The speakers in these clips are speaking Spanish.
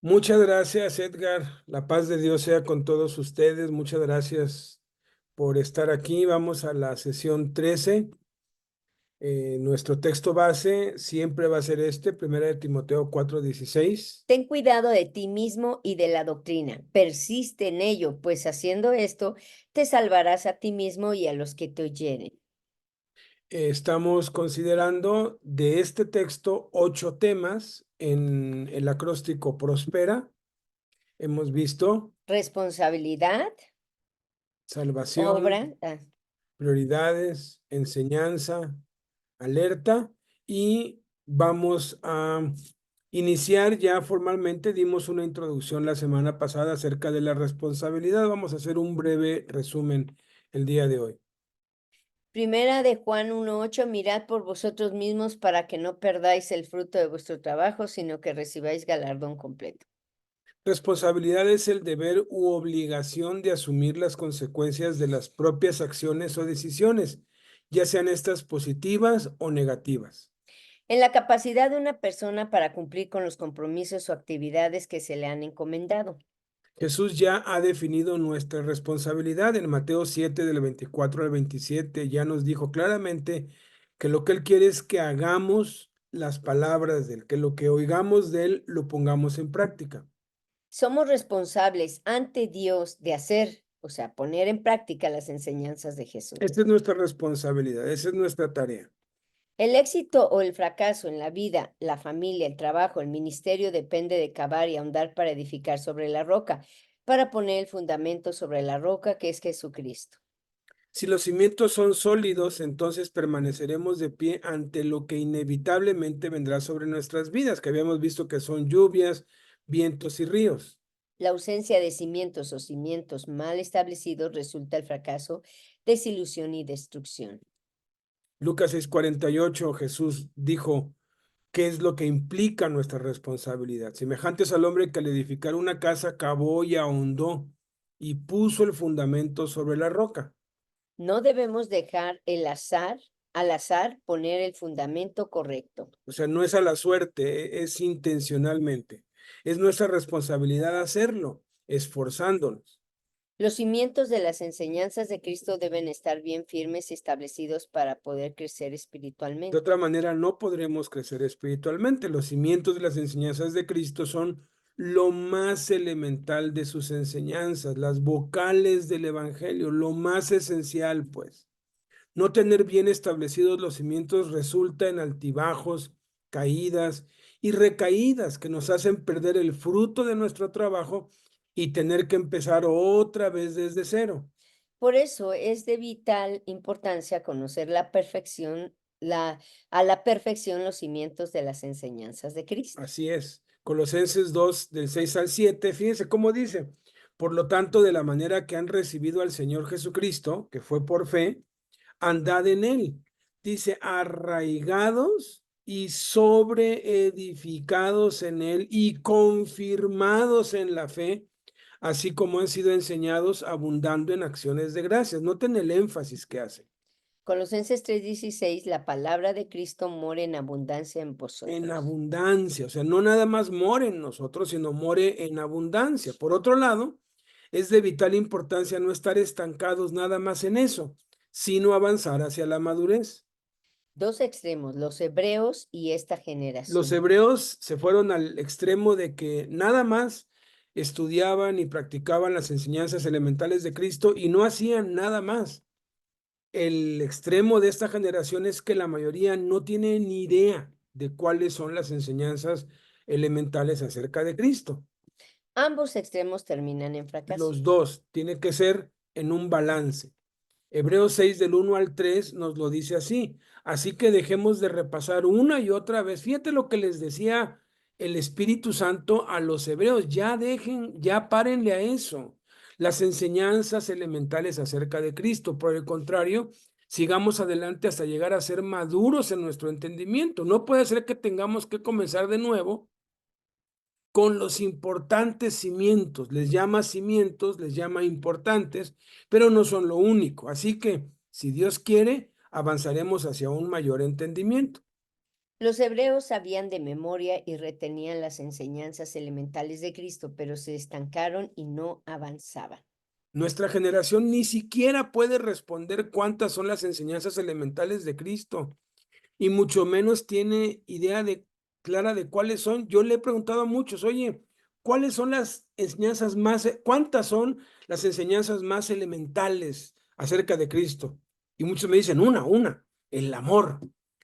Muchas gracias, Edgar. La paz de Dios sea con todos ustedes. Muchas gracias por estar aquí. Vamos a la sesión 13. Nuestro texto base siempre va a ser Primera de Timoteo 4:16. Ten cuidado de ti mismo y de la doctrina. Persiste en ello, pues haciendo esto te salvarás a ti mismo y a los que te oyeren. Estamos considerando de este texto 8 temas en el acróstico Prospera. Hemos visto Responsabilidad, salvación, obra, prioridades, enseñanza, alerta, y vamos a iniciar ya formalmente. Dimos una introducción la semana pasada acerca de la responsabilidad. Vamos a hacer un breve resumen el día de hoy. Primera de Juan 1:8, mirad por vosotros mismos para que no perdáis el fruto de vuestro trabajo, sino que recibáis galardón completo. Responsabilidad es el deber u obligación de asumir las consecuencias de las propias acciones o decisiones, ya sean estas positivas o negativas. En la capacidad de una persona para cumplir con los compromisos o actividades que se le han encomendado. Jesús ya ha definido nuestra responsabilidad en Mateo 7 del 24 al 27. Ya nos dijo claramente que lo que Él quiere es que hagamos las palabras de Él, que lo que oigamos de Él lo pongamos en práctica. Somos responsables ante Dios de hacer, o sea, poner en práctica las enseñanzas de Jesús. Esta es nuestra responsabilidad, esa es nuestra tarea. El éxito o el fracaso en la vida, la familia, el trabajo, el ministerio depende de cavar y ahondar para edificar sobre la roca, para poner el fundamento sobre la roca que es Jesucristo. Si los cimientos son sólidos, entonces permaneceremos de pie ante lo que inevitablemente vendrá sobre nuestras vidas, que habíamos visto que son lluvias, vientos y ríos. La ausencia de cimientos o cimientos mal establecidos resulta el fracaso, desilusión y destrucción. Lucas 6:48, Jesús dijo: ¿qué es lo que implica nuestra responsabilidad? Semejantes al hombre que al edificar una casa cavó y ahondó y puso el fundamento sobre la roca. No debemos dejar al azar poner el fundamento correcto. O sea, no es a la suerte, es intencionalmente. Es nuestra responsabilidad hacerlo, esforzándonos. Los cimientos de las enseñanzas de Cristo deben estar bien firmes y establecidos para poder crecer De espiritualmente. otra manera, no podremos crecer espiritualmente. Los cimientos de las enseñanzas de Cristo son lo más elemental de sus enseñanzas, las vocales del Evangelio, lo más esencial, pues. No tener bien establecidos los cimientos resulta en altibajos, caídas y recaídas que nos hacen perder el fruto de nuestro trabajo y tener que empezar otra vez desde cero. Por eso es de vital importancia conocer a la perfección los cimientos de las enseñanzas de Cristo. Así es. Colosenses 2 del 6 al 7, fíjense cómo dice: por lo tanto, de la manera que han recibido al Señor Jesucristo, que fue por fe, andad en él. Dice, arraigados y sobreedificados en él y confirmados en la fe, así como han sido enseñados, abundando en acciones de gracias. Noten el énfasis que hace. Colosenses 3:16, la palabra de Cristo mora en abundancia en En vosotros. abundancia, o sea, no nada más more en nosotros, sino more en abundancia. Por otro lado, es de vital importancia no estar estancados nada más en eso, sino avanzar hacia la madurez. Dos extremos, los hebreos y esta Los generación. hebreos se fueron al extremo de que nada más estudiaban y practicaban las enseñanzas elementales de Cristo y no hacían nada más. El extremo de esta generación es que la mayoría no tiene ni idea de cuáles son las enseñanzas elementales acerca de Cristo. Ambos extremos terminan en fracaso. Los dos tiene que ser en un balance. Hebreos 6 del 1 al 3 nos lo dice así. Así que dejemos de repasar una y otra vez. Fíjate lo que les decía el Espíritu Santo a los hebreos. Ya dejen, ya párenle a eso. Las enseñanzas elementales acerca de Cristo. Por el contrario, sigamos adelante hasta llegar a ser maduros en nuestro entendimiento. No puede ser que tengamos que comenzar de nuevo con los importantes cimientos. Les llama cimientos, les llama importantes, pero no son lo único. Así que, si Dios quiere, avanzaremos hacia un mayor entendimiento. Los hebreos sabían de memoria y retenían las enseñanzas elementales de Cristo, pero se estancaron y no avanzaban. Nuestra generación ni siquiera puede responder cuántas son las enseñanzas elementales de Cristo, y mucho menos tiene idea clara de cuáles son. Yo le he preguntado a muchos, oye, ¿cuáles son las enseñanzas cuántas son las enseñanzas más elementales acerca de Cristo? Y muchos me dicen, una, el amor.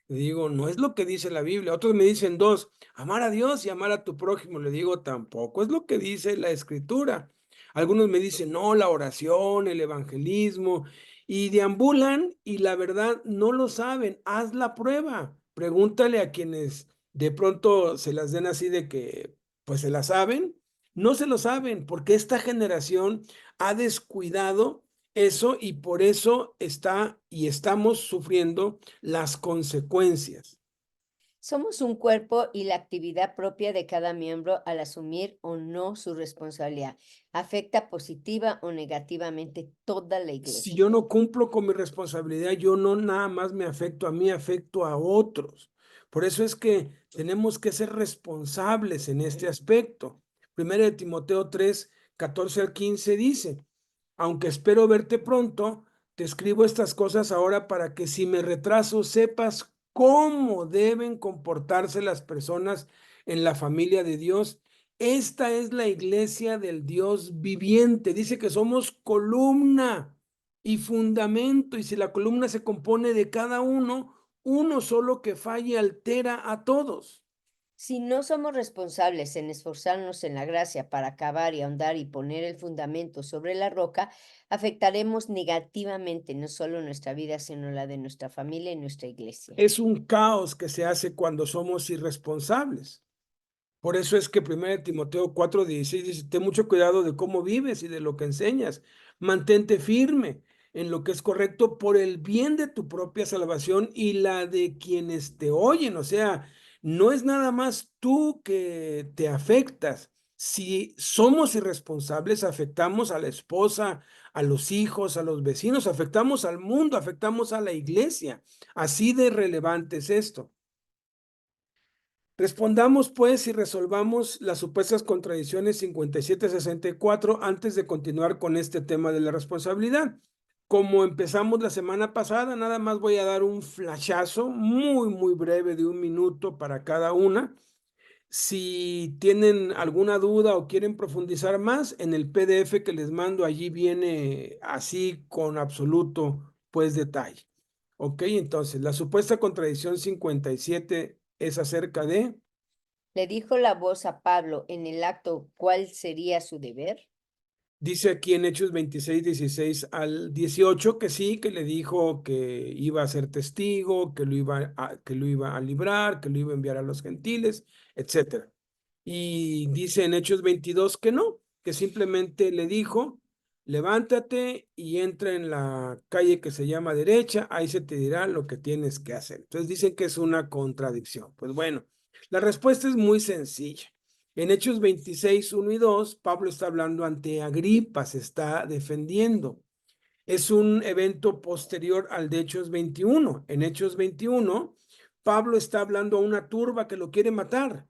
Le digo, no es lo que dice la Biblia. Otros me dicen dos, amar a Dios y amar a tu prójimo. Le digo, tampoco es lo que dice la Escritura. Algunos me dicen, no, la oración, el evangelismo, y deambulan y la verdad no lo saben. Haz la prueba. Pregúntale a quienes de pronto se las den así de que pues se la saben. No se lo saben porque esta generación ha descuidado eso y por eso está y estamos sufriendo las consecuencias. Somos un cuerpo y la actividad propia de cada miembro al asumir o no su responsabilidad afecta positiva o negativamente toda la Si iglesia. yo no cumplo con mi responsabilidad, yo no nada más me afecto a mí, afecto a otros. Por eso es que tenemos que ser responsables en este aspecto. Primero de Timoteo 3, 14 al 15 dice, aunque espero verte pronto, te escribo estas cosas ahora para que si me retraso sepas cómo deben comportarse las personas en la familia de Dios. Esta es la iglesia del Dios viviente. Dice que somos columna y fundamento, y si la columna se compone de cada uno, uno solo que falle altera a todos. Si no somos responsables en esforzarnos en la gracia para acabar y ahondar y poner el fundamento sobre la roca, afectaremos negativamente no solo nuestra vida, sino la de nuestra familia y nuestra iglesia. Es un caos que se hace cuando somos irresponsables. Por eso es que 1 Timoteo 4:16 dice, ten mucho cuidado de cómo vives y de lo que enseñas. Mantente firme en lo que es correcto por el bien de tu propia salvación y la de quienes te oyen. O sea, no es nada más tú que te afectas. Si somos irresponsables, afectamos a la esposa, a los hijos, a los vecinos, afectamos al mundo, afectamos a la iglesia. Así de relevante es esto. Respondamos pues y resolvamos las supuestas contradicciones 57-64 antes de continuar con este tema de la responsabilidad. Como empezamos la semana pasada, nada más voy a dar un flashazo muy breve de 1 minuto para cada una. Si tienen alguna duda o quieren profundizar más, en el PDF que les mando allí viene así con absoluto pues detalle. Ok, entonces la supuesta contradicción 57 es acerca de... Le dijo la voz a Pablo en el acto cuál sería su deber. Dice aquí en Hechos 26-16 al 18 que sí, que le dijo que iba a ser testigo, que lo iba a librar, que lo iba a enviar a los gentiles, etcétera. Y dice en Hechos 22 que no, que simplemente le dijo, levántate y entra en la calle que se llama derecha, ahí se te dirá lo que tienes que hacer. Entonces dicen que es una contradicción. Pues bueno, la respuesta es muy sencilla. En Hechos 26, 1 y 2, Pablo está hablando ante Agripa, se está defendiendo. Es un evento posterior al de Hechos 21. En Hechos 21, Pablo está hablando a una turba que lo quiere matar.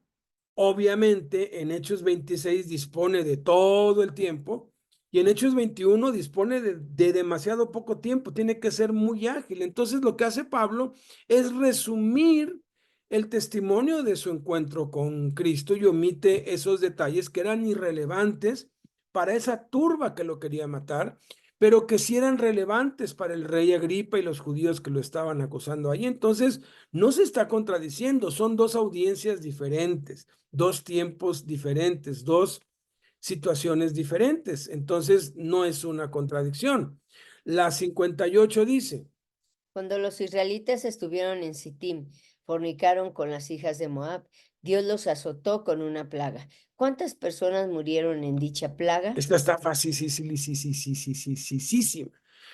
Obviamente, en Hechos 26 dispone de todo el tiempo y en Hechos 21 dispone de demasiado poco tiempo, tiene que ser muy ágil. Entonces, lo que hace Pablo es resumir el testimonio de su encuentro con Cristo y omite esos detalles que eran irrelevantes para esa turba que lo quería matar, pero que sí eran relevantes para el rey Agripa y los judíos que lo estaban acusando ahí. Entonces, no se está contradiciendo, son dos audiencias diferentes, dos tiempos diferentes, dos situaciones diferentes. Entonces, no es una contradicción. La 58 dice, Cuando los israelitas estuvieron en Sittim, fornicaron con las hijas de Moab. Dios los azotó con una plaga. ¿Cuántas personas murieron en dicha plaga? esta está fácil,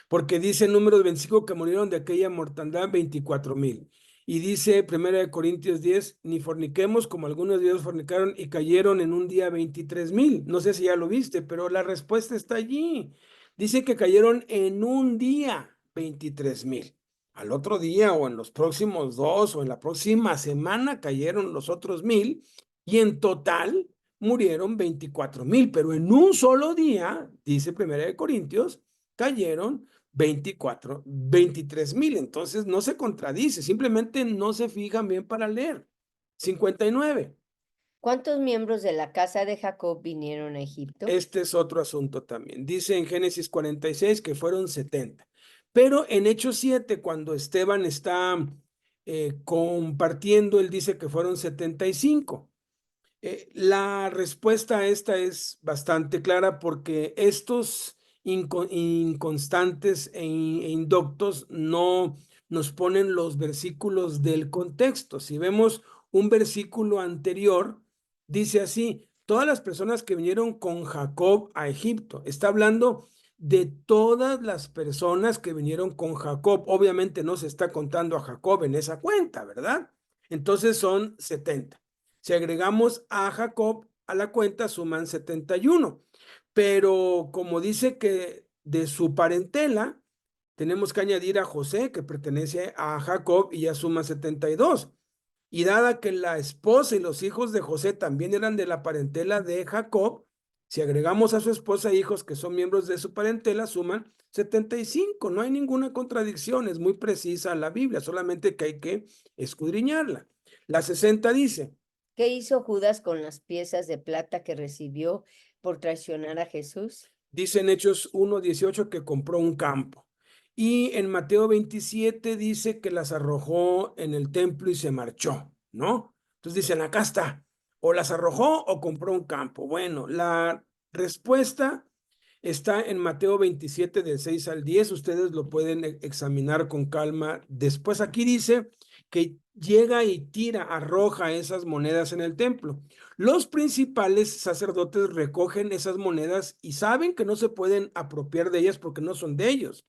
porque dice en Números 25 que murieron de aquella mortandad 24,000. Y dice 1 Corintios 10, ni forniquemos como algunos de ellos fornicaron y cayeron en un día 23,000. No sé si ya lo viste, pero la respuesta está allí. Dice que cayeron en un día 23,000. al otro día o en los próximos 2 o en la próxima semana cayeron los otros 1000 y en total murieron 24,000, pero en un solo día, dice Primera de Corintios, cayeron 23,000. Entonces no se contradice, simplemente no se fijan bien para leer. 59. ¿Cuántos miembros de la casa de Jacob vinieron a Egipto? Este es otro asunto también. Dice en Génesis 46 que fueron 70. Pero en Hechos 7, cuando Esteban está compartiendo, él dice que fueron 75. La respuesta a esta es bastante clara porque estos inconstantes e indoctos no nos ponen los versículos del contexto. Si vemos un versículo anterior, dice así: todas las personas que vinieron con Jacob a Egipto. Está hablando de todas las personas que vinieron con Jacob. Obviamente no se está contando a Jacob en esa cuenta, ¿verdad? Entonces son 70. Si agregamos a Jacob a la cuenta, suman 71. Pero como dice que de su parentela, tenemos que añadir a José, que pertenece a Jacob, y ya suma 72. Y dada que la esposa y los hijos de José también eran de la parentela de Jacob, si agregamos a su esposa hijos que son miembros de su parentela, suman 75. No hay ninguna contradicción, es muy precisa la Biblia, solamente que hay que escudriñarla. La 60 dice: ¿Qué hizo Judas con las piezas de plata que recibió por traicionar a Jesús? Dice en Hechos 1:18 que compró un campo. Y en Mateo 27 dice que las arrojó en el templo y se marchó, ¿no? Entonces dicen, acá está, o las arrojó o compró un campo. Bueno, la respuesta está en Mateo 27 del 6 al 10. Ustedes lo pueden examinar con calma. Después aquí dice que llega y tira, arroja esas monedas en el templo. Los principales sacerdotes recogen esas monedas y saben que no se pueden apropiar de ellas porque no son de ellos.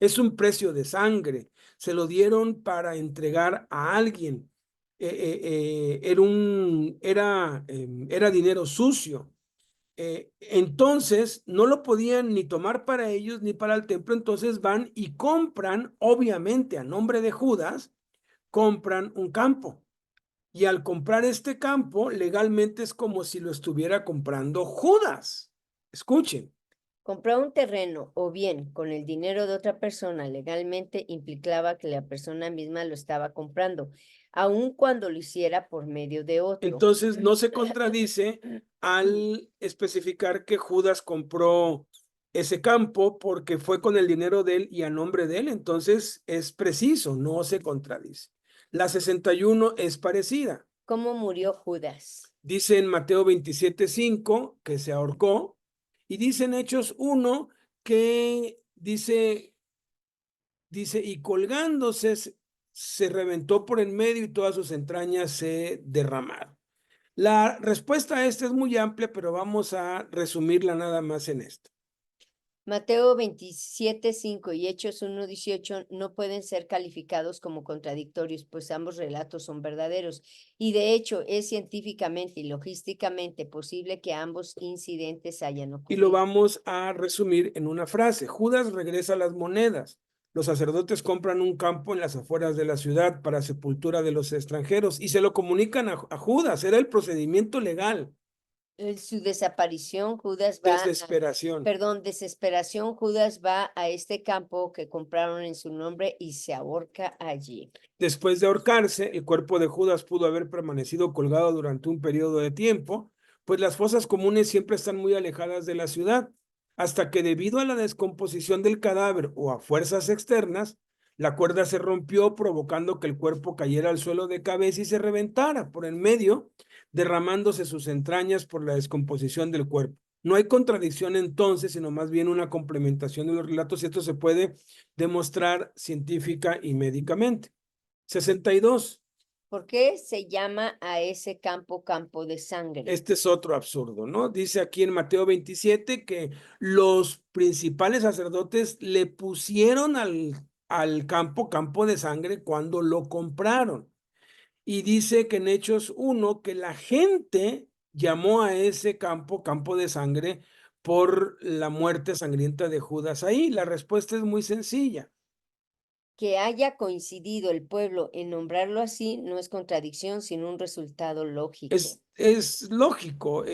Es un precio de sangre. Se lo dieron para entregar a alguien. Era dinero sucio. Entonces, no lo podían ni tomar para ellos ni para el templo. Entonces van y compran, obviamente a nombre de Judas, compran un campo. Y al comprar este campo, legalmente es como si lo estuviera comprando Judas. Escuchen. Comprar un terreno o bien con el dinero de otra persona legalmente implicaba que la persona misma lo estaba comprando, aun cuando lo hiciera por medio de otro. Entonces no se contradice al especificar que Judas compró ese campo porque fue con el dinero de él y a nombre de él. Entonces es preciso, no se contradice. La 61 es parecida. ¿Cómo murió Judas? Dice en Mateo 27:5 que se ahorcó, y dice en Hechos 1 que dice, y colgándose se reventó por en medio y todas sus entrañas se derramaron. La respuesta a esta es muy amplia, pero vamos a resumirla nada más en esto. Mateo 27:5 y Hechos 1:18 no pueden ser calificados como contradictorios, pues ambos relatos son verdaderos. Y de hecho, es científicamente y logísticamente posible que ambos incidentes hayan Y ocurrido. lo vamos a resumir en una frase. Judas regresa las monedas. Los sacerdotes compran un campo en las afueras de la ciudad para sepultura de los extranjeros y se lo comunican a Judas. Era el procedimiento legal. Su desaparición, Judas va Desesperación. desesperación, Judas va a este campo que compraron en su nombre y se ahorca allí. Después de ahorcarse, el cuerpo de Judas pudo haber permanecido colgado durante un periodo de tiempo, pues las fosas comunes siempre están muy alejadas de la ciudad, hasta que debido a la descomposición del cadáver o a fuerzas externas, la cuerda se rompió, provocando que el cuerpo cayera al suelo de cabeza y se reventara por en medio, derramándose sus entrañas por la descomposición del cuerpo. No hay contradicción entonces, sino más bien una complementación de los relatos, y esto se puede demostrar científica y médicamente. 62. ¿Por qué se llama a ese campo campo de sangre? Este es otro absurdo, ¿no? Dice aquí en Mateo 27 que los principales sacerdotes le pusieron al campo de sangre cuando lo compraron. Y dice que en Hechos 1 que la gente llamó a ese campo de sangre por la muerte sangrienta de Judas ahí. La respuesta es muy sencilla. Que haya coincidido el pueblo en nombrarlo así no es contradicción, sino un resultado lógico. Es lógico,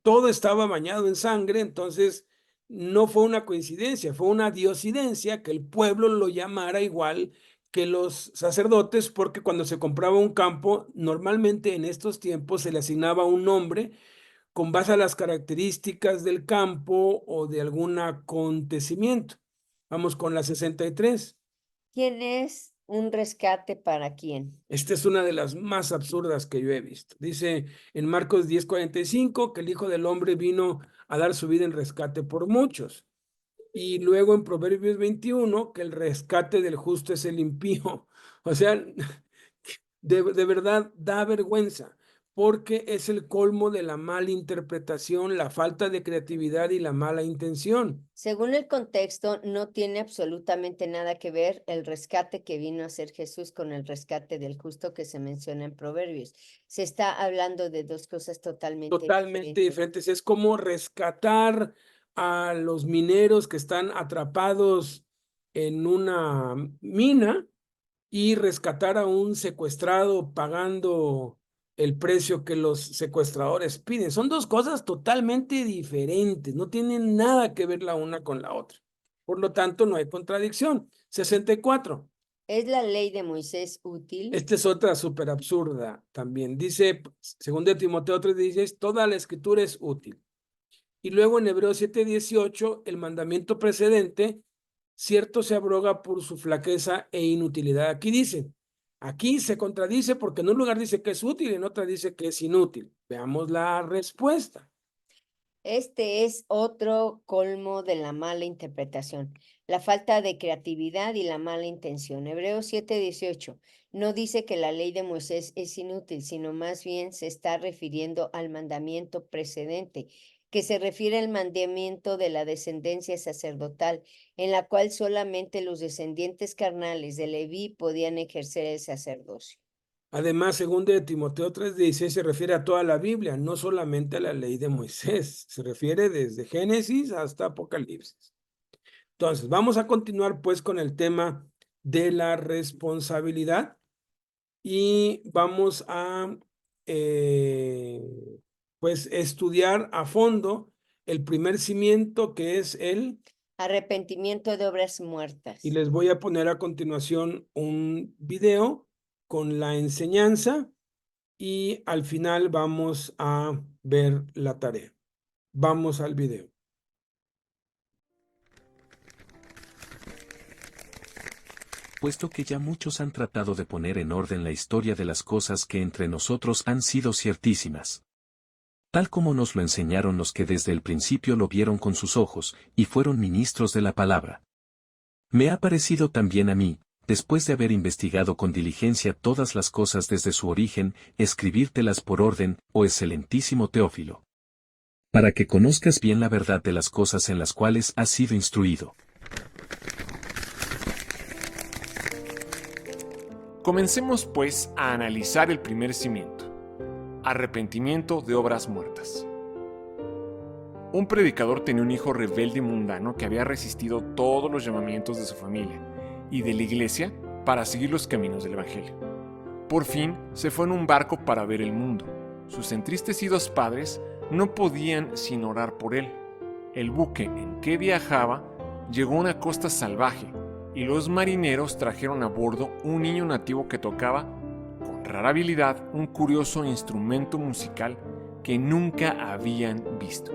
todo estaba bañado en sangre, entonces no fue una coincidencia, fue una diosidencia que el pueblo lo llamara igual que los sacerdotes, porque cuando se compraba un campo, normalmente en estos tiempos se le asignaba un nombre con base a las características del campo o de algún acontecimiento. Vamos con la 63. ¿Quién es un rescate para quién? Esta es una de las más absurdas que yo he visto. Dice en Marcos 10:45 que el Hijo del Hombre vino a dar su vida en rescate por muchos. Y luego en Proverbios 21 que el rescate del justo es el impío. O sea, de verdad da vergüenza, porque es el colmo de la mala interpretación, la falta de creatividad y la mala intención. Según el contexto, no tiene absolutamente nada que ver el rescate que vino a hacer Jesús con el rescate del justo que se menciona en Proverbios. Se está hablando de dos cosas totalmente Totalmente diferentes. diferentes. Es como rescatar a los mineros que están atrapados en una mina y rescatar a un secuestrado pagando el precio que los secuestradores piden. Son dos cosas totalmente diferentes, no tienen nada que ver la una con la otra. Por lo tanto, no hay contradicción. 64. ¿Es la ley de Moisés útil? Esta es otra súper absurda también. Dice, según de Timoteo 3:16, toda la escritura es útil. Y luego en Hebreos 7:18, el mandamiento precedente, cierto se abroga por su flaqueza e inutilidad. Aquí se contradice porque en un lugar dice que es útil y en otra dice que es inútil. Veamos la respuesta. Este es otro colmo de la mala interpretación, la falta de creatividad y la mala intención. Hebreos 7:18 no dice que la ley de Moisés es inútil, sino más bien se está refiriendo al mandamiento precedente, que se refiere al mandamiento de la descendencia sacerdotal, en la cual solamente los descendientes carnales de Leví podían ejercer el sacerdocio. Además, según de Timoteo 3:16, se refiere a toda la Biblia, no solamente a la ley de Moisés. Se refiere desde Génesis hasta Apocalipsis. Entonces, vamos a continuar pues con el tema de la responsabilidad y vamos a pues estudiar a fondo el primer cimiento que es Arrepentimiento de obras muertas. y les voy a poner a continuación un video con la enseñanza y al final vamos a ver la tarea. Vamos al video. Puesto que ya muchos han tratado de poner en orden la historia de las cosas que entre nosotros han sido ciertísimas. Tal como nos lo enseñaron los que desde el principio lo vieron con sus ojos, y fueron ministros de la palabra. Me ha parecido también a mí, después de haber investigado con diligencia todas las cosas desde su origen, escribírtelas por orden, oh excelentísimo Teófilo. Para que conozcas bien la verdad de las cosas en las cuales has sido instruido. Comencemos pues a analizar el primer cimiento, arrepentimiento de obras muertas. Un predicador tenía un hijo rebelde y mundano que había resistido todos los llamamientos de su familia y de la iglesia para seguir los caminos del evangelio. Por fin se fue en un barco para ver el mundo. Sus entristecidos padres no podían sin orar por él. El buque en que viajaba llegó a una costa salvaje y los marineros trajeron a bordo un niño nativo que tocaba, con rara habilidad, un curioso instrumento musical que nunca habían visto.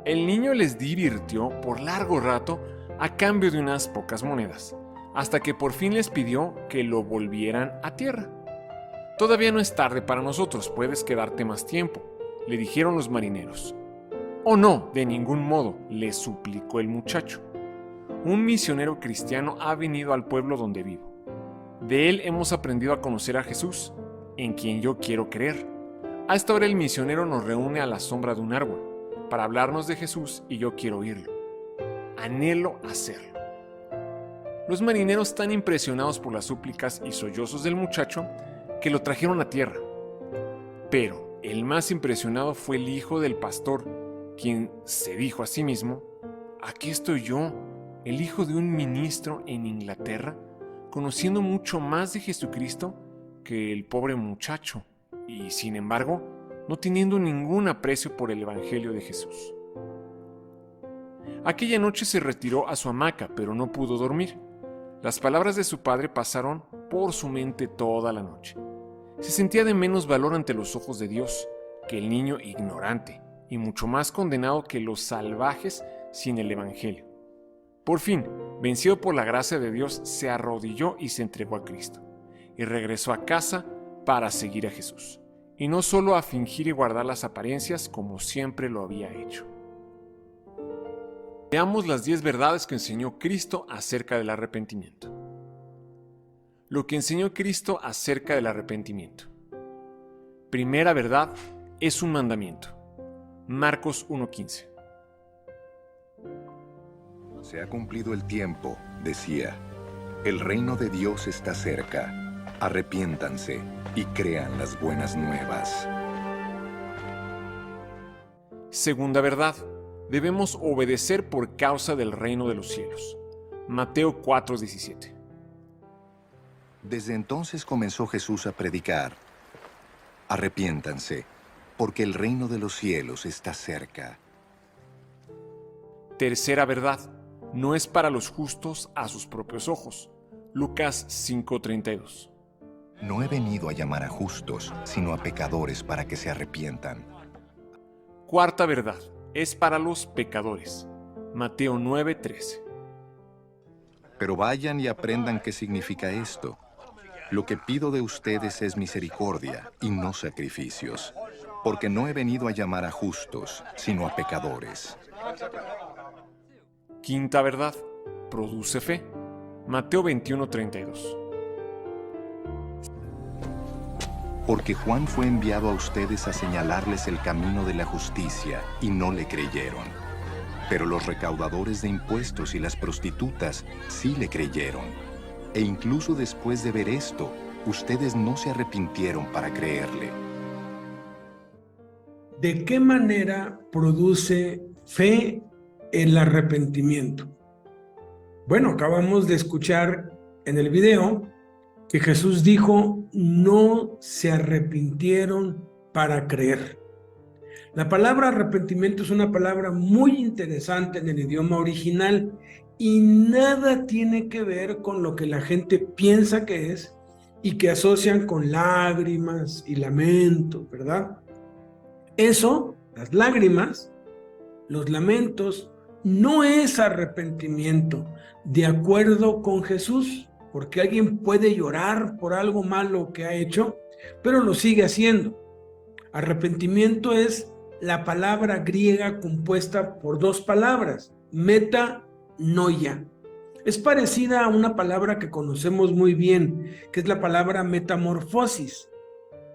El niño les divirtió por largo rato a cambio de unas pocas monedas, hasta que por fin les pidió que lo volvieran a tierra. Todavía no es tarde para nosotros, puedes quedarte más tiempo, le dijeron los marineros. Oh no, de ningún modo, le suplicó el muchacho. Un misionero cristiano ha venido al pueblo donde vivo. De él hemos aprendido a conocer a Jesús, en quien yo quiero creer. A esta hora el misionero nos reúne a la sombra de un árbol, para hablarnos de Jesús y yo quiero oírlo. Anhelo hacerlo. Los marineros están impresionados por las súplicas y sollozos del muchacho que lo trajeron a tierra. Pero el más impresionado fue el hijo del pastor, quien se dijo a sí mismo, aquí estoy yo, el hijo de un ministro en Inglaterra, conociendo mucho más de Jesucristo que el pobre muchacho, y sin embargo, no teniendo ningún aprecio por el Evangelio de Jesús. Aquella noche se retiró a su hamaca, pero no pudo dormir. Las palabras de su padre pasaron por su mente toda la noche. Se sentía de menos valor ante los ojos de Dios que el niño ignorante, y mucho más condenado que los salvajes sin el Evangelio. Por fin, vencido por la gracia de Dios, se arrodilló y se entregó a Cristo, y regresó a casa para seguir a Jesús, y no solo a fingir y guardar las apariencias como siempre lo había hecho. Veamos las 10 verdades que enseñó Cristo acerca del arrepentimiento. Lo que enseñó Cristo acerca del arrepentimiento. Primera verdad, es un mandamiento. Marcos 1:15. Se ha cumplido el tiempo, decía. El reino de Dios está cerca. Arrepiéntanse y crean las buenas nuevas. Segunda verdad, debemos obedecer por causa del reino de los cielos. Mateo 4:17. Desde entonces comenzó Jesús a predicar. Arrepiéntanse, porque el reino de los cielos está cerca. Tercera verdad, no es para los justos a sus propios ojos. Lucas 5:32. No he venido a llamar a justos, sino a pecadores para que se arrepientan. Cuarta verdad, es para los pecadores. Mateo 9:13. Pero vayan y aprendan qué significa esto. Lo que pido de ustedes es misericordia y no sacrificios, porque no he venido a llamar a justos, sino a pecadores. Quinta verdad, produce fe. Mateo 21:32. Porque Juan fue enviado a ustedes a señalarles el camino de la justicia y no le creyeron. Pero los recaudadores de impuestos y las prostitutas sí le creyeron. E incluso después de ver esto, ustedes no se arrepintieron para creerle. ¿De qué manera produce fe el arrepentimiento? Bueno, acabamos de escuchar en el video que Jesús dijo, no se arrepintieron para creer. La palabra arrepentimiento es una palabra muy interesante en el idioma original y nada tiene que ver con lo que la gente piensa que es y que asocian con lágrimas y lamentos, ¿verdad? Eso, las lágrimas, los lamentos, no es arrepentimiento de acuerdo con Jesús, porque alguien puede llorar por algo malo que ha hecho, pero lo sigue haciendo. Arrepentimiento es la palabra griega compuesta por 2 palabras, metanoia. Es parecida a una palabra que conocemos muy bien, que es la palabra metamorfosis.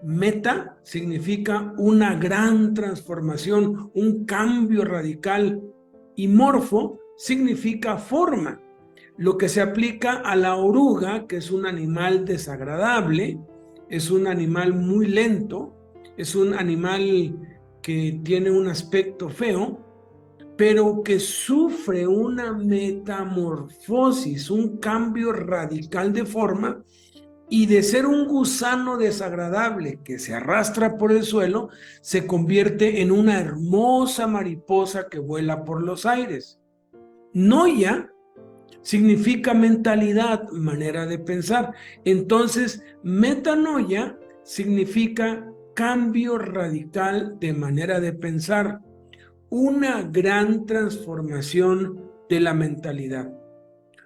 Meta significa una gran transformación, un cambio radical, y morfo significa forma, lo que se aplica a la oruga, que es un animal desagradable, es un animal muy lento, es un animal que tiene un aspecto feo, pero que sufre una metamorfosis, un cambio radical de forma, y de ser un gusano desagradable que se arrastra por el suelo, se convierte en una hermosa mariposa que vuela por los aires. Noia significa mentalidad, manera de pensar. Entonces, metanoia significa cambio radical de manera de pensar, una gran transformación de la mentalidad.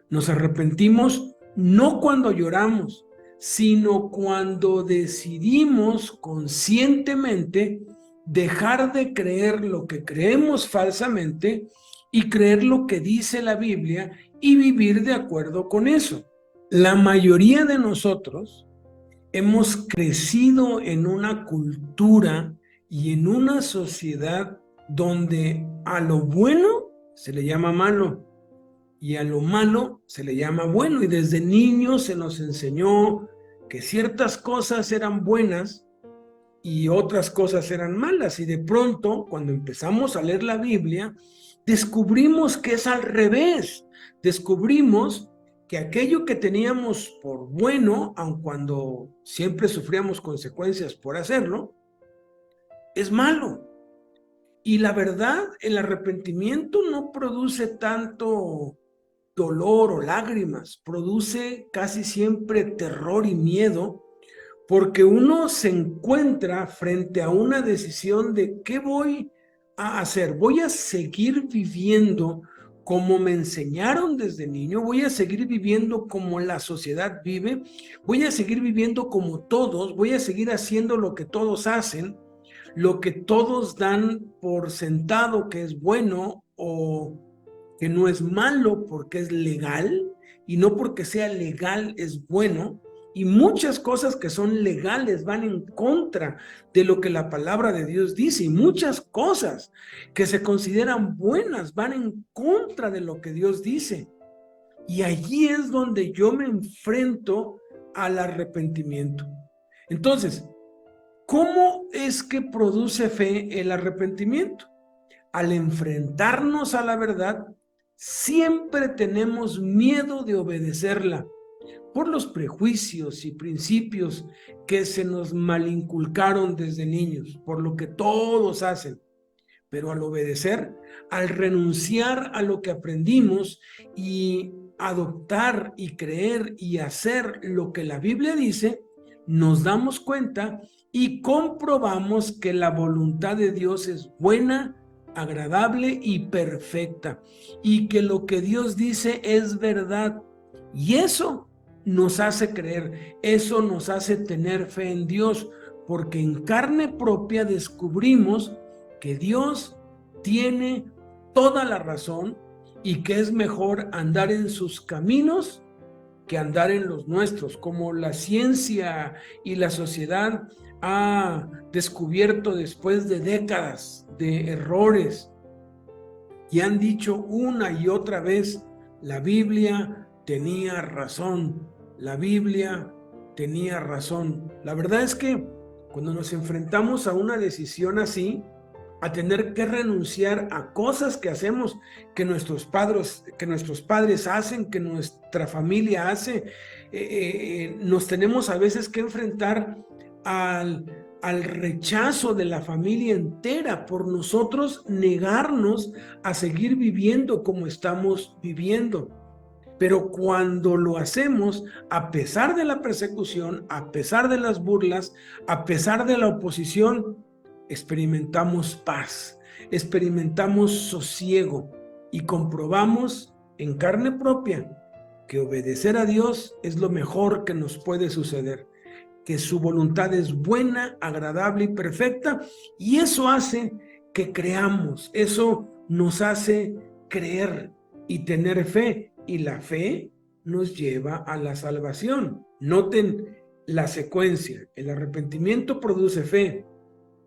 Nos arrepentimos no cuando lloramos, sino cuando decidimos conscientemente dejar de creer lo que creemos falsamente y creer lo que dice la Biblia y vivir de acuerdo con eso. La mayoría de nosotros hemos crecido en una cultura y en una sociedad donde a lo bueno se le llama malo y a lo malo se le llama bueno, y desde niños se nos enseñó que ciertas cosas eran buenas y otras cosas eran malas. Y de pronto, cuando empezamos a leer la Biblia, descubrimos que es al revés. Descubrimos que aquello que teníamos por bueno, aun cuando siempre sufríamos consecuencias por hacerlo, es malo. Y la verdad, el arrepentimiento no produce tanto dolor o lágrimas, produce casi siempre terror y miedo, porque uno se encuentra frente a una decisión de ¿qué voy a hacer? ¿Voy a seguir viviendo como me enseñaron desde niño? ¿Voy a seguir viviendo como la sociedad vive? ¿Voy a seguir viviendo como todos? ¿Voy a seguir haciendo lo que todos hacen? ¿Lo que todos dan por sentado que es bueno o que no es malo porque es legal? Y no porque sea legal es bueno. Y muchas cosas que son legales van en contra de lo que la palabra de Dios dice. Y muchas cosas que se consideran buenas van en contra de lo que Dios dice. Y allí es donde yo me enfrento al arrepentimiento. Entonces, ¿cómo es que produce fe el arrepentimiento? Al enfrentarnos a la verdad, siempre tenemos miedo de obedecerla por los prejuicios y principios que se nos malinculcaron desde niños, por lo que todos hacen. Pero al obedecer, al renunciar a lo que aprendimos y adoptar y creer y hacer lo que la Biblia dice, nos damos cuenta y comprobamos que la voluntad de Dios es buena, agradable y perfecta, y que lo que Dios dice es verdad. Y eso nos hace creer, eso nos hace tener fe en Dios, porque en carne propia descubrimos que Dios tiene toda la razón y que es mejor andar en sus caminos que andar en los nuestros, como la ciencia y la sociedad ha descubierto después de décadas de errores y han dicho una y otra vez, la Biblia tenía razón, la Biblia tenía razón. La verdad es que cuando nos enfrentamos a una decisión así, a tener que renunciar a cosas que hacemos, que nuestros padres hacen, que nuestra familia hace, nos tenemos a veces que enfrentar al rechazo de la familia entera por nosotros negarnos a seguir viviendo como estamos viviendo. Pero cuando lo hacemos, a pesar de la persecución, a pesar de las burlas, a pesar de la oposición, experimentamos paz, experimentamos sosiego y comprobamos en carne propia que obedecer a Dios es lo mejor que nos puede suceder, que su voluntad es buena, agradable y perfecta, y eso hace que creamos, eso nos hace creer y tener fe, y la fe nos lleva a la salvación. Noten la secuencia: el arrepentimiento produce fe,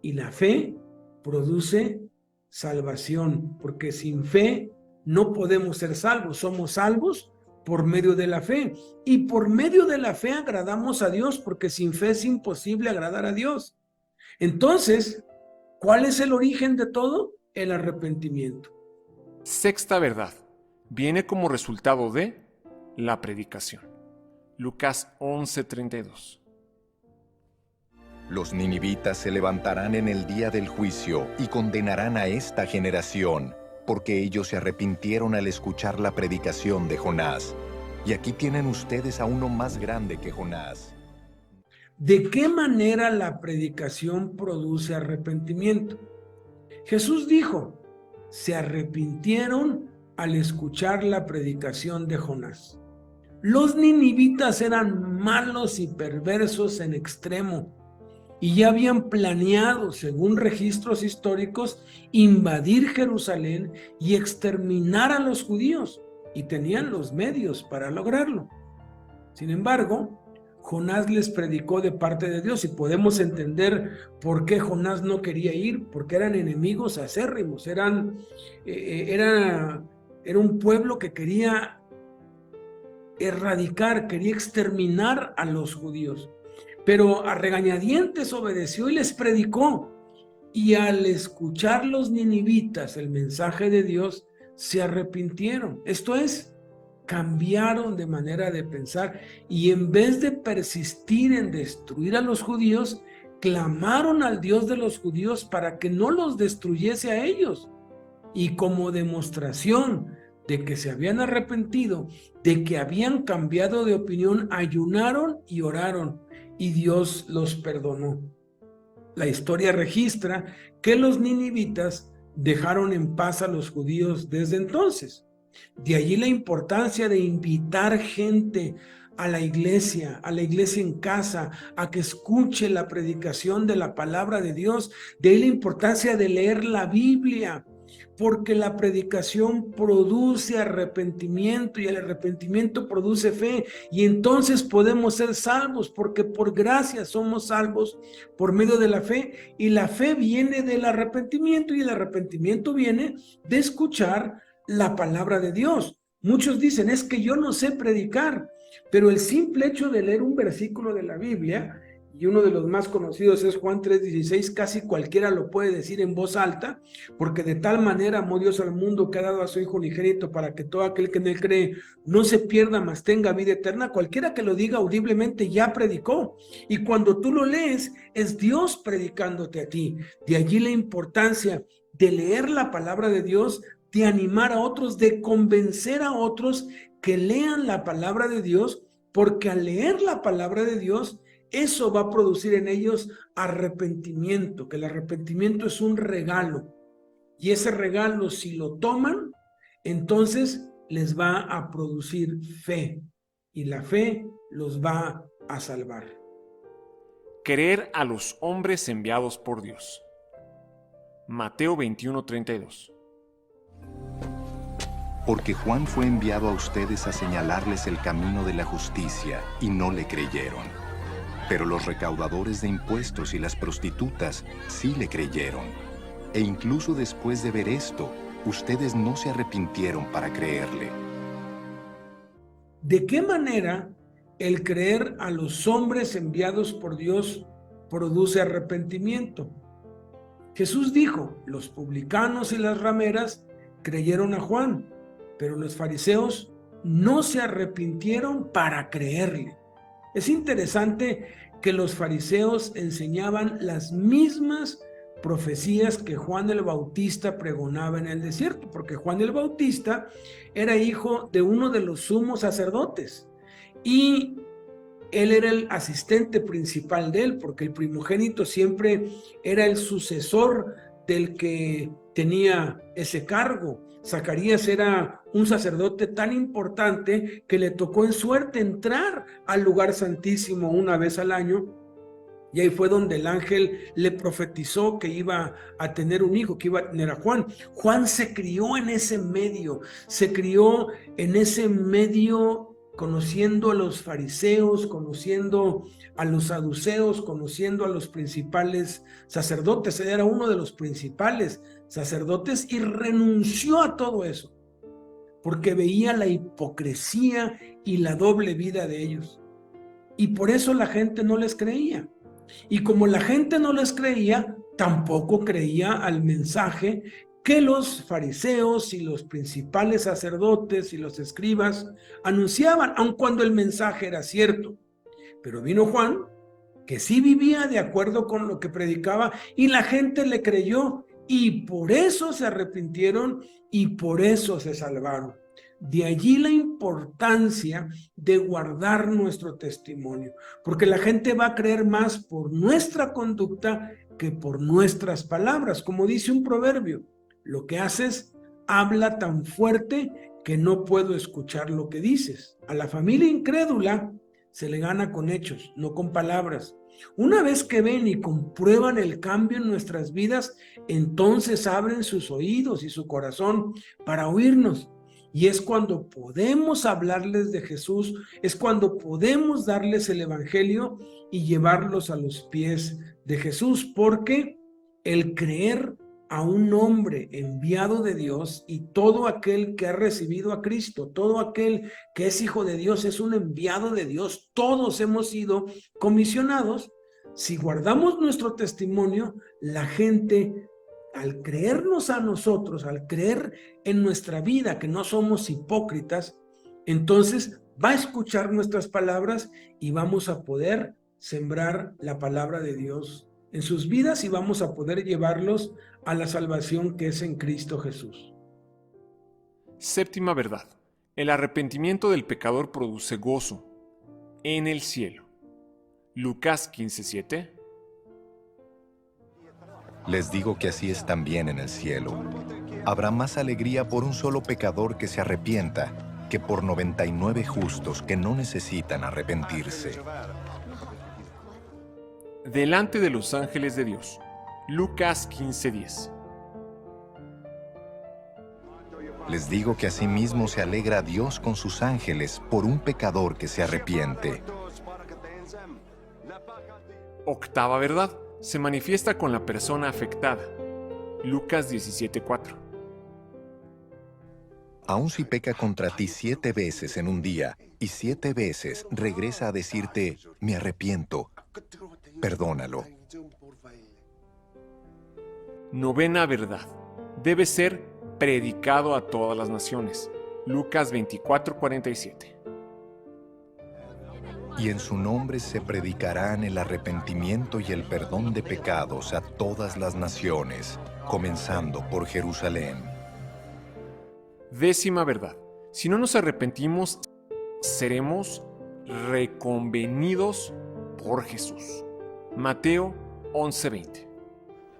y la fe produce salvación, porque sin fe no podemos ser salvos. Somos salvos por medio de la fe, y por medio de la fe agradamos a Dios, porque sin fe es imposible agradar a Dios. Entonces, ¿cuál es el origen de todo? El arrepentimiento. Sexta verdad. Viene como resultado de la predicación. Lucas 11:32. Los ninivitas se levantarán en el día del juicio y condenarán a esta generación, porque ellos se arrepintieron al escuchar la predicación de Jonás. Y aquí tienen ustedes a uno más grande que Jonás. ¿De qué manera la predicación produce arrepentimiento? Jesús dijo, se arrepintieron al escuchar la predicación de Jonás. Los ninivitas eran malos y perversos en extremo, y ya habían planeado, según registros históricos, invadir Jerusalén y exterminar a los judíos, y tenían los medios para lograrlo. Sin embargo, Jonás les predicó de parte de Dios, y podemos entender por qué Jonás no quería ir, porque eran enemigos acérrimos, era un pueblo que quería erradicar, quería exterminar a los judíos. pero a regañadientes obedeció y les predicó. Y al escuchar los ninivitas el mensaje de Dios, se arrepintieron. Esto es, cambiaron de manera de pensar y en vez de persistir en destruir a los judíos, clamaron al Dios de los judíos para que no los destruyese a ellos. Y como demostración de que se habían arrepentido, de que habían cambiado de opinión, ayunaron y oraron, y Dios los perdonó. La historia registra que los ninivitas dejaron en paz a los judíos desde entonces. De allí la importancia de invitar gente a la iglesia en casa, a que escuche la predicación de la palabra de Dios. De ahí la importancia de leer la Biblia, porque la predicación produce arrepentimiento y el arrepentimiento produce fe, y entonces podemos ser salvos, porque por gracia somos salvos por medio de la fe, y la fe viene del arrepentimiento, y el arrepentimiento viene de escuchar la palabra de Dios. Muchos dicen, es que yo no sé predicar, pero el simple hecho de leer un versículo de la Biblia, y uno de los más conocidos es Juan 3:16, casi cualquiera lo puede decir en voz alta, porque de tal manera amó Dios al mundo que ha dado a su Hijo unigénito para que todo aquel que en él cree no se pierda, mas tenga vida eterna. Cualquiera que lo diga audiblemente ya predicó, y cuando tú lo lees es Dios predicándote a ti. De allí la importancia de leer la palabra de Dios, de animar a otros, de convencer a otros que lean la palabra de Dios, porque al leer la palabra de Dios, eso va a producir en ellos arrepentimiento, que el arrepentimiento es un regalo, y ese regalo, si lo toman, entonces les va a producir fe, y la fe los va a salvar. Querer a los hombres enviados por Dios. Mateo 21:32. Porque Juan fue enviado a ustedes a señalarles el camino de la justicia, y no le creyeron. Pero los recaudadores de impuestos y las prostitutas sí le creyeron. E incluso después de ver esto, ustedes no se arrepintieron para creerle. ¿De qué manera el creer a los hombres enviados por Dios produce arrepentimiento? Jesús dijo, los publicanos y las rameras creyeron a Juan, pero los fariseos no se arrepintieron para creerle. Es interesante que los fariseos enseñaban las mismas profecías que Juan el Bautista pregonaba en el desierto, porque Juan el Bautista era hijo de uno de los sumos sacerdotes, y él era el asistente principal de él, porque el primogénito siempre era el sucesor del que tenía ese cargo. Zacarías era un sacerdote tan importante que le tocó en suerte entrar al lugar santísimo una vez al año, y ahí fue donde el ángel le profetizó que iba a tener un hijo, que iba a tener a Juan. Juan se crió en ese medio, conociendo a los fariseos, conociendo a los saduceos, conociendo a los principales sacerdotes. Él era uno de los principales sacerdotes y renunció a todo eso, porque veía la hipocresía y la doble vida de ellos. Y por eso la gente no les creía. Y como la gente no les creía, tampoco creía al mensaje que los fariseos y los principales sacerdotes y los escribas anunciaban, aun cuando el mensaje era cierto. Pero vino Juan, que sí vivía de acuerdo con lo que predicaba, y la gente le creyó, y por eso se arrepintieron y por eso se salvaron. De allí la importancia de guardar nuestro testimonio, porque la gente va a creer más por nuestra conducta que por nuestras palabras. Como dice un proverbio, lo que haces habla tan fuerte que no puedo escuchar lo que dices. A la familia incrédula se le gana con hechos, no con palabras. Una vez que ven y comprueban el cambio en nuestras vidas, entonces abren sus oídos y su corazón para oírnos. Y es cuando podemos hablarles de Jesús, es cuando podemos darles el evangelio y llevarlos a los pies de Jesús, porque el creer a un hombre enviado de Dios, y todo aquel que ha recibido a Cristo, todo aquel que es hijo de Dios es un enviado de Dios. Todos hemos sido comisionados. Si guardamos nuestro testimonio, la gente, al creernos a nosotros, al creer en nuestra vida que no somos hipócritas, entonces va a escuchar nuestras palabras y vamos a poder sembrar la palabra de Dios en sus vidas y vamos a poder llevarlos a la salvación que es en Cristo Jesús. Séptima verdad. El arrepentimiento del pecador produce gozo en el cielo. Lucas 15:7. Les digo que así es también en el cielo. Habrá más alegría por un solo pecador que se arrepienta que por 99 justos que no necesitan arrepentirse. Delante de los ángeles de Dios. Lucas 15:10. Les digo que asimismo se alegra Dios con sus ángeles por un pecador que se arrepiente. Octava verdad. Se manifiesta con la persona afectada. Lucas 17:4. Aun si peca contra ti 7 veces en un día y 7 veces regresa a decirte, me arrepiento, perdónalo. Novena verdad. Debe ser predicado a todas las naciones. Lucas 24:47. Y en su nombre se predicarán el arrepentimiento y el perdón de pecados a todas las naciones, comenzando por Jerusalén. Décima verdad. Si no nos arrepentimos, seremos reconvenidos por Jesús. Mateo 11:20.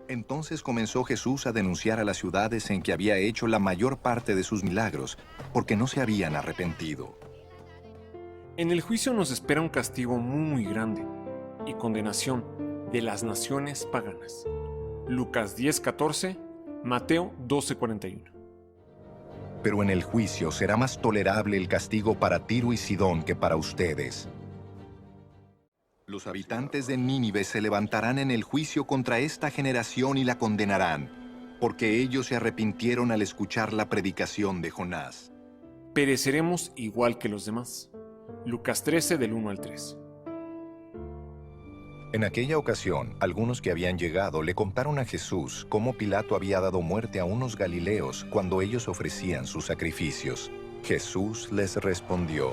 Entonces comenzó Jesús a denunciar a las ciudades en que había hecho la mayor parte de sus milagros, porque no se habían arrepentido. En el juicio nos espera un castigo muy grande y condenación de las naciones paganas. Lucas 10:14, Mateo 12:41. Pero en el juicio será más tolerable el castigo para Tiro y Sidón que para ustedes. Los habitantes de Nínive se levantarán en el juicio contra esta generación y la condenarán, porque ellos se arrepintieron al escuchar la predicación de Jonás. Pereceremos igual que los demás. Lucas 13 del 1 al 3. En aquella ocasión, algunos que habían llegado le contaron a Jesús cómo Pilato había dado muerte a unos galileos cuando ellos ofrecían sus sacrificios. Jesús les respondió: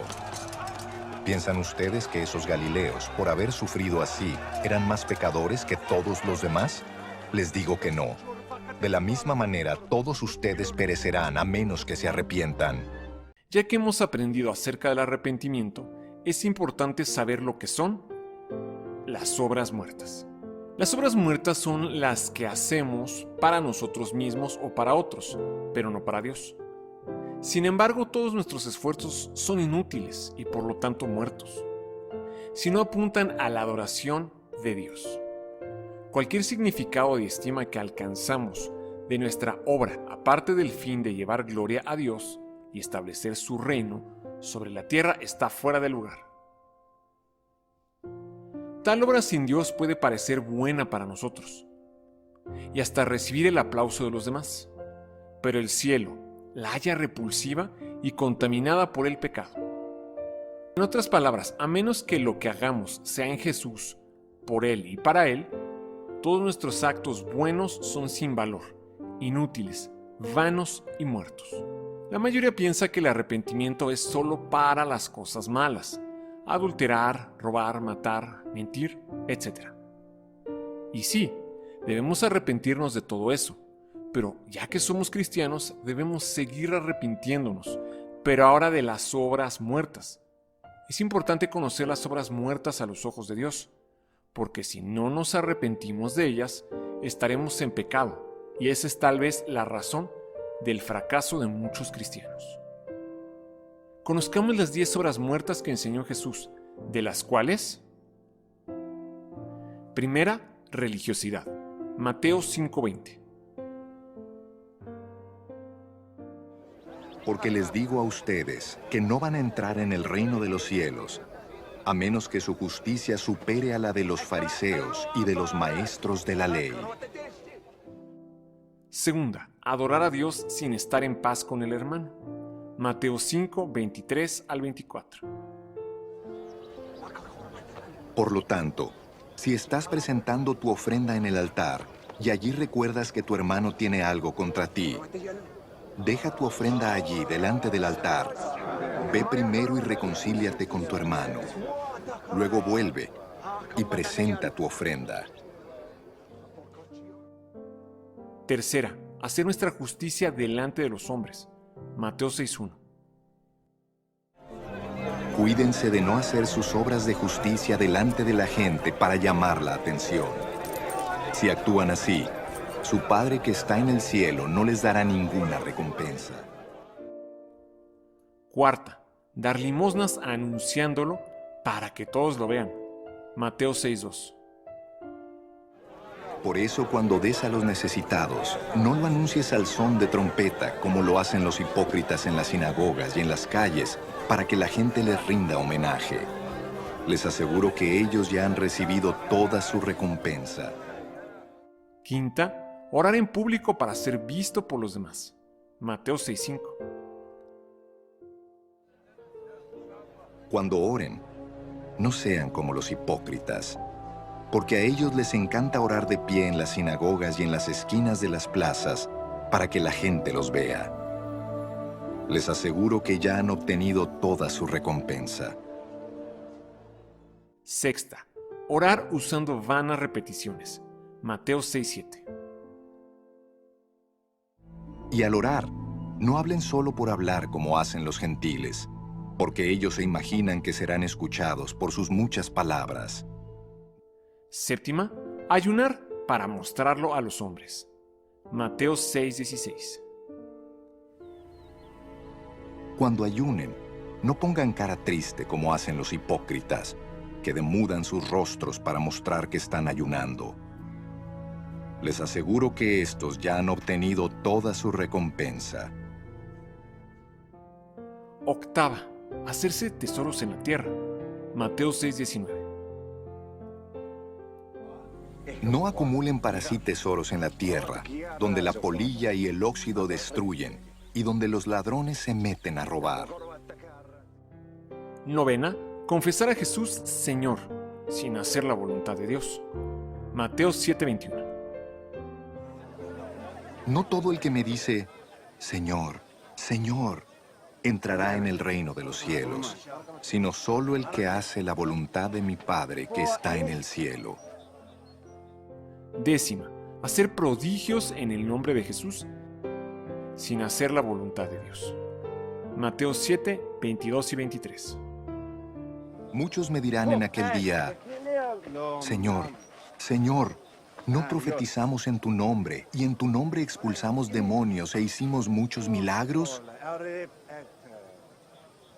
¿piensan ustedes que esos galileos, por haber sufrido así, eran más pecadores que todos los demás? Les digo que no. De la misma manera, todos ustedes perecerán a menos que se arrepientan. Ya que hemos aprendido acerca del arrepentimiento, es importante saber lo que son las obras muertas. Las obras muertas son las que hacemos para nosotros mismos o para otros, pero no para Dios. Sin embargo, todos nuestros esfuerzos son inútiles y por lo tanto muertos, si no apuntan a la adoración de Dios. Cualquier significado y estima que alcanzamos de nuestra obra, aparte del fin de llevar gloria a Dios y establecer su reino sobre la tierra, está fuera de lugar. Tal obra sin Dios puede parecer buena para nosotros y hasta recibir el aplauso de los demás, pero el cielo la halla repulsiva y contaminada por el pecado. En otras palabras, a menos que lo que hagamos sea en Jesús, por Él y para Él, todos nuestros actos buenos son sin valor, inútiles, vanos y muertos. La mayoría piensa que el arrepentimiento es solo para las cosas malas: adulterar, robar, matar, mentir, etc. Y sí, debemos arrepentirnos de todo eso, pero ya que somos cristianos, debemos seguir arrepintiéndonos, pero ahora de las obras muertas. Es importante conocer las obras muertas a los ojos de Dios, porque si no nos arrepentimos de ellas, estaremos en pecado, y esa es tal vez la razón del fracaso de muchos cristianos. Conozcamos las 10 obras muertas que enseñó Jesús, de las cuales: primera, religiosidad. Mateo 5:20. Porque les digo a ustedes que no van a entrar en el reino de los cielos, a menos que su justicia supere a la de los fariseos y de los maestros de la ley. Segunda, adorar a Dios sin estar en paz con el hermano. Mateo 5, 23 al 24. Por lo tanto, si estás presentando tu ofrenda en el altar y allí recuerdas que tu hermano tiene algo contra ti, deja tu ofrenda allí delante del altar. Ve primero y reconcíliate con tu hermano. Luego vuelve y presenta tu ofrenda. Tercera, hacer nuestra justicia delante de los hombres. Mateo 6:1. Cuídense de no hacer sus obras de justicia delante de la gente para llamar la atención. Si actúan así, su Padre que está en el cielo no les dará ninguna recompensa. Cuarta, dar limosnas anunciándolo para que todos lo vean. Mateo 6:2. Por eso cuando des a los necesitados, no lo anuncies al son de trompeta como lo hacen los hipócritas en las sinagogas y en las calles para que la gente les rinda homenaje. Les aseguro que ellos ya han recibido toda su recompensa. Quinta, orar en público para ser visto por los demás. Mateo 6:5. Cuando oren, no sean como los hipócritas, porque a ellos les encanta orar de pie en las sinagogas y en las esquinas de las plazas para que la gente los vea. Les aseguro que ya han obtenido toda su recompensa. Sexta, orar usando vanas repeticiones. Mateo 6:7. Y al orar, no hablen solo por hablar como hacen los gentiles, porque ellos se imaginan que serán escuchados por sus muchas palabras. Séptima, ayunar para mostrarlo a los hombres. Mateo 6:16. Cuando ayunen, no pongan cara triste como hacen los hipócritas, que demudan sus rostros para mostrar que están ayunando. Les aseguro que estos ya han obtenido toda su recompensa. Octava, hacerse tesoros en la tierra. Mateo 6:19. No acumulen para sí tesoros en la tierra, donde la polilla y el óxido destruyen, y donde los ladrones se meten a robar. Novena, confesar a Jesús Señor, sin hacer la voluntad de Dios. Mateo 7:21. No todo el que me dice, Señor, Señor, entrará en el reino de los cielos, sino solo el que hace la voluntad de mi Padre que está en el cielo. Décima, hacer prodigios en el nombre de Jesús, sin hacer la voluntad de Dios. Mateo 7, 22 y 23. Muchos me dirán en aquel día, Señor, Señor, ¿no profetizamos en tu nombre y en tu nombre expulsamos demonios e hicimos muchos milagros?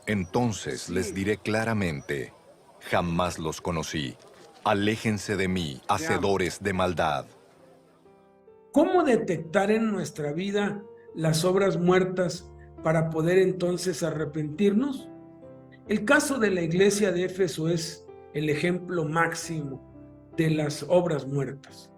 Entonces les diré claramente, jamás los conocí. Aléjense de mí, hacedores de maldad. ¿Cómo detectar en nuestra vida las obras muertas para poder entonces arrepentirnos? El caso de la iglesia de Éfeso es el ejemplo máximo de las obras muertas.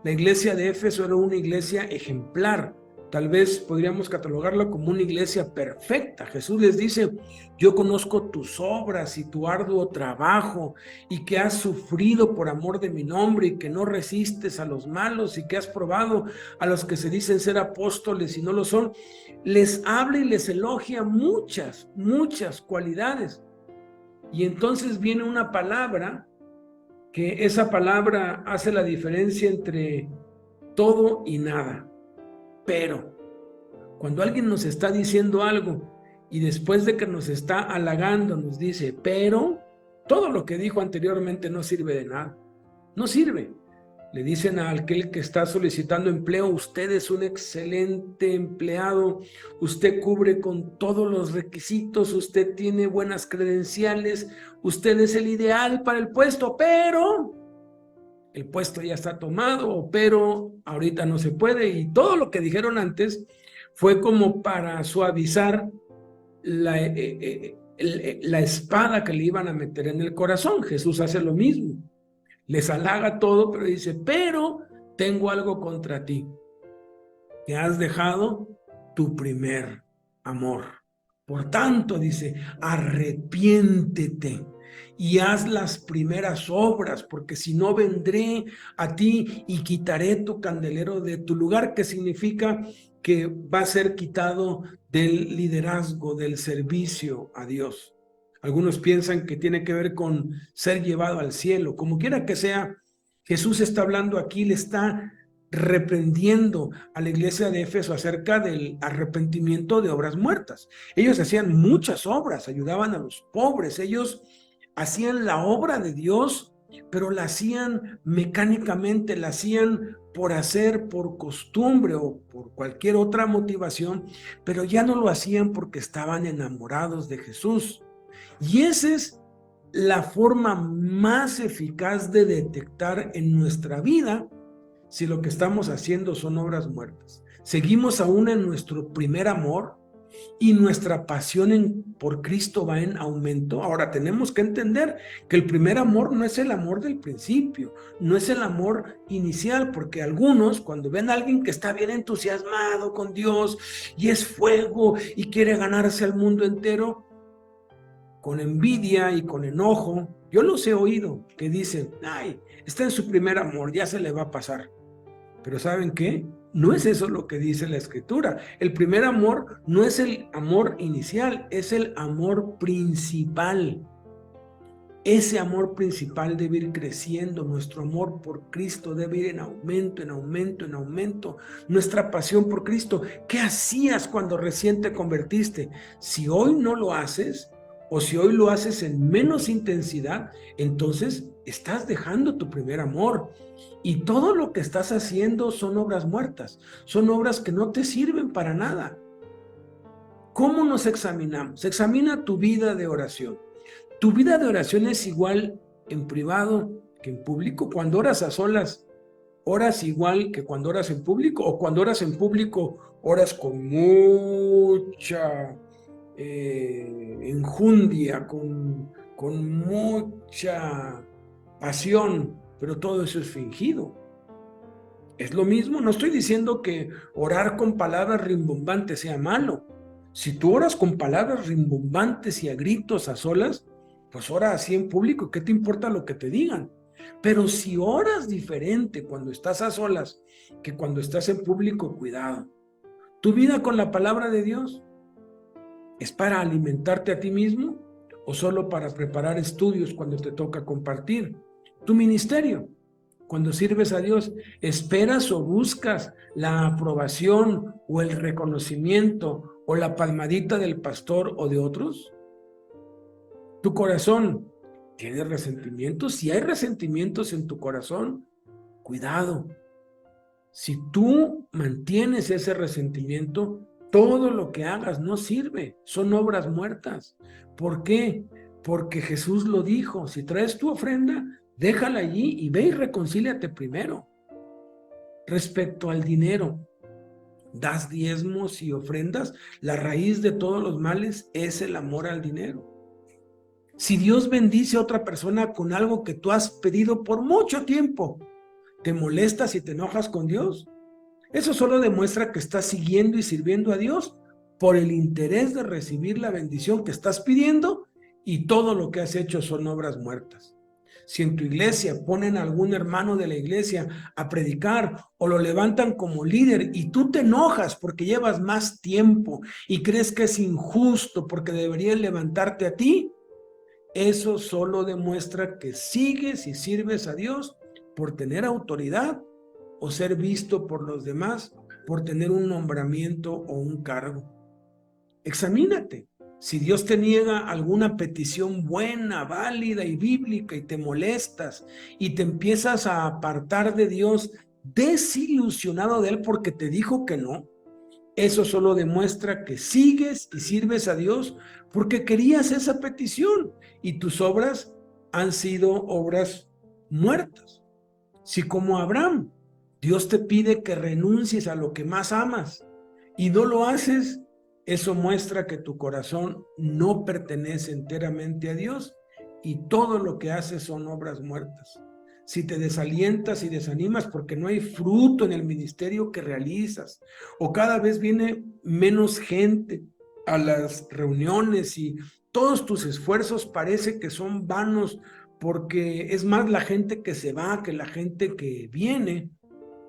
La iglesia de Éfeso era una iglesia ejemplar. Tal vez podríamos catalogarla como una iglesia perfecta. Jesús les dice, yo conozco tus obras y tu arduo trabajo y que has sufrido por amor de mi nombre y que no resistes a los malos y que has probado a los que se dicen ser apóstoles y no lo son. Les habla y les elogia muchas cualidades. Y entonces viene una palabra que esa palabra hace la diferencia entre todo y nada. Pero cuando alguien nos está diciendo algo y después de que nos está halagando nos dice, pero todo lo que dijo anteriormente no sirve de nada, no sirve. Le dicen a aquel que está solicitando empleo, usted es un excelente empleado, usted cubre con todos los requisitos, usted tiene buenas credenciales, usted es el ideal para el puesto, pero el puesto ya está tomado, pero ahorita no se puede. Y todo lo que dijeron antes fue como para suavizar la espada que le iban a meter en el corazón. Jesús hace lo mismo. Les halaga todo, pero dice, pero tengo algo contra ti. que has dejado tu primer amor. Por tanto, dice, arrepiéntete y haz las primeras obras, porque si no vendré a ti y quitaré tu candelero de tu lugar, que significa que va a ser quitado del liderazgo, del servicio a Dios. Algunos piensan que tiene que ver con ser llevado al cielo. Como quiera que sea, Jesús está hablando aquí, le está reprendiendo a la iglesia de Éfeso acerca del arrepentimiento de obras muertas. Ellos hacían muchas obras, ayudaban a los pobres, ellos hacían la obra de Dios, pero la hacían mecánicamente, la hacían por hacer, por costumbre o por cualquier otra motivación, pero ya no lo hacían porque estaban enamorados de Jesús. Y esa es la forma más eficaz de detectar en nuestra vida si lo que estamos haciendo son obras muertas. Seguimos aún en nuestro primer amor y nuestra pasión por Cristo va en aumento. Ahora tenemos que entender que el primer amor no es el amor del principio, no es el amor inicial, porque algunos cuando ven a alguien que está bien entusiasmado con Dios y es fuego y quiere ganarse al mundo entero, con envidia y con enojo, yo los he oído que dicen, ay, está en su primer amor, ya se le va a pasar. Pero ¿saben qué? No es eso lo que dice la Escritura. El primer amor no es el amor inicial, es el amor principal. Ese amor principal debe ir creciendo, nuestro amor por Cristo debe ir en aumento, en aumento, en aumento. Nuestra pasión por Cristo, ¿qué hacías cuando recién te convertiste? Si hoy no lo haces, o si hoy lo haces en menos intensidad, entonces estás dejando tu primer amor. Y todo lo que estás haciendo son obras muertas, son obras que no te sirven para nada. ¿Cómo nos examinamos? Examina tu vida de oración. ¿Tu vida de oración es igual en privado que en público? Cuando oras a solas, ¿oras igual que cuando oras en público? ¿O cuando oras en público, oras con mucha enjundia, con mucha pasión, pero todo eso es fingido? Es lo mismo, no estoy diciendo que orar con palabras rimbombantes sea malo. Si tú oras con palabras rimbombantes y a gritos a solas, pues ora así en público, ¿qué te importa lo que te digan? Pero si oras diferente cuando estás a solas que cuando estás en público, cuidado. Tu vida con la palabra de Dios ¿es para alimentarte a ti mismo o solo para preparar estudios cuando te toca compartir? Tu ministerio, cuando sirves a Dios, ¿esperas o buscas la aprobación o el reconocimiento o la palmadita del pastor o de otros? Tu corazón, ¿tiene resentimientos? Si hay resentimientos en tu corazón, cuidado. Si tú mantienes ese resentimiento, todo lo que hagas no sirve, son obras muertas. ¿Por qué? Porque Jesús lo dijo, si traes tu ofrenda, déjala allí y ve y reconcíliate primero. Respecto al dinero, das diezmos y ofrendas, la raíz de todos los males es el amor al dinero. Si Dios bendice a otra persona con algo que tú has pedido por mucho tiempo, ¿te molestas y te enojas con Dios? Eso solo demuestra que estás siguiendo y sirviendo a Dios por el interés de recibir la bendición que estás pidiendo y todo lo que has hecho son obras muertas. Si en tu iglesia ponen a algún hermano de la iglesia a predicar o lo levantan como líder y tú te enojas porque llevas más tiempo y crees que es injusto porque deberían levantarte a ti, eso solo demuestra que sigues y sirves a Dios por tener autoridad o ser visto por los demás por tener un nombramiento o un cargo. Examínate. Si Dios te niega alguna petición buena, válida y bíblica y te molestas y te empiezas a apartar de Dios desilusionado de Él porque te dijo que no, eso solo demuestra que sigues y sirves a Dios porque querías esa petición y tus obras han sido obras muertas. Si como Abraham, Dios te pide que renuncies a lo que más amas y no lo haces, eso muestra que tu corazón no pertenece enteramente a Dios y todo lo que haces son obras muertas. si te desalientas y desanimas porque no hay fruto en el ministerio que realizas, o cada vez viene menos gente a las reuniones y todos tus esfuerzos parece que son vanos porque es más la gente que se va que la gente que viene.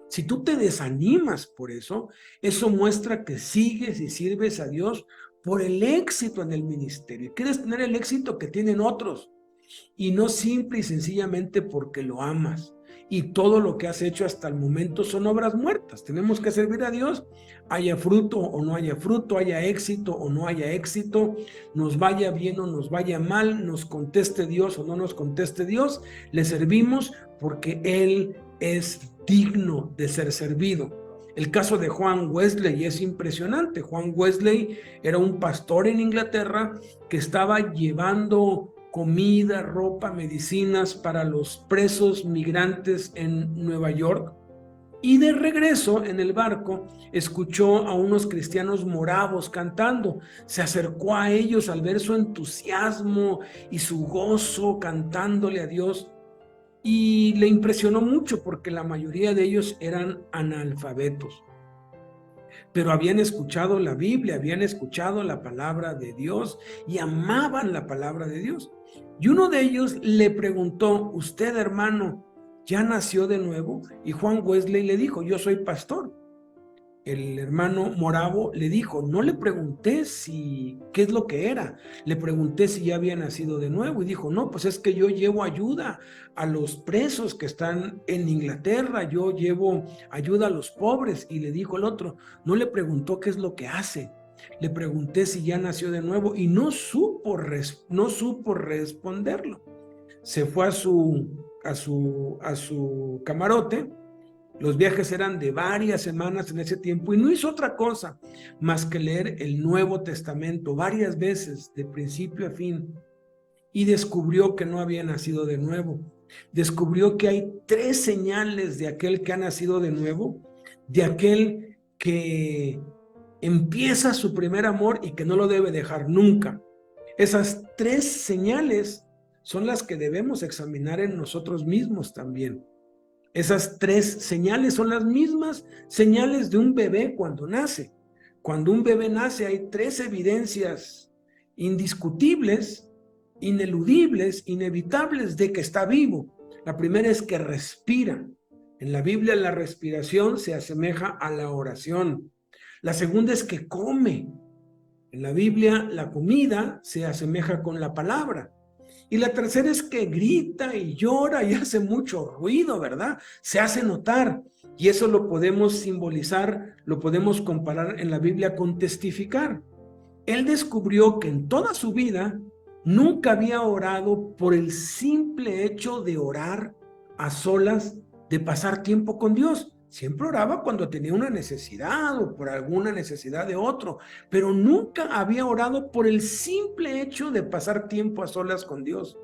Si tú te desanimas por eso, eso muestra que sigues y sirves a Dios por el éxito en el ministerio. Quieres tener el éxito que tienen otros y no simple y sencillamente porque lo amas. Y todo lo que has hecho hasta el momento son obras muertas. Tenemos que servir a Dios, haya fruto o no haya fruto, haya éxito o no haya éxito, nos vaya bien o nos vaya mal, nos conteste Dios o no nos conteste Dios, le servimos porque Él es digno de ser servido. El caso de Juan Wesley es impresionante. Juan Wesley era un pastor en Inglaterra que estaba llevando comida, ropa, medicinas para los presos migrantes en Nueva York. Y de regreso en el barco escuchó a unos cristianos moravos cantando. Se acercó a ellos al ver su entusiasmo y su gozo cantándole a Dios. Y le impresionó mucho porque la mayoría de ellos eran analfabetos. Pero habían escuchado la Biblia, habían escuchado la palabra de Dios y amaban la palabra de Dios. Y uno de ellos le preguntó, ¿usted, hermano, ya nació de nuevo? Y Juan Wesley le dijo, yo soy pastor. El hermano moravo le dijo, no le pregunté qué es lo que era, le pregunté si ya había nacido de nuevo y dijo, no, pues es que yo llevo ayuda a los presos que están en Inglaterra, yo llevo ayuda a los pobres. Y le dijo el otro, no le preguntó qué es lo que hace, le pregunté si ya nació de nuevo y no supo responderlo. Se fue a su camarote. Los viajes eran de varias semanas en ese tiempo y no hizo otra cosa más que leer el Nuevo Testamento varias veces, de principio a fin, y descubrió que no había nacido de nuevo. Descubrió que hay 3 señales de aquel que ha nacido de nuevo, de aquel que empieza su primer amor y que no lo debe dejar nunca. Esas 3 señales son las que debemos examinar en nosotros mismos también. Esas 3 señales son las mismas señales de un bebé cuando nace. Cuando un bebé nace hay 3 evidencias indiscutibles, ineludibles, inevitables de que está vivo. La primera es que respira. En la Biblia la respiración se asemeja a la oración. La segunda es que come. En la Biblia la comida se asemeja con la palabra. Y la tercera es que grita y llora y hace mucho ruido, ¿verdad? Se hace notar. Y eso lo podemos simbolizar, lo podemos comparar en la Biblia con testificar. Él descubrió que en toda su vida nunca había orado por el simple hecho de orar a solas, de pasar tiempo con Dios. Siempre oraba cuando tenía una necesidad o por alguna necesidad de otro, pero nunca había orado por el simple hecho de pasar tiempo a solas con Dios.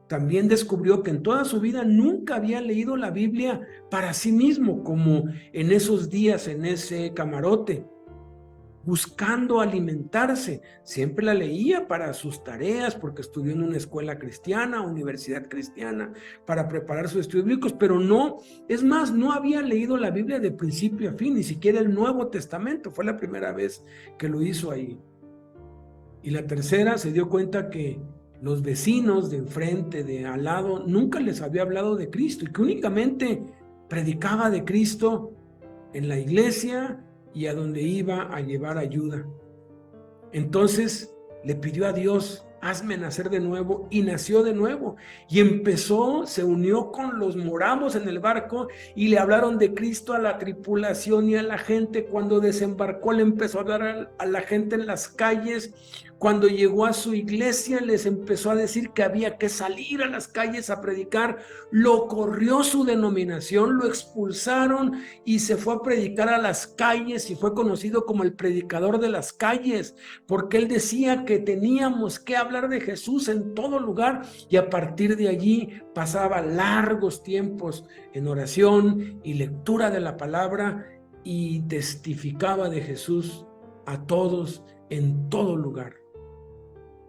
También descubrió que en toda su vida nunca había leído la Biblia para sí mismo, como en esos días en ese camarote, buscando alimentarse. Siempre la leía para sus tareas, porque estudió en una escuela cristiana, universidad cristiana, para preparar sus estudios bíblicos, pero no, es más, no había leído la Biblia de principio a fin, ni siquiera el Nuevo Testamento. Fue la primera vez que lo hizo ahí. Y la tercera, se dio cuenta que los vecinos de enfrente, de al lado, nunca les había hablado de Cristo y que únicamente predicaba de Cristo en la iglesia y a donde iba a llevar ayuda. Entonces le pidió a Dios, hazme nacer de nuevo, y nació de nuevo. Y se unió con los moravos en el barco y le hablaron de Cristo a la tripulación y a la gente. Cuando desembarcó le empezó a hablar a la gente en las calles. Cuando llegó a su iglesia les empezó a decir que había que salir a las calles a predicar. Lo corrió su denominación, lo expulsaron y se fue a predicar a las calles y fue conocido como el predicador de las calles, porque él decía que teníamos que hablar de Jesús en todo lugar, y a partir de allí pasaba largos tiempos en oración y lectura de la palabra y testificaba de Jesús a todos en todo lugar.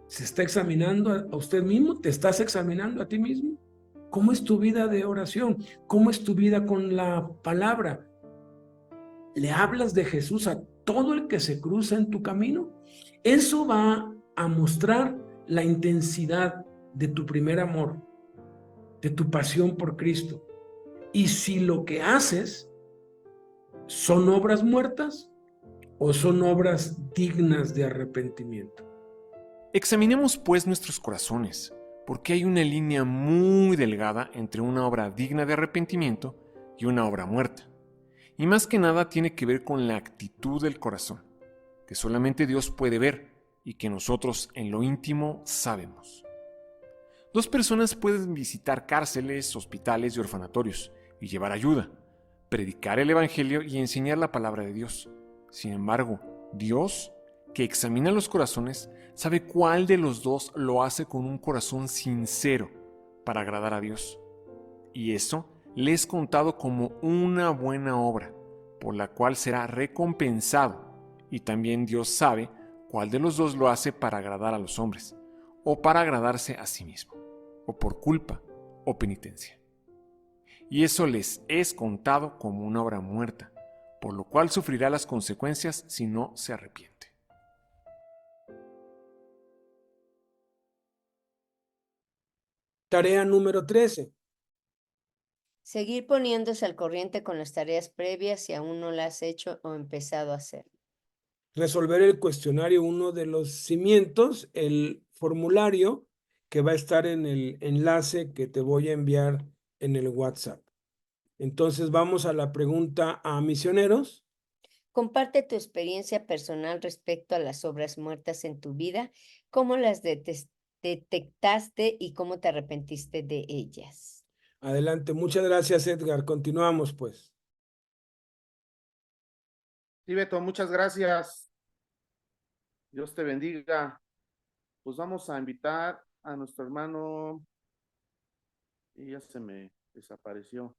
¿Se está examinando a usted mismo? ¿Te estás examinando a ti mismo? ¿Cómo es tu vida de oración? ¿Cómo es tu vida con la palabra? ¿Le hablas de Jesús a todo el que se cruza en tu camino? Eso va a mostrar la intensidad de tu primer amor, de tu pasión por Cristo. Y si lo que haces son obras muertas o son obras dignas de arrepentimiento. Examinemos pues nuestros corazones, porque hay una línea muy delgada entre una obra digna de arrepentimiento y una obra muerta. Y más que nada tiene que ver con la actitud del corazón, que solamente Dios puede ver y que nosotros en lo íntimo sabemos. Dos personas pueden visitar cárceles, hospitales y orfanatorios y llevar ayuda, predicar el Evangelio y enseñar la palabra de Dios. Sin embargo, Dios, que examina los corazones, sabe cuál de los dos lo hace con un corazón sincero para agradar a Dios. Y eso le es contado como una buena obra, por la cual será recompensado. Y también Dios sabe cuál de los dos lo hace para agradar a los hombres, o para agradarse a sí mismo, o por culpa o penitencia. Y eso les es contado como una obra muerta, por lo cual sufrirá las consecuencias si no se arrepiente. Tarea número 13. Seguir poniéndose al corriente con las tareas previas si aún no las has hecho o empezado a hacer. Resolver el cuestionario, uno de los cimientos, el formulario que va a estar en el enlace que te voy a enviar en el WhatsApp. Entonces vamos a la pregunta a misioneros. Comparte tu experiencia personal respecto a las obras muertas en tu vida, cómo las detectaste y cómo te arrepentiste de ellas. Adelante, muchas gracias, Edgar. Continuamos, pues. Sí, Beto, muchas gracias. Dios te bendiga. Pues vamos a invitar a nuestro hermano y ya se me desapareció.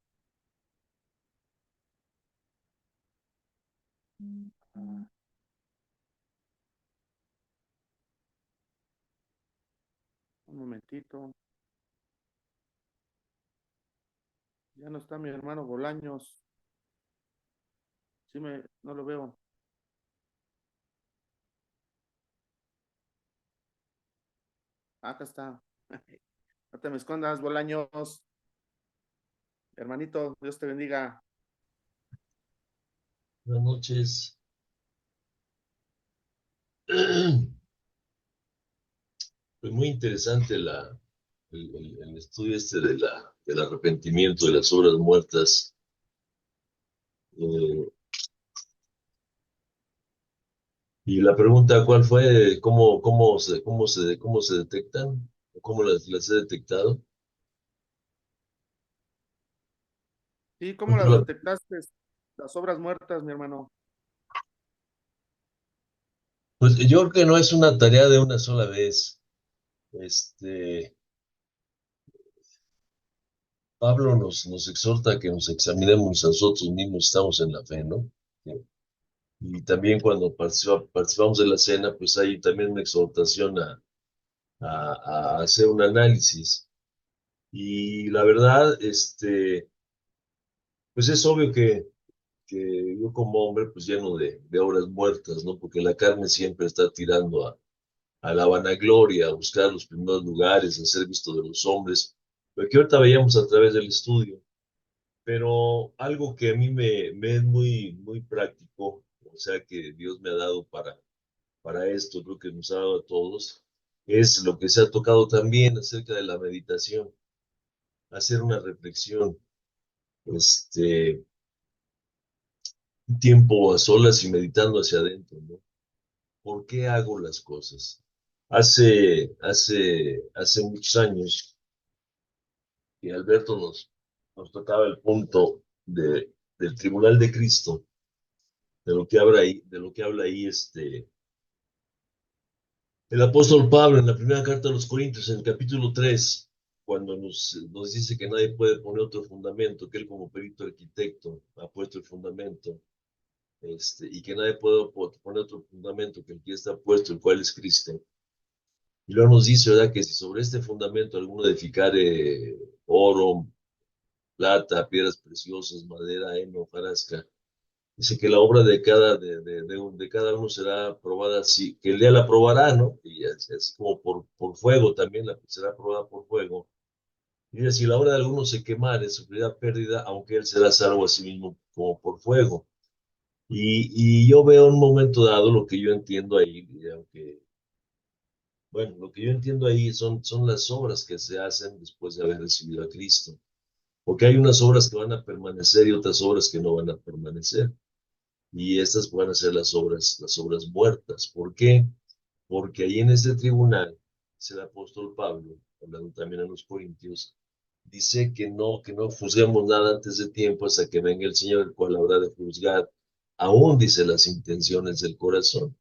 Un momentito. Ya no está mi hermano Bolaños. No lo veo. Acá está. No te me escondas, Bolaños. Hermanito, Dios te bendiga. Buenas noches. Pues muy interesante el estudio del arrepentimiento de las obras muertas. Y la pregunta, ¿cuál fue? ¿Cómo se detectan? ¿Cómo las he detectado? Sí, ¿cómo las detectaste? Las obras muertas, mi hermano. Pues yo creo que no es una tarea de una sola vez. Pablo nos exhorta a que nos examinemos a nosotros mismos, estamos en la fe, ¿no? Y también cuando participamos de la cena, pues hay también una exhortación a hacer un análisis. Y la verdad, pues es obvio que yo como hombre, pues lleno de obras muertas, ¿no? Porque la carne siempre está tirando a la vanagloria, a buscar los primeros lugares, a ser visto de los hombres, lo que ahorita veíamos a través del estudio. Pero algo que a mí me es muy práctico, o sea, que Dios me ha dado para esto, creo que nos ha dado a todos, es lo que se ha tocado también acerca de la meditación, hacer una reflexión, este, un tiempo a solas y meditando hacia adentro, ¿no? ¿Por qué hago las cosas? Hace muchos años, y Alberto nos tocaba el punto del Tribunal de Cristo, de lo que habla ahí el apóstol Pablo en la primera carta a los Corintios, en el capítulo 3, cuando nos dice que nadie puede poner otro fundamento, que él como perito arquitecto ha puesto el fundamento, y que nadie puede poner otro fundamento que el que está puesto, el cual es Cristo. Y luego nos dice, ¿verdad? Que si sobre este fundamento alguno edificare oro, plata, piedras preciosas, madera, heno, hojarasca, dice que la obra de cada uno será probada así, que el día la probará, ¿no? Y es como por fuego también, será probada por fuego. Y dice, si la obra de alguno se quemare, sufrirá pérdida, aunque él será salvo a sí mismo como por fuego. Y yo veo en un momento dado lo que yo entiendo ahí, y aunque, bueno, lo que yo entiendo ahí son las obras que se hacen después de haber recibido a Cristo. Porque hay unas obras que van a permanecer y otras obras que no van a permanecer. Y estas van a ser las obras muertas. ¿Por qué? Porque ahí en ese tribunal, es el apóstol Pablo, hablando también a los corintios, dice que no juzguemos nada antes de tiempo hasta que venga el Señor, el cual habrá de juzgar, aún dice las intenciones del corazón.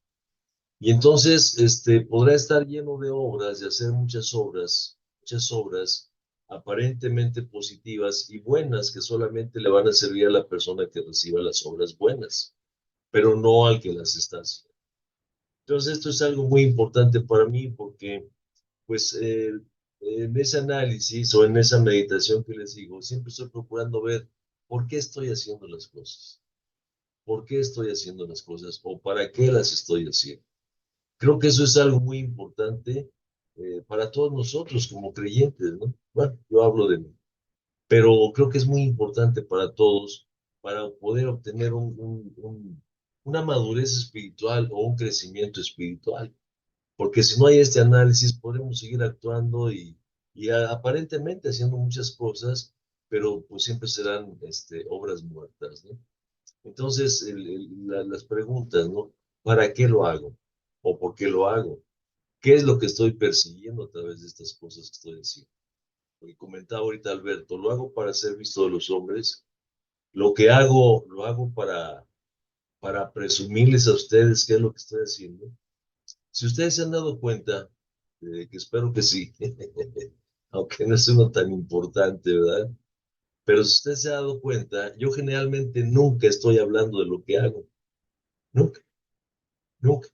Y entonces, podrá estar lleno de obras, de hacer muchas obras aparentemente positivas y buenas que solamente le van a servir a la persona que reciba las obras buenas, pero no al que las está haciendo. Entonces, esto es algo muy importante para mí porque, pues, en ese análisis o en esa meditación que les digo, siempre estoy procurando ver por qué estoy haciendo las cosas, por qué estoy haciendo las cosas o para qué las estoy haciendo. Creo que eso es algo muy importante para todos nosotros como creyentes, ¿no? Bueno, yo hablo de mí, pero creo que es muy importante para todos para poder obtener una madurez espiritual o un crecimiento espiritual. Porque si no hay este análisis, podemos seguir actuando aparentemente haciendo muchas cosas, pero pues siempre serán obras muertas, ¿no? Entonces, las preguntas, ¿no? ¿Para qué lo hago? ¿O por qué lo hago? ¿Qué es lo que estoy persiguiendo a través de estas cosas que estoy haciendo? Porque comentaba ahorita Alberto, lo hago para ser visto de los hombres, lo que hago, lo hago para presumirles a ustedes qué es lo que estoy haciendo. Si ustedes se han dado cuenta, que espero que sí, aunque no es uno tan importante, ¿verdad? Pero si usted se ha dado cuenta, yo generalmente nunca estoy hablando de lo que hago, nunca, nunca.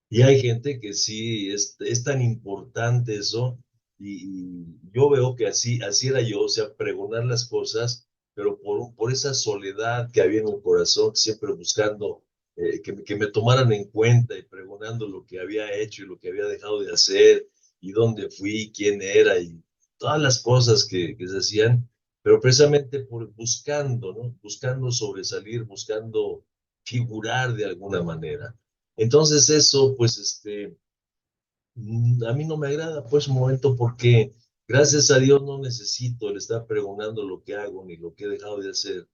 Y hay gente que sí, es tan importante eso, y yo veo que así era yo, o sea, pregonar las cosas, pero por esa soledad que había en el corazón, siempre buscando que me tomaran en cuenta y pregonando lo que había hecho y lo que había dejado de hacer, y dónde fui, quién era, y todas las cosas que se hacían, pero precisamente buscando, ¿no? Buscando sobresalir, buscando figurar de alguna manera. Entonces eso, pues, a mí no me agrada, pues, un momento porque gracias a Dios no necesito el estar pregonando lo que hago ni lo que he dejado de hacer,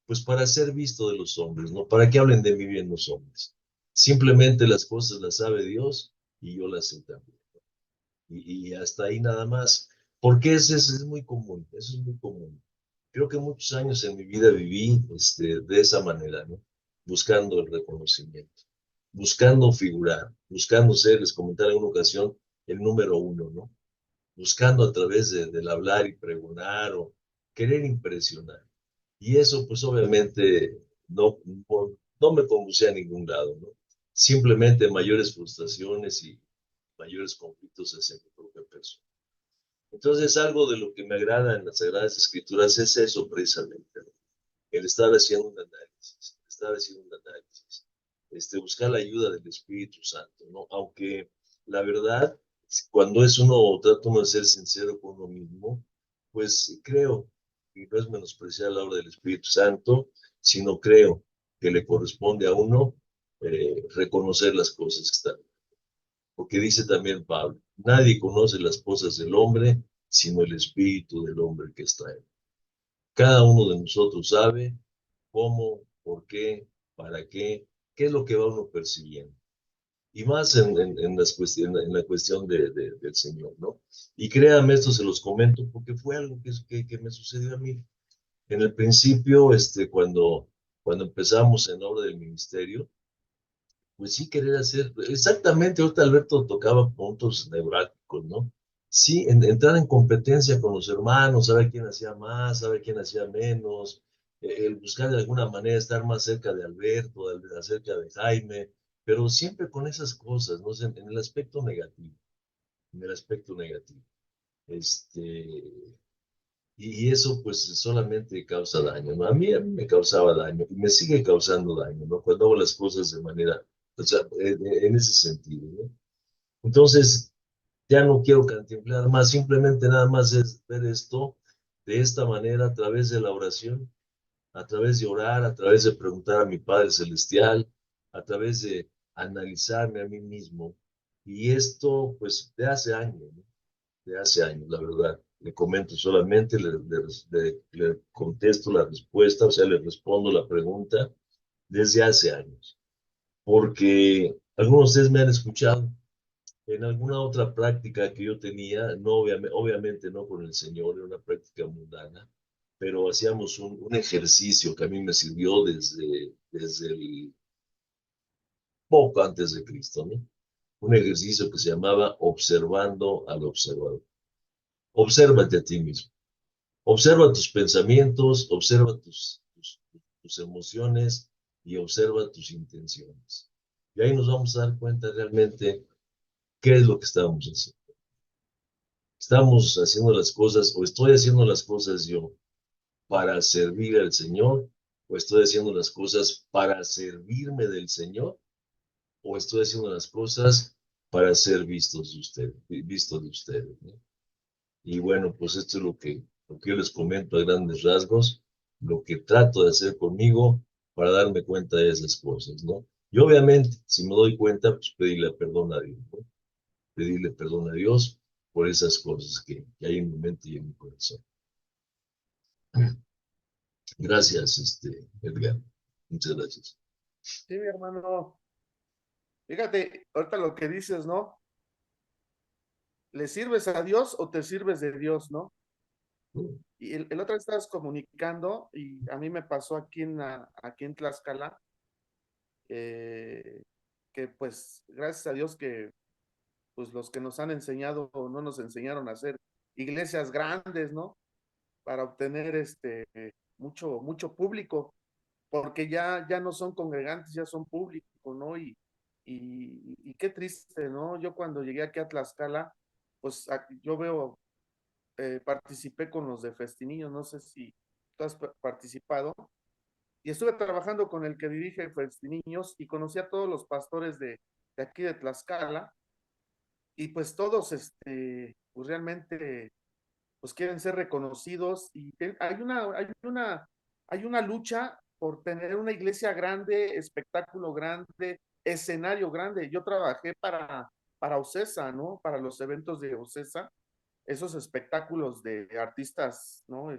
pues para ser visto de los hombres, ¿no? Para que hablen de mí bien los hombres. Simplemente las cosas las sabe Dios y yo las sé también. Y hasta ahí nada más. Porque eso es muy común, eso es muy común. Creo que muchos años en mi vida viví de esa manera, ¿no? Buscando el reconocimiento, buscando figurar, buscando ser, les comentaba en una ocasión, el número uno, ¿no? Buscando a través del hablar y pregonar o querer impresionar. Y eso, pues obviamente, no me conducía a ningún lado, ¿no? Simplemente mayores frustraciones y mayores conflictos hacia mi propia persona. Entonces, algo de lo que me agrada en las Sagradas Escrituras es eso precisamente, ¿no? El estar haciendo un análisis, estar haciendo un análisis, buscar la ayuda del Espíritu Santo, ¿no? Aunque la verdad, cuando trata uno de ser sincero con uno mismo, pues creo, y no es menospreciar la obra del Espíritu Santo, sino creo que le corresponde a uno reconocer las cosas que están. Porque dice también Pablo, nadie conoce las cosas del hombre, sino el espíritu del hombre que está en él. Cada uno de nosotros sabe cómo, por qué, qué es lo que va uno persiguiendo. Y más en la cuestión del Señor, ¿no? Y créanme, esto se los comento porque fue algo que me sucedió a mí. En el principio, cuando empezamos en la obra del ministerio, pues sí querer hacer, exactamente, ahorita Alberto tocaba puntos neurálgicos, ¿no? Sí, entrar en competencia con los hermanos, saber quién hacía más, saber quién hacía menos, el buscar de alguna manera estar más cerca de Alberto, acerca de Jaime, pero siempre con esas cosas, ¿no? En el aspecto negativo. en el aspecto negativo. Y eso pues solamente causa daño, ¿no? A mí me causaba daño y me sigue causando daño, ¿no? Cuando hago las cosas de manera, o sea, en ese sentido, ¿no? Entonces, ya no quiero cantinflar más, simplemente nada más es ver esto de esta manera a través de la oración, a través de orar, a través de preguntar a mi Padre Celestial, a través de analizarme a mí mismo. Y esto, pues, de hace años, la verdad. Le comento solamente, le contesto la respuesta, o sea, le respondo la pregunta desde hace años. Porque algunos de ustedes me han escuchado en alguna otra práctica que yo tenía, no obviamente no con el Señor, era una práctica mundana, pero hacíamos un ejercicio que a mí me sirvió desde el poco antes de Cristo, ¿no? Un ejercicio que se llamaba observando al observador. Obsérvate a ti mismo. Observa tus pensamientos, observa tus emociones y observa tus intenciones. Y ahí nos vamos a dar cuenta realmente qué es lo que estamos haciendo. Estamos haciendo las cosas, o estoy haciendo las cosas yo para servir al Señor, o estoy haciendo las cosas para servirme del Señor, o estoy haciendo las cosas para ser visto de ustedes, ¿no? Y bueno, pues esto es lo que yo les comento a grandes rasgos, lo que trato de hacer conmigo para darme cuenta de esas cosas, ¿no? Y obviamente, si me doy cuenta, pues pedirle perdón a Dios, ¿no? Pedirle perdón a Dios por esas cosas que hay en mi mente y en mi corazón. Gracias, Edgar. Muchas gracias. Sí, mi hermano. Fíjate, ahorita lo que dices, ¿no? ¿Le sirves a Dios o te sirves de Dios, no? Y el otro día estabas comunicando y a mí me pasó aquí en Tlaxcala, eh, que pues gracias a Dios que pues los que nos han enseñado no nos enseñaron a hacer iglesias grandes, ¿no? Para obtener mucho público, porque ya no son congregantes, ya son público, ¿no? Y qué triste, ¿no? Yo cuando llegué aquí a Tlaxcala, pues yo veo, participé con los de Festiniños, no sé si tú has participado, y estuve trabajando con el que dirige Festiniños y conocí a todos los pastores de aquí de Tlaxcala, y pues todos, pues realmente pues quieren ser reconocidos y hay una lucha por tener una iglesia grande, espectáculo grande, escenario grande. Yo trabajé para OCESA, ¿no? Para los eventos de OCESA, esos espectáculos de artistas, ¿no?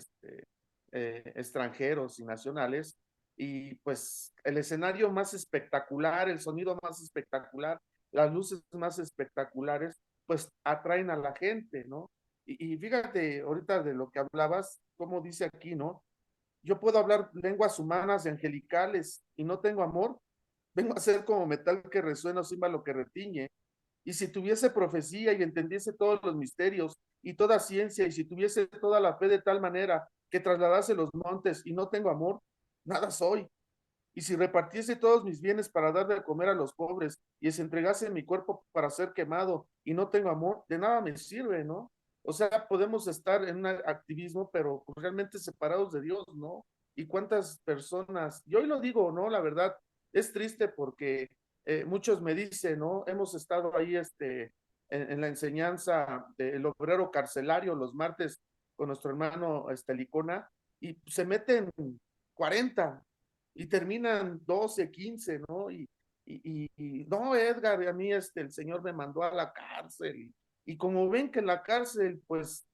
Extranjeros y nacionales. Y pues el escenario más espectacular, el sonido más espectacular, las luces más espectaculares, pues atraen a la gente, ¿no? Y fíjate, ahorita de lo que hablabas, como dice aquí, ¿no? Yo puedo hablar lenguas humanas y angelicales y no tengo amor. Vengo a ser como metal que resuena o címbalo que retiñe. Y si tuviese profecía y entendiese todos los misterios y toda ciencia, y si tuviese toda la fe de tal manera que trasladase los montes y no tengo amor, nada soy. Y si repartiese todos mis bienes para dar de comer a los pobres y se entregase mi cuerpo para ser quemado y no tengo amor, de nada me sirve, ¿no? O sea, podemos estar en un activismo, pero realmente separados de Dios, ¿no? Y cuántas personas, y hoy lo digo, ¿no? La verdad, es triste porque muchos me dicen, ¿no? Hemos estado ahí en la enseñanza del obrero carcelario los martes con nuestro hermano Licona, y se meten 40 y terminan 12, 15, ¿no? No, Edgar, a mí el Señor me mandó a la cárcel. Y como ven que en la cárcel, pues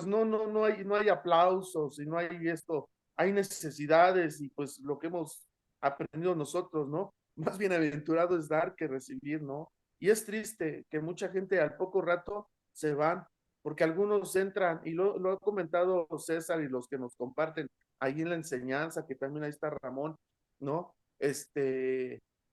no hay aplausos y no hay esto, hay necesidades y pues lo que hemos aprendido nosotros, ¿no? Más bienaventurado es dar que recibir, ¿no? Y es triste que mucha gente al poco rato se van, porque algunos entran, y lo ha comentado César y los que nos comparten ahí en la enseñanza, que también ahí está Ramón, ¿no?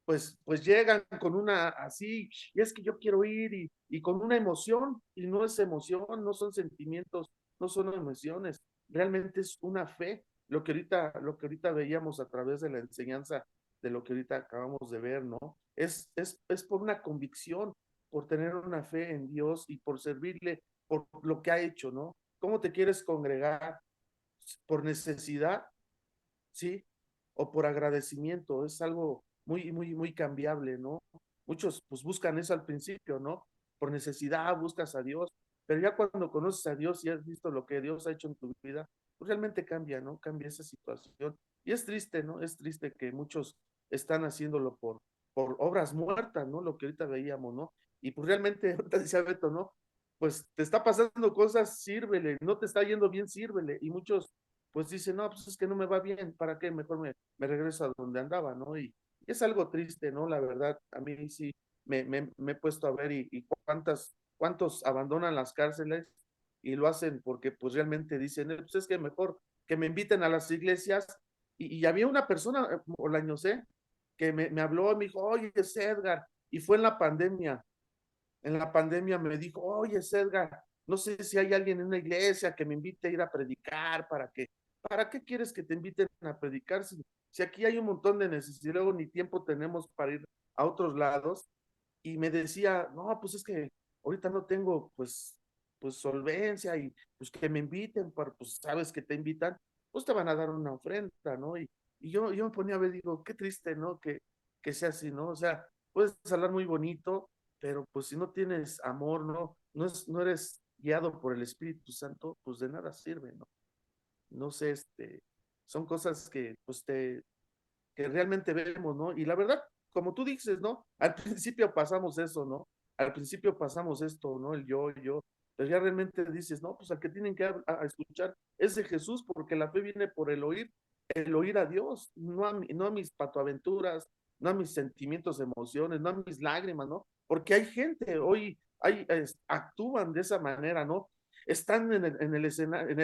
Pues llegan con una así, y es que yo quiero ir y con una emoción, y no es emoción, no son sentimientos, no son emociones, realmente es una fe, lo que ahorita veíamos a través de la enseñanza de lo que ahorita acabamos de ver, ¿no? Es por una convicción, por tener una fe en Dios y por servirle por lo que ha hecho, ¿no? ¿Cómo te quieres congregar? ¿Por necesidad? ¿Sí? O por agradecimiento, es algo muy cambiable, ¿no? Muchos pues buscan eso al principio, ¿no? Por necesidad buscas a Dios, pero ya cuando conoces a Dios y has visto lo que Dios ha hecho en tu vida, pues realmente cambia, ¿no? Cambia esa situación. Y es triste, ¿no? Es triste que muchos están haciéndolo por obras muertas, ¿no? Lo que ahorita veíamos, ¿no? Y pues realmente, ahorita decía Beto, ¿no? Pues te está pasando cosas, sírvele, no te está yendo bien, sírvele. Y muchos pues dice, no, pues es que no me va bien, ¿para qué? Mejor me regreso a donde andaba, ¿no? Y es algo triste, ¿no? La verdad, a mí sí me he puesto a ver y cuántos abandonan las cárceles y lo hacen porque pues realmente dicen, pues es que mejor que me inviten a las iglesias. Y había una persona, Olañosé, que me habló y me dijo, oye, es Edgar, y fue en la pandemia me dijo, oye, Edgar, no sé si hay alguien en una iglesia que me invite a ir a predicar, ¿para qué quieres que te inviten a predicar si aquí hay un montón de necesidad, luego ni tiempo tenemos para ir a otros lados? Y me decía, no, pues es que ahorita no tengo pues solvencia y pues que me inviten, pues sabes que te invitan, pues te van a dar una ofrenda, ¿no? Y yo me ponía a ver, digo, qué triste, ¿no? Que sea así, ¿no? O sea, puedes hablar muy bonito, pero pues si no tienes amor, no eres guiado por el Espíritu Santo, pues de nada sirve, ¿no? No sé, son cosas que pues que realmente vemos, ¿no? Y la verdad, como tú dices, ¿no? Al principio pasamos eso, ¿no? Al principio pasamos esto, ¿no? El yo, pero ya realmente dices, no, pues al que tienen que a escuchar es de Jesús, porque la fe viene por el oír a Dios, no a mis patoaventuras, no a mis sentimientos, emociones, no a mis lágrimas, ¿no? Porque hay gente, hoy actúan de esa manera, ¿no? Están en el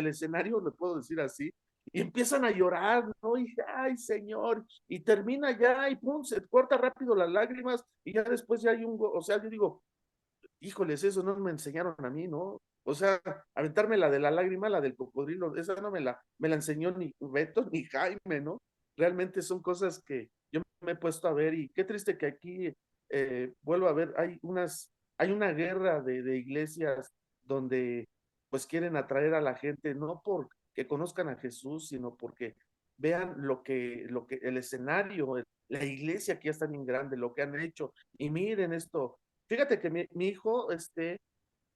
escenario, le puedo decir así, y empiezan a llorar, ¿no? Y ay, Señor, y termina ya, y pum, se corta rápido las lágrimas, y ya después ya hay o sea, yo digo, híjoles, eso no me enseñaron a mí, ¿no? O sea, aventarme la de la lágrima, la del cocodrilo, esa no me la enseñó ni Beto ni Jaime, ¿no? Realmente son cosas que yo me he puesto a ver, y qué triste que aquí vuelvo a ver, hay una guerra de iglesias donde pues quieren atraer a la gente, no por que conozcan a Jesús, sino porque vean el escenario, la iglesia que ya está bien grande, lo que han hecho, y miren esto. Fíjate que mi hijo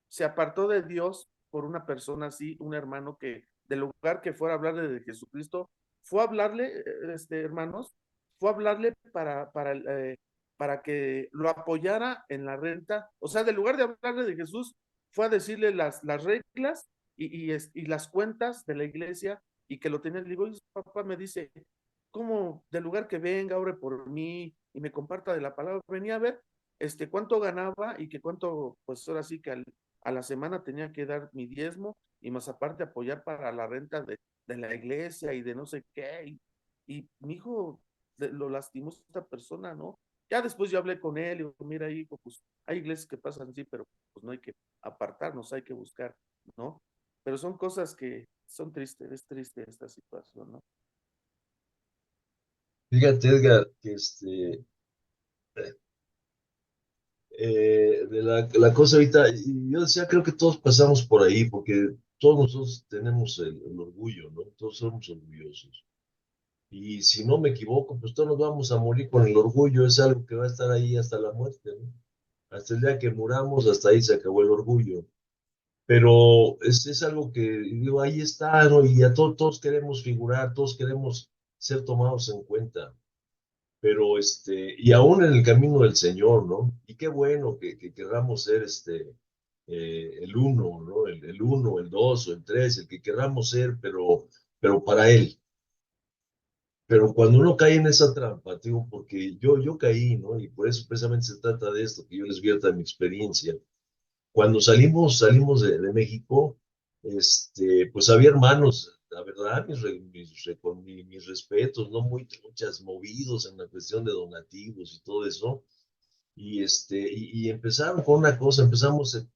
se apartó de Dios por una persona así, un hermano que del lugar que fuera a hablarle de Jesucristo, fue a hablarle, hermanos, fue a hablarle para que lo apoyara en la renta. O sea, del lugar de hablarle de Jesús, fue a decirle las reglas y las cuentas de la iglesia y que lo tenía. Le digo, papá me dice, ¿cómo del lugar que venga, ore por mí y me comparta de la palabra? Venía a ver cuánto ganaba y que cuánto, pues ahora sí que a la semana tenía que dar mi diezmo y más aparte apoyar para la renta de la iglesia y de no sé qué. Y mi hijo lo lastimó esta persona, ¿no? Ya después yo hablé con él y digo, mira, hijo, pues hay iglesias que pasan así, pero pues no hay que apartarnos, hay que buscar, ¿no? Pero son cosas que son tristes, es triste esta situación, ¿no? Fíjate, Edgar, que de la cosa ahorita, y yo decía, creo que todos pasamos por ahí, porque todos nosotros tenemos el orgullo, ¿no? Todos somos orgullosos. Y si no me equivoco, pues todos nos vamos a morir con el orgullo, es algo que va a estar ahí hasta la muerte, ¿no? Hasta el día que muramos, hasta ahí se acabó el orgullo. Pero es algo que, digo, ahí está, ¿no? Y a todos queremos figurar, todos queremos ser tomados en cuenta. Pero, y aún en el camino del Señor, ¿no? Y qué bueno que querramos ser, el uno, ¿no? El uno, el dos o el tres, el que querramos ser, pero para Él. Pero cuando uno cae en esa trampa, digo, porque yo caí, ¿no? Y por eso precisamente se trata de esto, que yo les vierta mi experiencia. Cuando salimos de México, pues había hermanos, la verdad, mis respetos, ¿no? Muchas movidos en la cuestión de donativos y todo eso. Y empezaron con una cosa, empezamos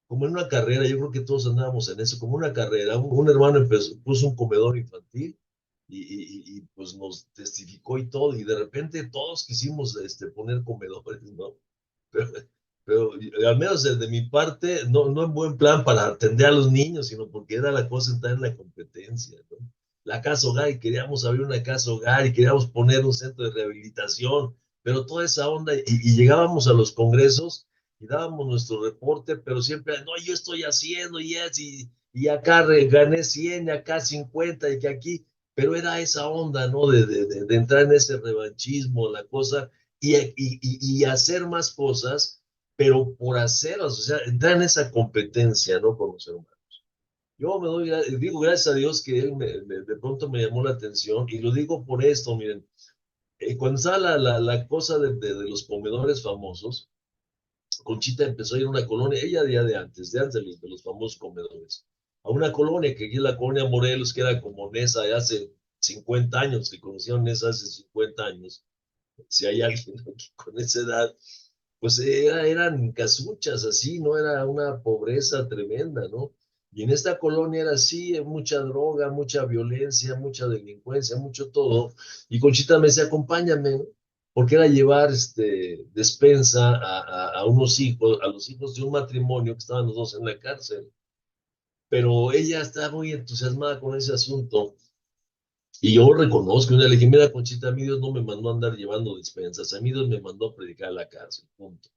como en una carrera, yo creo que todos andábamos en eso, como una carrera. Un hermano puso un comedor infantil pues nos testificó y todo, y de repente todos quisimos poner comedores, ¿no? Pero, pero al menos de mi parte, no en buen plan para atender a los niños, sino porque era la cosa entrar en la competencia, ¿no? La casa hogar, y queríamos abrir una casa hogar, y queríamos poner un centro de rehabilitación, pero toda esa onda, y llegábamos a los congresos, y dábamos nuestro reporte, pero siempre, no, yo estoy haciendo, y acá gané 100, y acá 50, y que aquí, pero era esa onda, ¿no? De entrar en ese revanchismo, la cosa, y hacer más cosas, pero por hacerlas, o sea, entrar en esa competencia, ¿no? Con los hermanos. Yo digo gracias a Dios que él de pronto me llamó la atención, y lo digo por esto, miren, cuando estaba la cosa de los comedores famosos, Conchita empezó a ir a una colonia, ella ya de los famosos comedores, a una colonia que aquí es la colonia Morelos, que era como Nesa de hace 50 años, que conocieron Nesa hace 50 años, si hay alguien aquí con esa edad, pues eran casuchas así, ¿no? Era una pobreza tremenda, ¿no? Y en esta colonia era así, mucha droga, mucha violencia, mucha delincuencia, mucho todo. Y Conchita me decía, acompáñame, ¿no? Porque era llevar despensa a unos hijos, a los hijos de un matrimonio que estaban los dos en la cárcel. Pero ella estaba muy entusiasmada con ese asunto. Y yo reconozco, le dije, mira, Conchita, a mí Dios no me mandó a andar llevando despensas, a mí Dios me mandó a predicar a la cárcel, punto.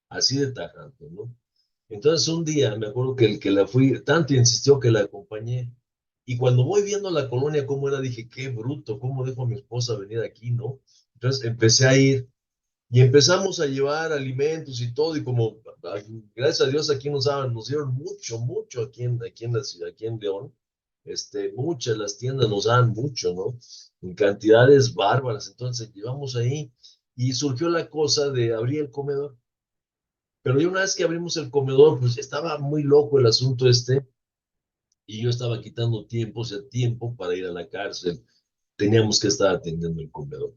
Así de tajante, ¿no? Entonces un día me acuerdo que el que la fui, tanto insistió que la acompañé. Y cuando voy viendo la colonia cómo era, dije, qué bruto, cómo dejo a mi esposa venir aquí, ¿no? Entonces empecé a ir y empezamos a llevar alimentos y todo, y como, gracias a Dios, aquí nos dieron mucho, mucho aquí en la ciudad, aquí en León. Muchas las tiendas nos dan mucho, ¿no? En cantidades bárbaras. Entonces llevamos ahí y surgió la cosa de abrir el comedor. Pero ya una vez que abrimos el comedor, pues estaba muy loco el asunto y yo estaba quitando tiempo, o sea, tiempo para ir a la cárcel. Teníamos que estar atendiendo el comedor.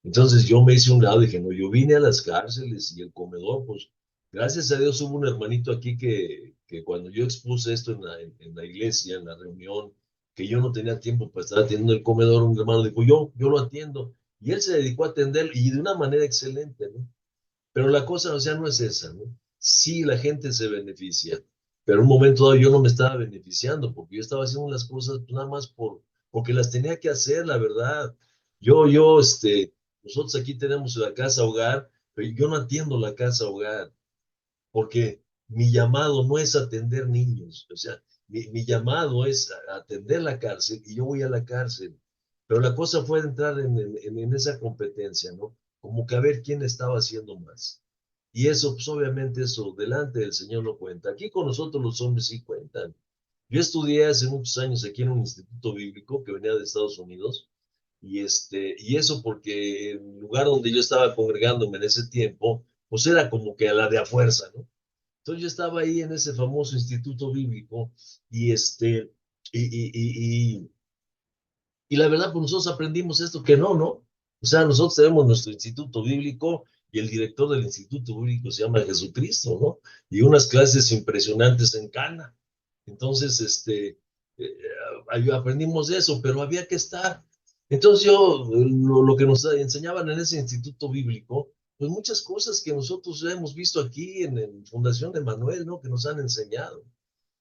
Entonces yo me hice un lado y dije, no, yo vine a las cárceles y el comedor, pues gracias a Dios hubo un hermanito aquí que cuando yo expuse esto en la iglesia, en la reunión, que yo no tenía tiempo para estar atendiendo el comedor, un hermano dijo, yo lo atiendo. Y él se dedicó a atender y de una manera excelente, ¿no? Pero la cosa, o sea, no es esa, ¿no? Sí, la gente se beneficia, pero en un momento dado yo no me estaba beneficiando porque yo estaba haciendo las cosas nada más porque las tenía que hacer, la verdad. Nosotros aquí tenemos la casa hogar, pero yo no atiendo la casa hogar porque mi llamado no es atender niños, o sea, mi llamado es atender la cárcel y yo voy a la cárcel. Pero la cosa fue entrar en esa competencia, ¿no? Como que a ver quién estaba haciendo más. Y eso, pues obviamente eso, delante del Señor no cuenta. Aquí con nosotros los hombres sí cuentan. Yo estudié hace muchos años aquí en un instituto bíblico que venía de Estados Unidos, y eso porque el lugar donde yo estaba congregándome en ese tiempo, pues era como que a la de a fuerza, ¿no? Entonces yo estaba ahí en ese famoso instituto bíblico y y, y, y, y la verdad, pues nosotros aprendimos esto que no, ¿no? O sea, nosotros tenemos nuestro instituto bíblico y el director del instituto bíblico se llama Jesucristo, ¿no? Y unas clases impresionantes en Cana. Entonces, aprendimos eso, pero había que estar. Entonces lo que nos enseñaban en ese instituto bíblico, pues muchas cosas que nosotros hemos visto aquí en Fundación de Manuel, ¿no? Que nos han enseñado.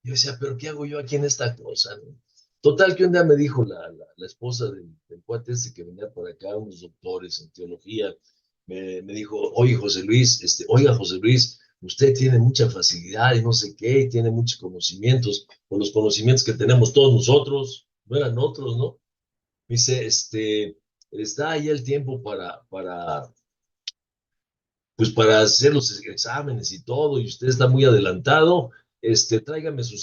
Yo decía, pero ¿qué hago yo aquí en esta cosa, no? Total, que un día me dijo la esposa del cuate este que venía por acá, unos doctores en teología, me dijo, oiga, José Luis, usted tiene mucha facilidad y no sé qué, y tiene muchos conocimientos, con los conocimientos que tenemos todos nosotros, no eran otros, ¿no? Me dice, está ahí el tiempo pues para hacer los exámenes y todo, y usted está muy adelantado, tráigame su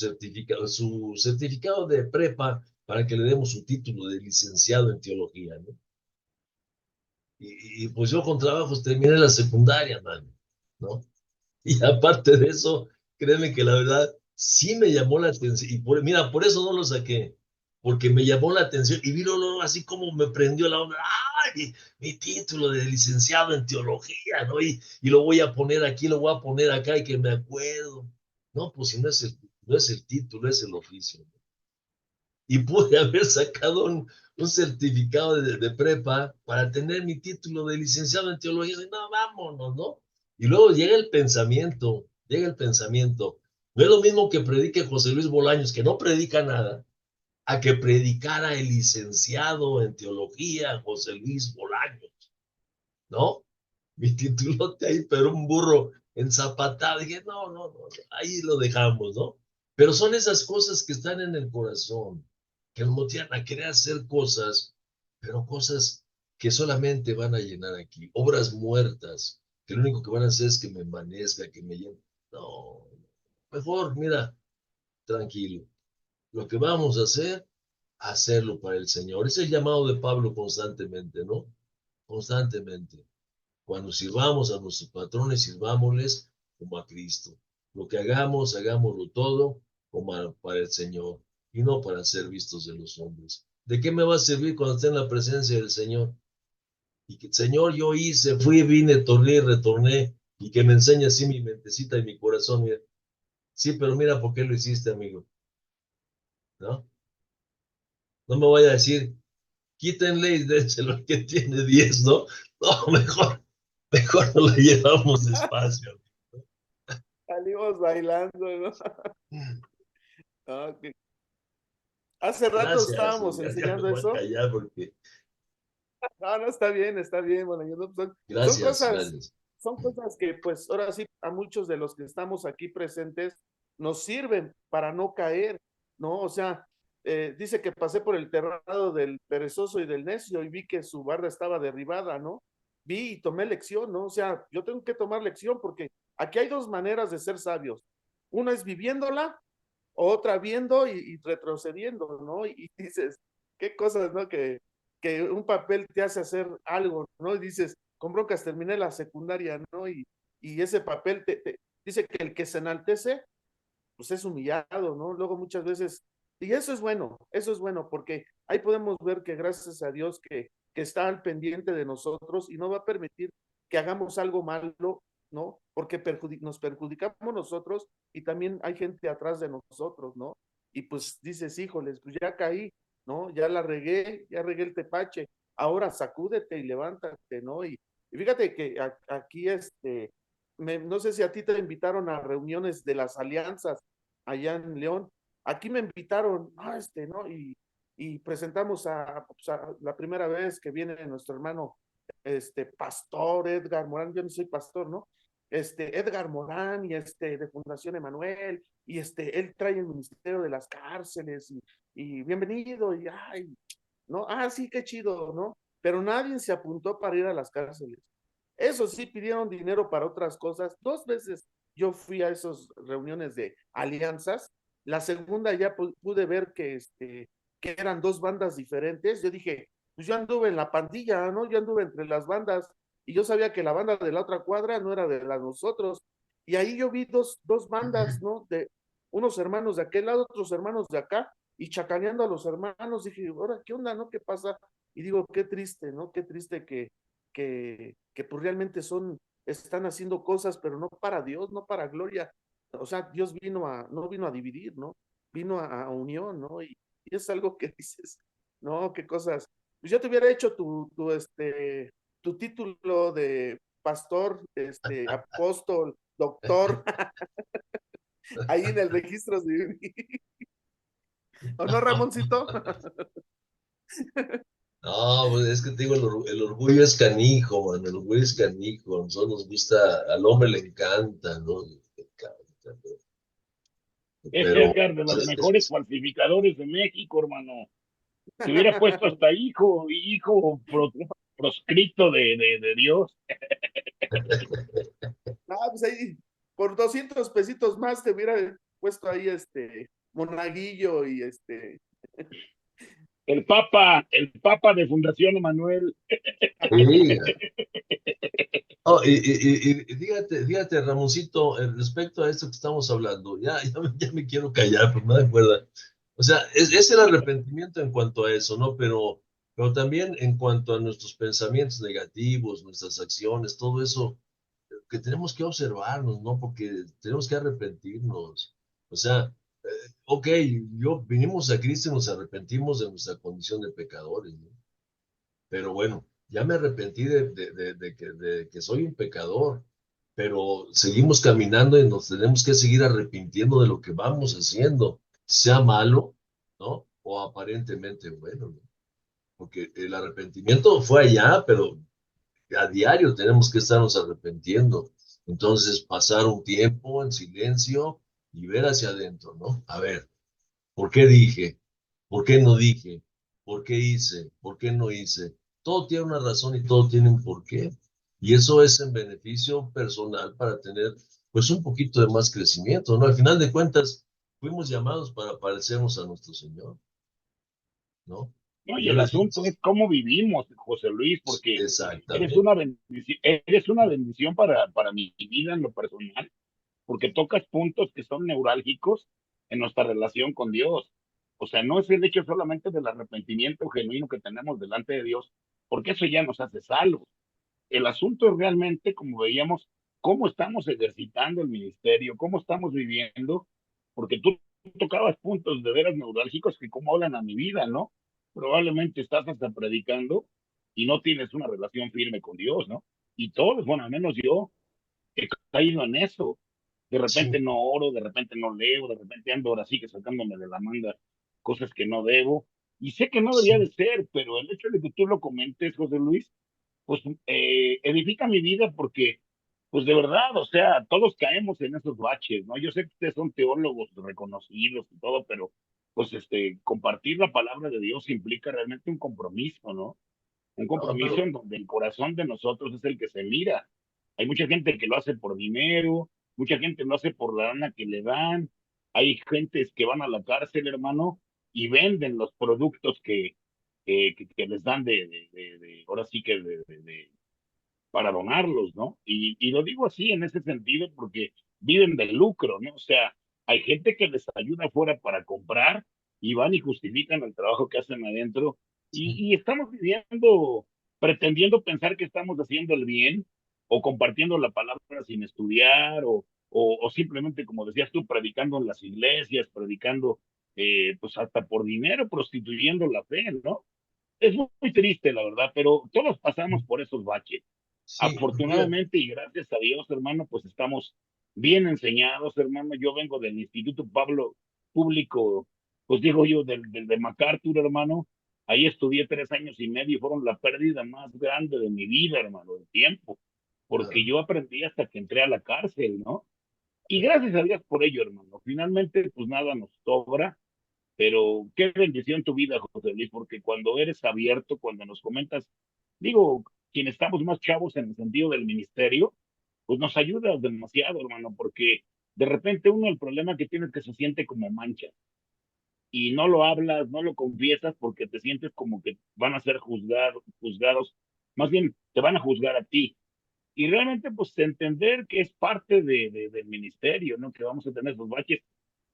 certificado de prepa para que le demos su título de licenciado en teología, ¿no? Y pues yo con trabajos terminé la secundaria, man, ¿no? Y aparte de eso, créeme que la verdad sí me llamó la atención. Y mira, por eso no lo saqué, porque me llamó la atención y vi así como me prendió la onda. ¡Ay! Mi título de licenciado en teología, ¿no? Y lo voy a poner aquí, lo voy a poner acá y que me acuerdo. No, pues si no es el título, es el oficio, ¿no? Y pude haber sacado un certificado de prepa para tener mi título de licenciado en teología. Y no, vámonos, ¿no? Y luego llega el pensamiento, llega el pensamiento. No es lo mismo que predique José Luis Bolaños, que no predica nada, a que predicara el licenciado en teología José Luis Bolaños, ¿no? Mi titulote ahí, pero un burro enzapatado. Dije, no, no, no, ahí lo dejamos, ¿no? Pero son esas cosas que están en el corazón, que nos motivan a querer hacer cosas, pero cosas que solamente van a llenar aquí, obras muertas, que lo único que van a hacer es que me envanezca, que me llene. No, mejor, mira, tranquilo. Lo que vamos a hacer, hacerlo para el Señor. Es el llamado de Pablo constantemente, ¿no? Constantemente. Cuando sirvamos a nuestros patrones, sirvámosles como a Cristo. Lo que hagamos, hagámoslo todo como para el Señor y no para ser vistos de los hombres. ¿De qué me va a servir cuando esté en la presencia del Señor? Y que, Señor, yo hice, fui, vine, torné, retorné, y que me enseñe así mi mentecita y mi corazón. Mira. Sí, pero mira por qué lo hiciste, amigo. ¿No? No me vaya a decir, quítenle y dénselo al que tiene 10, ¿no? No, mejor no la llevamos despacio. Salimos bailando, ¿no? Ah, hace rato Gracias, estábamos ya me enseñando voy a eso. callar porque... No, no, está bien, bueno, Gracias, gracias. son cosas que pues ahora sí a muchos de los que estamos aquí presentes nos sirven para no caer, ¿no? O sea, dice que pasé por el terrado del perezoso y del necio y vi que su barda estaba derribada, ¿no? Vi y tomé lección, ¿no? O sea, yo tengo que tomar lección porque aquí hay dos maneras de ser sabios. Una es viviéndola, otra viendo y retrocediendo, ¿no? Y dices, qué cosas, ¿no? Que un papel te hace hacer algo, ¿no? Y dices, con broncas terminé la secundaria, ¿no? Y ese papel dice que el que se enaltece, pues es humillado, ¿no? Luego muchas veces, y eso es bueno, porque ahí podemos ver que gracias a Dios que está al pendiente de nosotros y no va a permitir que hagamos algo malo, ¿no? Porque nos perjudicamos nosotros y también hay gente atrás de nosotros, ¿no? Y pues dices, híjoles, pues ya caí, ¿no? Ya regué el tepache, ahora sacúdete y levántate, ¿no? Y fíjate que aquí no sé si a ti te invitaron a reuniones de las alianzas allá en León. Aquí me invitaron, ¿no? Y presentamos pues, a la primera vez que viene nuestro hermano, Pastor Edgar Morán, yo no soy pastor, ¿no? Edgar Morán y de Fundación Emanuel, y él trae el Ministerio de las Cárceles, y bienvenido, y ay, ¿no? Ah, sí, qué chido, ¿no? Pero nadie se apuntó para ir a las cárceles. Eso sí, pidieron dinero para otras cosas. 2 veces yo fui a esas reuniones de alianzas. La segunda ya pude ver que eran dos bandas diferentes. Yo dije, pues yo anduve en la pandilla, ¿no? Yo anduve entre las bandas y yo sabía que la banda de la otra cuadra no era de la de nosotros. Y ahí yo vi dos bandas, ¿no? De unos hermanos de aquel lado, otros hermanos de acá, y chacaneando a los hermanos. Dije, ahora, ¿qué onda, no? ¿Qué pasa? Y digo, qué triste, ¿no? Qué triste que pues realmente están haciendo cosas, pero no para Dios, no para gloria. O sea, Dios no vino a dividir, ¿no? Vino a unión, ¿no? Y es algo que dices, no, qué cosas. Pues yo te hubiera hecho tu título de pastor, apóstol, doctor, ahí en el registro civil. ¿O no, Ramoncito? No, pues es que te digo, el orgullo es canijo, man, el orgullo es canijo. A nosotros nos gusta, al hombre le encanta, ¿no? Le encanta, Es pero Edgar de los mejores falsificadores de México, hermano. Se hubiera puesto hasta proscripto de Dios. Pues ahí, por 200 pesitos más te hubiera puesto ahí monaguillo y El Papa de Fundación Emanuel. sí. Oh, y fíjate, Ramoncito, respecto a esto que estamos hablando, ya me quiero callar, pero me da cuerda. O sea, es el arrepentimiento en cuanto a eso, ¿no? Pero también en cuanto a nuestros pensamientos negativos, nuestras acciones, todo eso, que tenemos que observarnos, ¿no? Porque tenemos que arrepentirnos. O sea, ok, vinimos a Cristo y nos arrepentimos de nuestra condición de pecadores, ¿no? Pero bueno, ya me arrepentí de que soy un pecador. pero seguimos caminando y nos tenemos que seguir arrepintiendo de lo que vamos haciendo, sea malo, ¿no? O aparentemente bueno, ¿no? Porque el arrepentimiento fue allá, pero a diario tenemos que estarnos arrepintiendo. Entonces, pasar un tiempo en silencio y ver hacia adentro, ¿no? A ver, ¿por qué dije? ¿Por qué no dije? ¿Por qué hice? ¿Por qué no hice? Todo tiene una razón y todo tiene un porqué. Y eso es en beneficio personal para tener, pues, un poquito de más crecimiento, ¿no? Al final de cuentas, fuimos llamados para parecernos a nuestro Señor, ¿no? No, Y y yo el les digo, asunto es cómo vivimos, José Luis, porque exactamente, eres una bendición para mi vida en lo personal, porque tocas puntos que son neurálgicos en nuestra relación con Dios. O sea, no es el hecho solamente del arrepentimiento genuino que tenemos delante de Dios, porque eso ya nos hace salvos. El asunto es realmente, como veíamos, cómo estamos ejercitando el ministerio, cómo estamos viviendo, porque tú tocabas puntos de veras neurálgicos que cómo hablan a mi vida, ¿no? Probablemente estás hasta predicando y no tienes una relación firme con Dios, ¿no? Y todos, bueno, al menos yo he caído en eso. De repente sí, no oro, de repente no leo, de repente ando ahora sí que sacándome de la manga cosas que no debo. Y sé que no debería sí, de ser, pero el hecho de que tú lo comentes, José Luis, pues edifica mi vida porque, pues de verdad, o sea, todos caemos en esos baches, ¿no? Yo sé que ustedes son teólogos reconocidos y todo, pero pues compartir la palabra de Dios implica realmente un compromiso, ¿no? Un no, compromiso pero en donde el corazón de nosotros es el que se mira. Hay mucha gente que lo hace por dinero, mucha gente lo hace por la lana que le dan, hay gentes que van a la cárcel, hermano, y venden los productos que les dan ahora sí que para donarlos, ¿no? Y lo digo así en ese sentido porque viven del lucro, ¿no? O sea, hay gente que les ayuda afuera para comprar y van y justifican el trabajo que hacen adentro y estamos viviendo, pretendiendo pensar que estamos haciendo el bien o compartiendo la palabra sin estudiar o simplemente, como decías tú, predicando en las iglesias, predicando pues hasta por dinero, prostituyendo la fe, ¿no? Es muy triste, la verdad, pero todos pasamos por esos baches. sí, fíjate, Afortunadamente y gracias a Dios, hermano, pues estamos bien enseñados, hermano. Yo vengo del Instituto Pablo Público, pues digo yo, del de MacArthur, hermano. Ahí estudié 3 años y medio, fueron la pérdida más grande de mi vida, hermano, de tiempo, porque claro, yo aprendí hasta que entré a la cárcel, ¿no? Y gracias a Dios por ello, hermano. Finalmente, pues nada nos sobra, pero qué bendición tu vida, José Luis, porque cuando eres abierto, cuando nos comentas, digo, quienes estamos más chavos en el sentido del ministerio, pues nos ayuda demasiado, hermano, porque de repente uno el problema que tiene es que se siente como mancha y no lo hablas, no lo confiesas porque te sientes como que van a ser juzgados, más bien te van a juzgar a ti. Y realmente, pues entender que es parte del ministerio, ¿no? Que vamos a tener esos baches.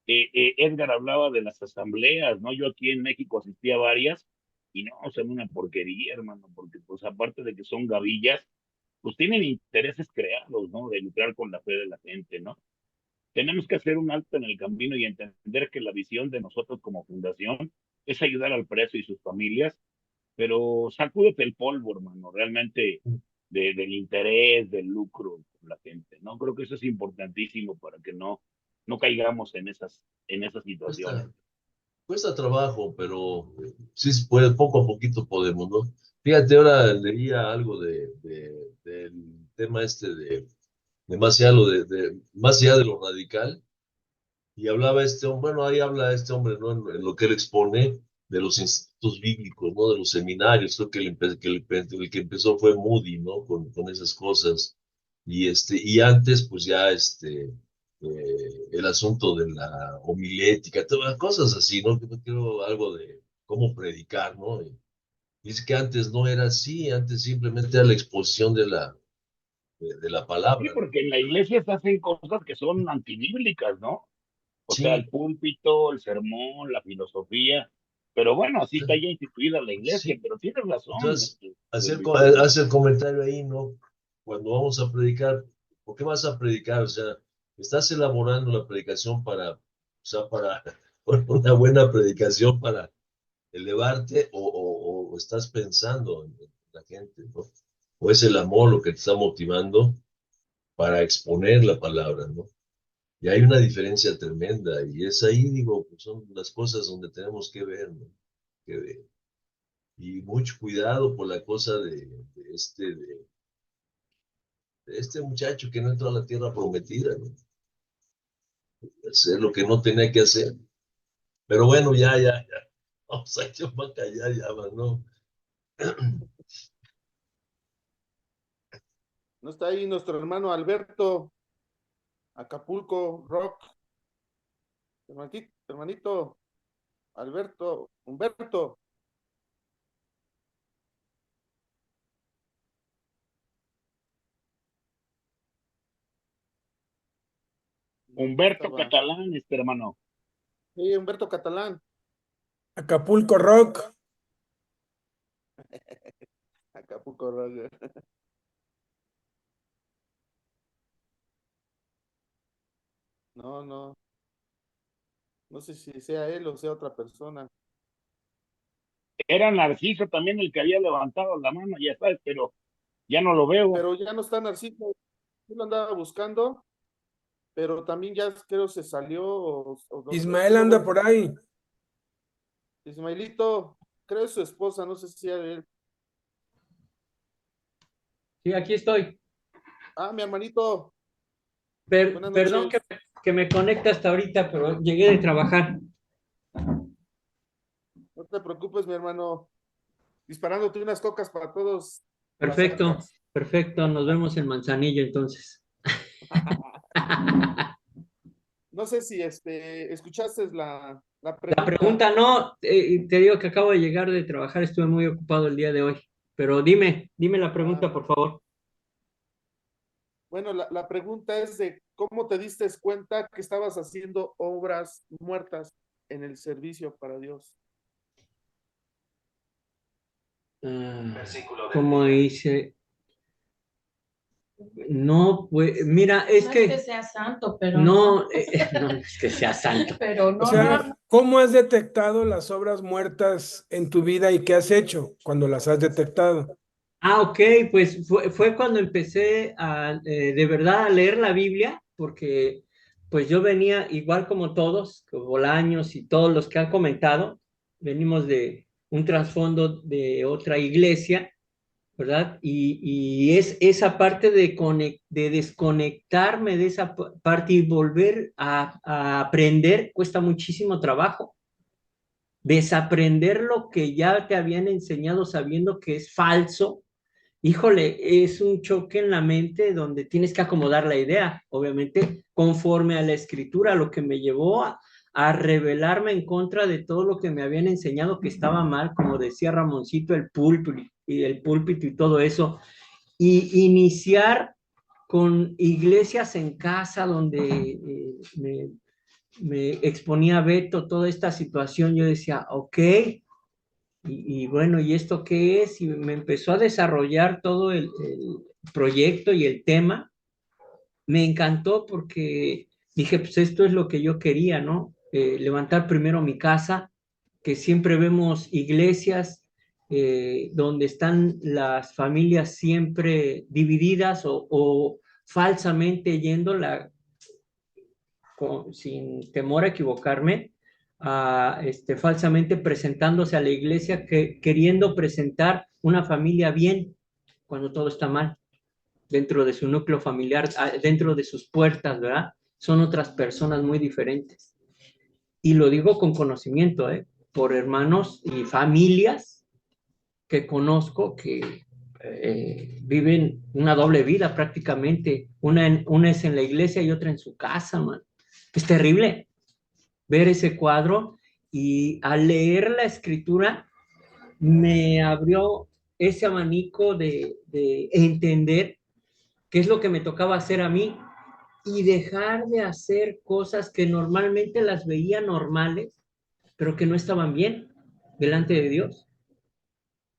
Edgar hablaba de las asambleas, ¿no? Yo aquí en México asistí a varias y no, son una porquería, hermano, porque pues aparte de que son gavillas, pues tienen intereses creados, ¿no? De lucrar con la fe de la gente, ¿no? Tenemos que hacer un alto en el camino y entender que la visión de nosotros como fundación es ayudar al preso y sus familias, pero sacúdete el polvo, hermano, realmente del interés, del lucro con la gente, ¿no? Creo que eso es importantísimo para que no caigamos en esas situaciones. cuesta, cuesta trabajo, pero sí se puede, poco a poquito podemos, ¿no? Fíjate, ahora leía algo del tema este de más allá, más allá de lo radical, y hablaba este hombre, bueno, ahí habla este hombre, ¿no? En lo que él expone de los institutos bíblicos, ¿no? De los seminarios, creo que el que empezó fue Moody, ¿no? Con esas cosas. Y antes, pues ya el asunto de la homilética, todas las cosas así, ¿no? Creo algo de cómo predicar, ¿no? Y dice que antes no era así, antes simplemente era la exposición de la Sí, palabra, ¿no? porque en la iglesia se hacen cosas que son antibíblicas, ¿no? O sea, el Sí, púlpito, el sermón, la filosofía, pero bueno, así está ya instituida la iglesia, sí. pero tienes razón, Entonces, José Luis. hace el comentario ahí, ¿no? Cuando vamos a predicar, ¿por qué vas a predicar? O sea, ¿estás elaborando la predicación o sea, para una buena predicación para elevarte o estás pensando en la gente, ¿no? O es el amor lo que te está motivando para exponer la palabra, ¿no? Y hay una diferencia tremenda, y es ahí, digo, pues son las cosas donde tenemos que ver, ¿no? Que ver. Y mucho cuidado por la cosa de este muchacho que no entró a la tierra prometida, ¿no? Hacer lo que no tenía que hacer. Pero bueno, ya. Vamos a echar para callar, ya, ¿no? No está ahí nuestro hermano Alberto, Acapulco Rock. Hermanito, Alberto, Humberto. Humberto Estaba. Catalán, hermano. Sí, Humberto Catalán. Acapulco Rock. Acapulco Rock. No. No sé si sea él o sea otra persona. Era Narciso también el que había levantado la mano, ya sabes, pero ya no lo veo. Pero ya no está Narciso. Yo lo andaba buscando, pero también ya creo se salió. Ismael anda por ahí. Ismaelito, creo es su esposa, no sé si sea él. Sí, aquí estoy. Ah, mi hermanito. Buenas Perdón noches. que me conecte hasta ahorita, pero llegué de trabajar. No te preocupes, mi hermano. Disparándote unas cocas para todos. Perfecto, perfecto. Nos vemos en Manzanillo entonces. No sé si escuchaste la La pregunta. pregunta no, te digo que acabo de llegar de trabajar, estuve muy ocupado el día de hoy. Pero dime la pregunta, por favor. Bueno, la pregunta es de cómo te diste cuenta que estabas haciendo obras muertas en el servicio para Dios. Como dice, no, pues, mira, es No que... es que sea santo, pero no, no es que sea santo. pero no, O sea, ¿cómo has detectado las obras muertas en tu vida y qué has hecho cuando las has detectado? Ah, ok, pues fue cuando empecé de verdad a leer la Biblia, porque pues yo venía igual como todos, como Bolaños y todos los que han comentado, venimos de un trasfondo de otra iglesia, ¿verdad? Y es esa parte de desconectarme de esa parte y volver a aprender cuesta muchísimo trabajo. Desaprender lo que ya te habían enseñado sabiendo que es falso. Híjole, es un choque en la mente donde tienes que acomodar la idea, obviamente, conforme a la escritura, lo que me llevó a rebelarme en contra de todo lo que me habían enseñado que estaba mal, como decía Ramoncito, el púlpito y todo eso, y iniciar con iglesias en casa donde me exponía a Beto toda esta situación. Yo decía, ok, y bueno, ¿y esto qué es? Y me empezó a desarrollar todo el proyecto y el tema. Me encantó porque dije, pues esto es lo que yo quería, ¿no? Levantar primero mi casa, que siempre vemos iglesias donde están las familias siempre divididas o falsamente yendo, sin temor a equivocarme, falsamente presentándose a la iglesia, queriendo presentar una familia bien cuando todo está mal dentro de su núcleo familiar, dentro de sus puertas, ¿verdad? Son otras personas muy diferentes. Y lo digo con conocimiento, por hermanos y familias que conozco que viven una doble vida prácticamente. Una es en la iglesia y otra en su casa, man. Es terrible ver ese cuadro, y al leer la escritura me abrió ese abanico de entender qué es lo que me tocaba hacer a mí y dejar de hacer cosas que normalmente las veía normales, pero que no estaban bien delante de Dios.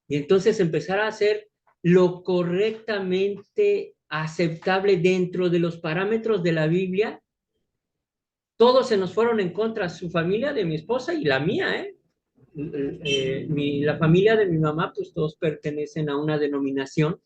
Y entonces empezar a hacer lo correctamente aceptable dentro de los parámetros de la Biblia. Todos se nos fueron en contra, su familia de mi esposa y la mía, la familia de mi mamá, pues todos pertenecen a una denominación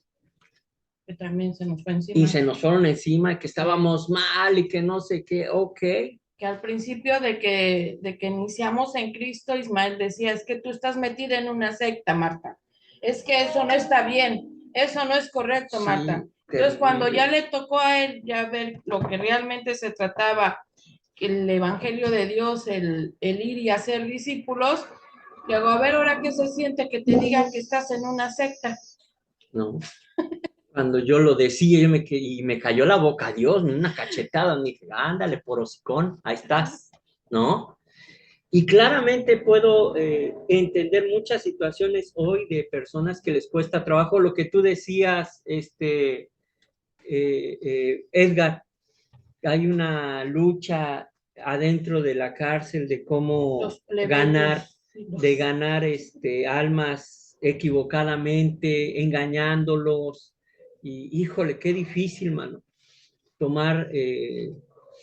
que también se nos fue encima. Y se nos fueron encima, que estábamos mal y que no sé qué, ok. Que al principio de que iniciamos en Cristo, Ismael decía, es que tú estás metida en una secta, Marta. Es que eso no está bien, eso no es correcto, Marta. Sí, Entonces, cuando terrible. ya le tocó a él ya ver lo que realmente se trataba, el evangelio de Dios, el ir y hacer discípulos, luego a ver ahora qué se siente que te digan que estás en una secta. No. Cuando yo lo decía, y me cayó la boca, Dios, una cachetada, me dije, ándale, por hocicón, ahí estás, ¿no? Y claramente puedo entender muchas situaciones hoy de personas que les cuesta trabajo, lo que tú decías, Edgar, hay una lucha adentro de la cárcel de cómo ganar, de ganar almas equivocadamente, engañándolos. Y híjole, qué difícil, mano, tomar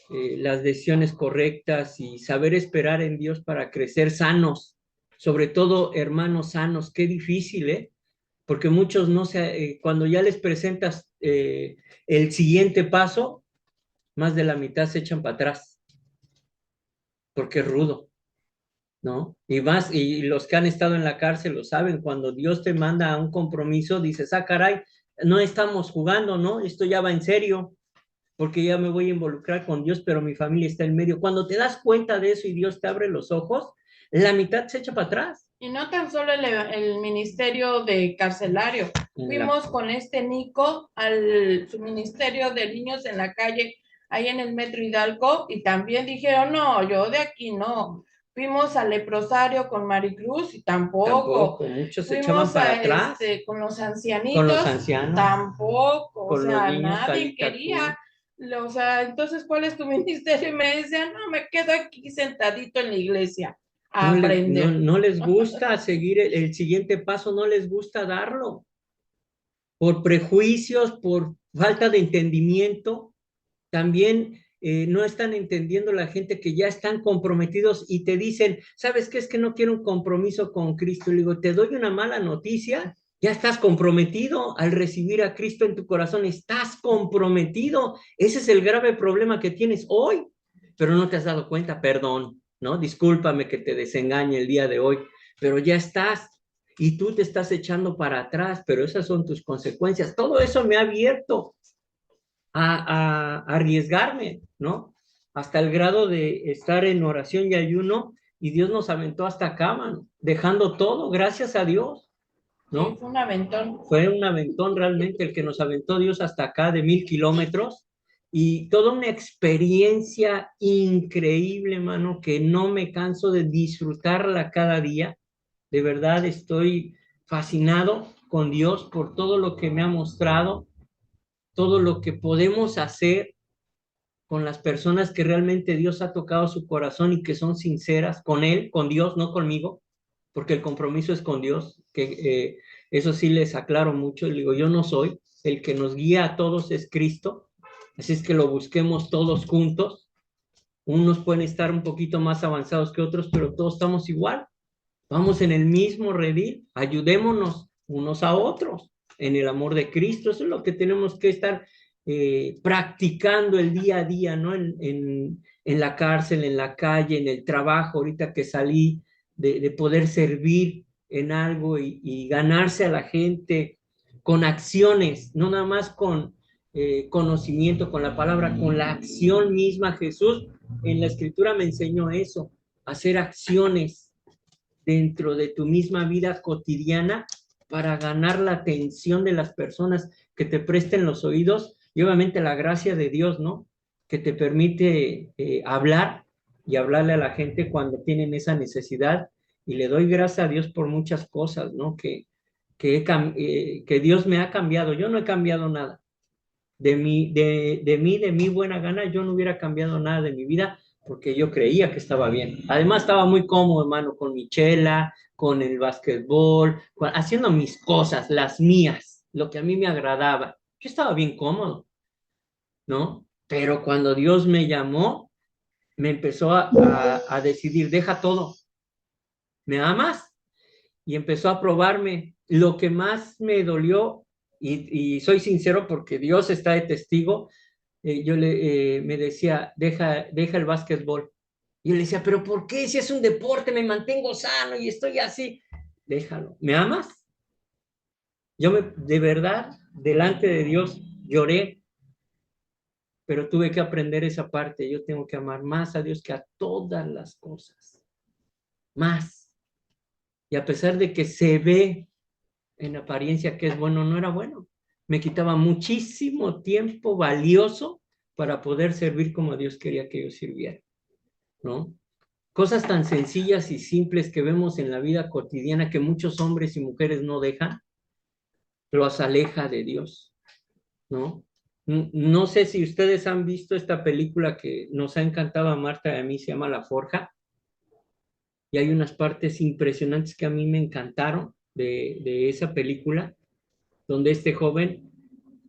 las decisiones correctas y saber esperar en Dios para crecer sanos, sobre todo hermanos sanos, qué difícil, ¿eh? Porque muchos no se, cuando ya les presentas el siguiente paso, más de la mitad se echan para atrás, porque es rudo, ¿no? Y más, y los que han estado en la cárcel lo saben, cuando Dios te manda a un compromiso, dices, ah, caray, no estamos jugando, ¿no? Esto ya va en serio, porque ya me voy a involucrar con Dios, pero mi familia está en medio. Cuando te das cuenta de eso y Dios te abre los ojos, la mitad se echa para atrás. Y no tan solo el ministerio de carcelario. Fuimos con Nico al su ministerio de niños en la calle, ahí en el Metro Hidalgo, y también dijeron, no, yo de aquí no. Fuimos al leprosario con Maricruz y tampoco. Muchos se echaban para atrás. Con los ancianitos. Con los ancianos. Tampoco. Con o sea, los niños, nadie quería. O sea, entonces, ¿cuál es tu ministerio? Y me decían, no, me quedo aquí sentadito en la iglesia. A aprender. No les gusta seguir el siguiente paso, no les gusta darlo. Por prejuicios, por falta de entendimiento. También no están entendiendo la gente que ya están comprometidos y te dicen, ¿sabes qué? Es que no quiero un compromiso con Cristo. Y le digo, te doy una mala noticia, ya estás comprometido al recibir a Cristo en tu corazón, estás comprometido. Ese es el grave problema que tienes hoy, pero no te has dado cuenta, perdón, ¿no? Discúlpame que te desengañe el día de hoy, pero ya estás. Y tú te estás echando para atrás, pero esas son tus consecuencias. Todo eso me ha abierto a arriesgarme, ¿no? Hasta el grado de estar en oración y ayuno, y Dios nos aventó hasta acá, mano, dejando todo, gracias a Dios, ¿no? Sí, fue un aventón. Fue un aventón realmente el que nos aventó Dios hasta acá de 1000 kilómetros, y toda una experiencia increíble, mano, que no me canso de disfrutarla cada día. De verdad estoy fascinado con Dios por todo lo que me ha mostrado, todo lo que podemos hacer con las personas que realmente Dios ha tocado su corazón y que son sinceras con Él, con Dios, no conmigo, porque el compromiso es con Dios, que eso sí les aclaro mucho, y digo, yo no soy, el que nos guía a todos es Cristo, así es que lo busquemos todos juntos. Unos pueden estar un poquito más avanzados que otros, pero todos estamos igual, vamos en el mismo redil, ayudémonos unos a otros en el amor de Cristo. Eso es lo que tenemos que estar practicando el día a día, ¿no? En la cárcel, en la calle, en el trabajo, ahorita que salí, de poder servir en algo y ganarse a la gente con acciones, no nada más con conocimiento, con la palabra, con la acción misma. Jesús en la Escritura me enseñó eso, hacer acciones dentro de tu misma vida cotidiana para ganar la atención de las personas, que te presten los oídos, y obviamente la gracia de Dios, ¿no? Que te permite hablar y hablarle a la gente cuando tienen esa necesidad, y le doy gracias a Dios por muchas cosas, ¿no? Que Dios me ha cambiado. Yo no he cambiado nada. De mi buena gana, yo no hubiera cambiado nada de mi vida, porque yo creía que estaba bien. Además, estaba muy cómodo, hermano, con mi chela, con el básquetbol, haciendo mis cosas, las mías, lo que a mí me agradaba. Yo estaba bien cómodo, ¿no? Pero cuando Dios me llamó, me empezó a decidir, deja todo. ¿Me amas? Y empezó a probarme. Lo que más me dolió y soy sincero porque Dios está de testigo, me decía, deja el básquetbol. Y yo le decía, pero ¿por qué? Si es un deporte, me mantengo sano y estoy así. Déjalo. ¿Me amas? De verdad, delante de Dios, lloré, pero tuve que aprender esa parte. Yo tengo que amar más a Dios que a todas las cosas. Más. Y a pesar de que se ve en apariencia que es bueno, no era bueno. Me quitaba muchísimo tiempo valioso para poder servir como Dios quería que yo sirviera, ¿no? Cosas tan sencillas y simples que vemos en la vida cotidiana que muchos hombres y mujeres no dejan, los aleja de Dios, ¿no? No sé si ustedes han visto esta película que nos ha encantado a Marta y a mí, se llama La Forja, y hay unas partes impresionantes que a mí me encantaron de esa película, donde este joven,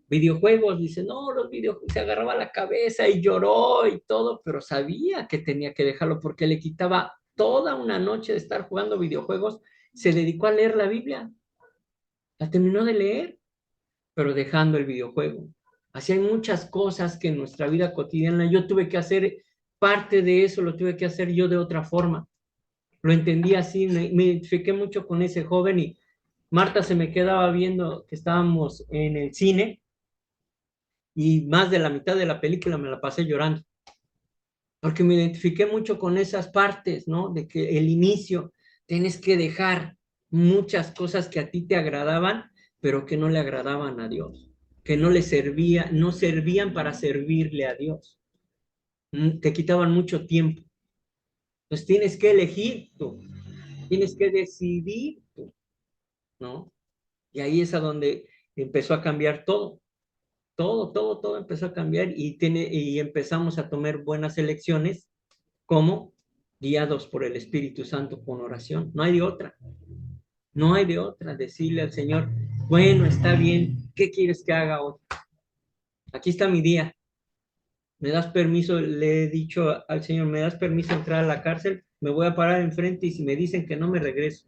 videojuegos, dice, no, los videojuegos, se agarraba la cabeza y lloró y todo, pero sabía que tenía que dejarlo porque le quitaba toda una noche de estar jugando videojuegos, se dedicó a leer la Biblia, la terminó de leer, pero dejando el videojuego. Así hay muchas cosas que en nuestra vida cotidiana yo tuve que hacer parte de eso, lo tuve que hacer yo de otra forma. Lo entendí así, me identifiqué mucho con ese joven y Marta se me quedaba viendo que estábamos en el cine y más de la mitad de la película me la pasé llorando. Porque me identifiqué mucho con esas partes, ¿no? De que el inicio, tienes que dejar muchas cosas que a ti te agradaban, pero que no le agradaban a Dios, que no le no servían para servirle a Dios. Te quitaban mucho tiempo. Entonces tienes que elegir tú, tienes que decidir tú, ¿no? Y ahí es a donde empezó a cambiar todo. Todo empezó a cambiar y empezamos a tomar buenas elecciones como guiados por el Espíritu Santo con oración. No hay de otra. No hay de otra. Decirle al Señor, bueno, está bien, ¿qué quieres que haga hoy? Aquí está mi día. ¿Me das permiso? Le he dicho al Señor, ¿me das permiso de entrar a la cárcel? Me voy a parar enfrente y si me dicen que no, me regreso.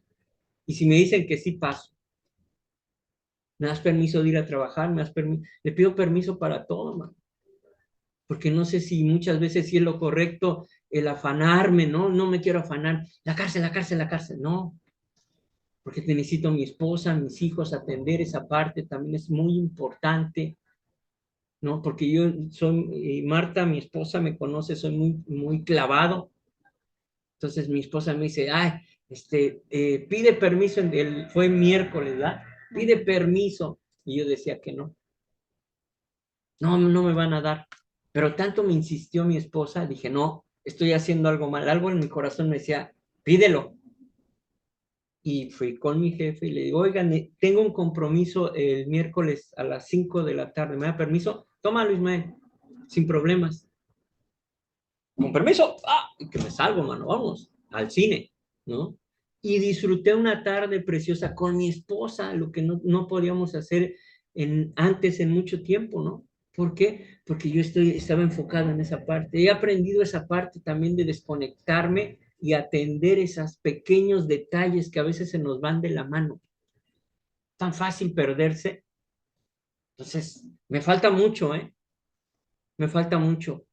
Y si me dicen que sí, paso. ¿Me das permiso de ir a trabajar? Le pido permiso para todo, man. Porque no sé si muchas veces sí es lo correcto el afanarme, ¿no? No me quiero afanar. La cárcel, la cárcel, la cárcel. No, porque necesito a mi esposa, a mis hijos, atender esa parte también es muy importante, ¿no? Porque yo soy, Marta, mi esposa, me conoce, soy muy clavado. Entonces mi esposa me dice, ay, pide permiso, fue miércoles, ¿verdad? Pide permiso. Y yo decía que no. No me van a dar. Pero tanto me insistió mi esposa, dije, no, estoy haciendo algo mal. Algo en mi corazón me decía, pídelo. Y fui con mi jefe y le digo, oigan, tengo un compromiso el miércoles a las 5 de la tarde. ¿Me da permiso? Tómalo, Ismael, sin problemas. Con permiso. Y que me salgo, mano, vamos, al cine, ¿no? Y disfruté una tarde preciosa con mi esposa, lo que no podíamos hacer antes en mucho tiempo, ¿no? ¿Por qué? Porque yo estaba enfocado en esa parte. He aprendido esa parte también de desconectarme y atender esos pequeños detalles que a veces se nos van de la mano. Tan fácil perderse. Entonces, me falta mucho, ¿eh? Me falta mucho,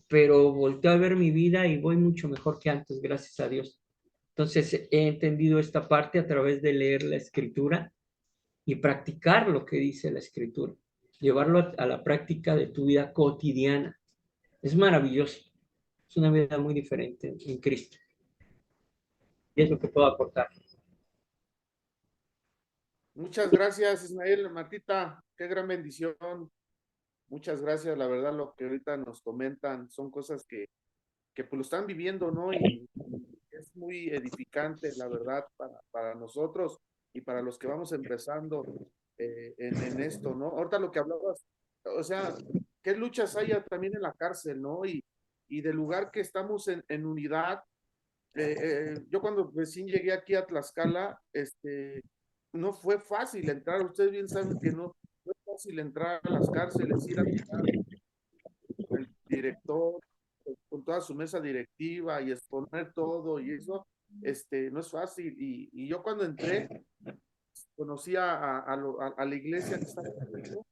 pero volteo a ver mi vida y voy mucho mejor que antes, gracias a Dios. Entonces, he entendido esta parte a través de leer la Escritura y practicar lo que dice la Escritura, llevarlo a la práctica de tu vida cotidiana. Es maravilloso. Es una vida muy diferente en Cristo. Y es lo que puedo aportar. Muchas gracias, Ismael, Martita, qué gran bendición. Muchas gracias, la verdad, lo que ahorita nos comentan son cosas que pues lo están viviendo, ¿no? Y es muy edificante, la verdad, para nosotros y para los que vamos empezando en esto, ¿no? Ahorita lo que hablabas, o sea, qué luchas hay también en la cárcel, ¿no? Y del lugar que estamos en unidad. Yo cuando recién llegué aquí a Tlaxcala, no fue fácil entrar, ustedes bien saben que no fue fácil entrar a las cárceles, ir a el director con toda su mesa directiva y exponer todo y eso, no es fácil. Y yo cuando entré, conocía a la iglesia que estaba conmigo,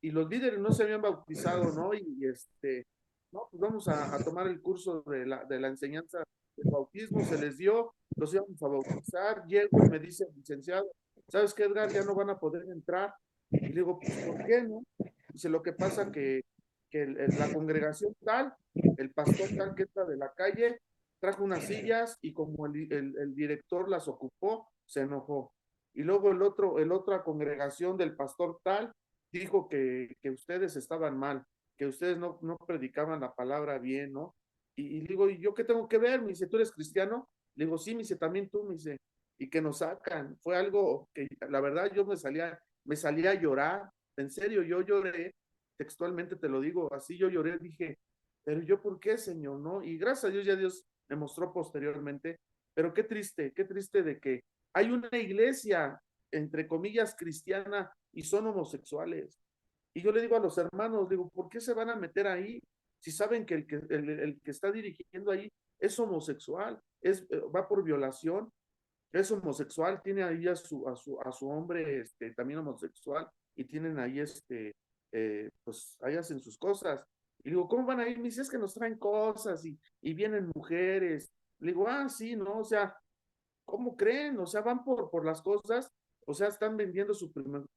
y los líderes no se habían bautizado, ¿no? No, pues vamos a tomar el curso de la enseñanza del bautismo, se les dio, los íbamos a bautizar, llego y me dice el licenciado, ¿sabes qué, Edgar? Ya no van a poder entrar. Y le digo, pues, ¿por qué no? Dice, lo que pasa que la congregación tal, el pastor tal que está de la calle, trajo unas sillas y como el director las ocupó, se enojó. Y luego el otra congregación del pastor tal dijo que ustedes estaban mal, que ustedes no predicaban la palabra bien, ¿no? Y digo, ¿y yo qué tengo que ver? Me dice, ¿tú eres cristiano? Le digo, sí, me dice, también tú, me dice, y que nos sacan. Fue algo que, la verdad, yo me salía a llorar. En serio, yo lloré, textualmente te lo digo, así yo lloré, dije, pero yo, ¿por qué, Señor? ¿No? Y gracias a Dios, ya Dios me mostró posteriormente, pero qué triste de que hay una iglesia, entre comillas, cristiana, y son homosexuales. Y yo le digo a los hermanos, digo, ¿por qué se van a meter ahí? Si saben que el que está dirigiendo ahí es homosexual, va por violación, es homosexual, tiene ahí a su hombre también homosexual, y tienen ahí pues ahí hacen sus cosas. Y digo, ¿cómo van a ir? Me dice, es que nos traen cosas y vienen mujeres. Le digo, sí, ¿no? O sea, ¿cómo creen? O sea, van por las cosas, o sea, están vendiendo su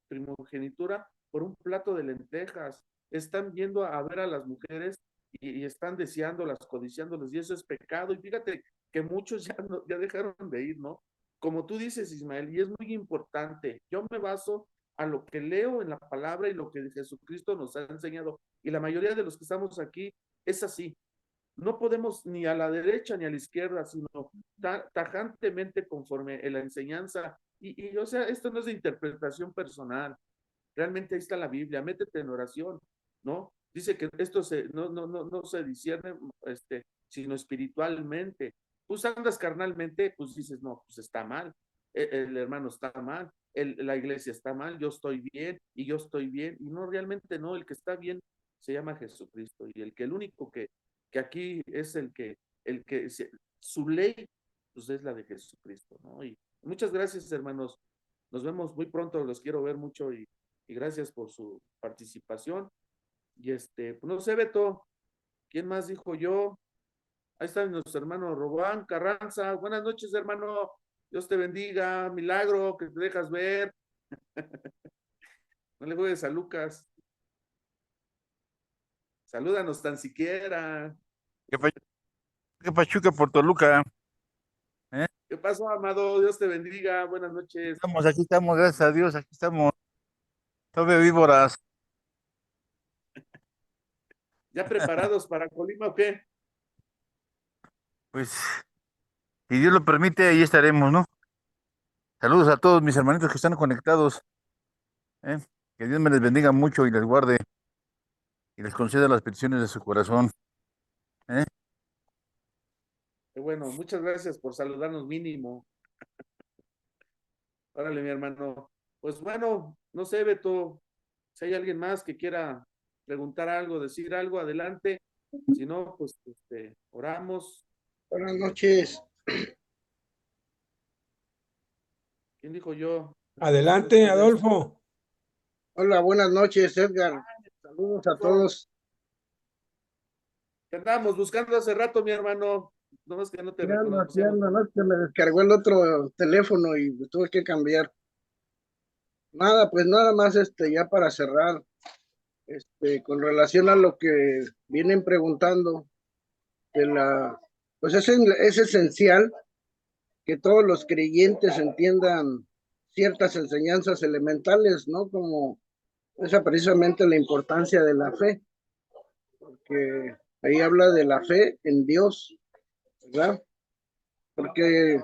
primogenitura por un plato de lentejas, están viendo a ver a las mujeres y están deseándolas, codiciándolas, y eso es pecado. Y fíjate que muchos ya dejaron de ir, ¿no? Como tú dices, Ismael, y es muy importante, yo me baso a lo que leo en la palabra y lo que Jesucristo nos ha enseñado, y la mayoría de los que estamos aquí es así. No podemos ni a la derecha ni a la izquierda, sino tajantemente conforme a la enseñanza. O sea, esto no es de interpretación personal. Realmente ahí está la Biblia, métete en oración, ¿no? Dice que esto no se discierne, sino espiritualmente. Pues andas carnalmente, pues dices, no, pues está mal, el hermano está mal, la iglesia está mal, yo estoy bien, y yo estoy bien, y no, realmente no, el que está bien se llama Jesucristo, y el único que aquí es su ley, pues es la de Jesucristo, ¿no? Y muchas gracias, hermanos, nos vemos muy pronto, los quiero ver mucho, y gracias por su participación. Y pues no sé, Beto, ¿quién más dijo yo? Ahí está nuestro hermano Robán Carranza. Buenas noches, hermano. Dios te bendiga. Milagro, que te dejas ver. No le juegues a Lucas. Salúdanos tan siquiera. ¿Qué pachuca por Toluca? ¿Eh? ¿Qué pasó, amado? Dios te bendiga. Buenas noches. Aquí estamos, gracias a Dios, aquí estamos. Todavía víboras. ¿Ya preparados para Colima o qué? Pues, si Dios lo permite, ahí estaremos, ¿no? Saludos a todos mis hermanitos que están conectados. ¿Eh? Que Dios me les bendiga mucho y les guarde y les conceda las peticiones de su corazón. ¿Eh? Bueno, muchas gracias por saludarnos mínimo. Órale, mi hermano. Pues bueno, no sé, Beto, si hay alguien más que quiera preguntar algo, decir algo, adelante. Si no, pues oramos. Buenas noches. ¿Quién dijo yo? Adelante, Adolfo. Hola, buenas noches, Edgar. Saludos a todos. Te andamos buscando hace rato, mi hermano. No es que no te reconocemos. No, que me descargó el otro teléfono y tuve que cambiar. Nada, pues nada más ya para cerrar, con relación a lo que vienen preguntando pues es esencial que todos los creyentes entiendan ciertas enseñanzas elementales, ¿no? Como esa precisamente la importancia de la fe, porque ahí habla de la fe en Dios, ¿verdad? Porque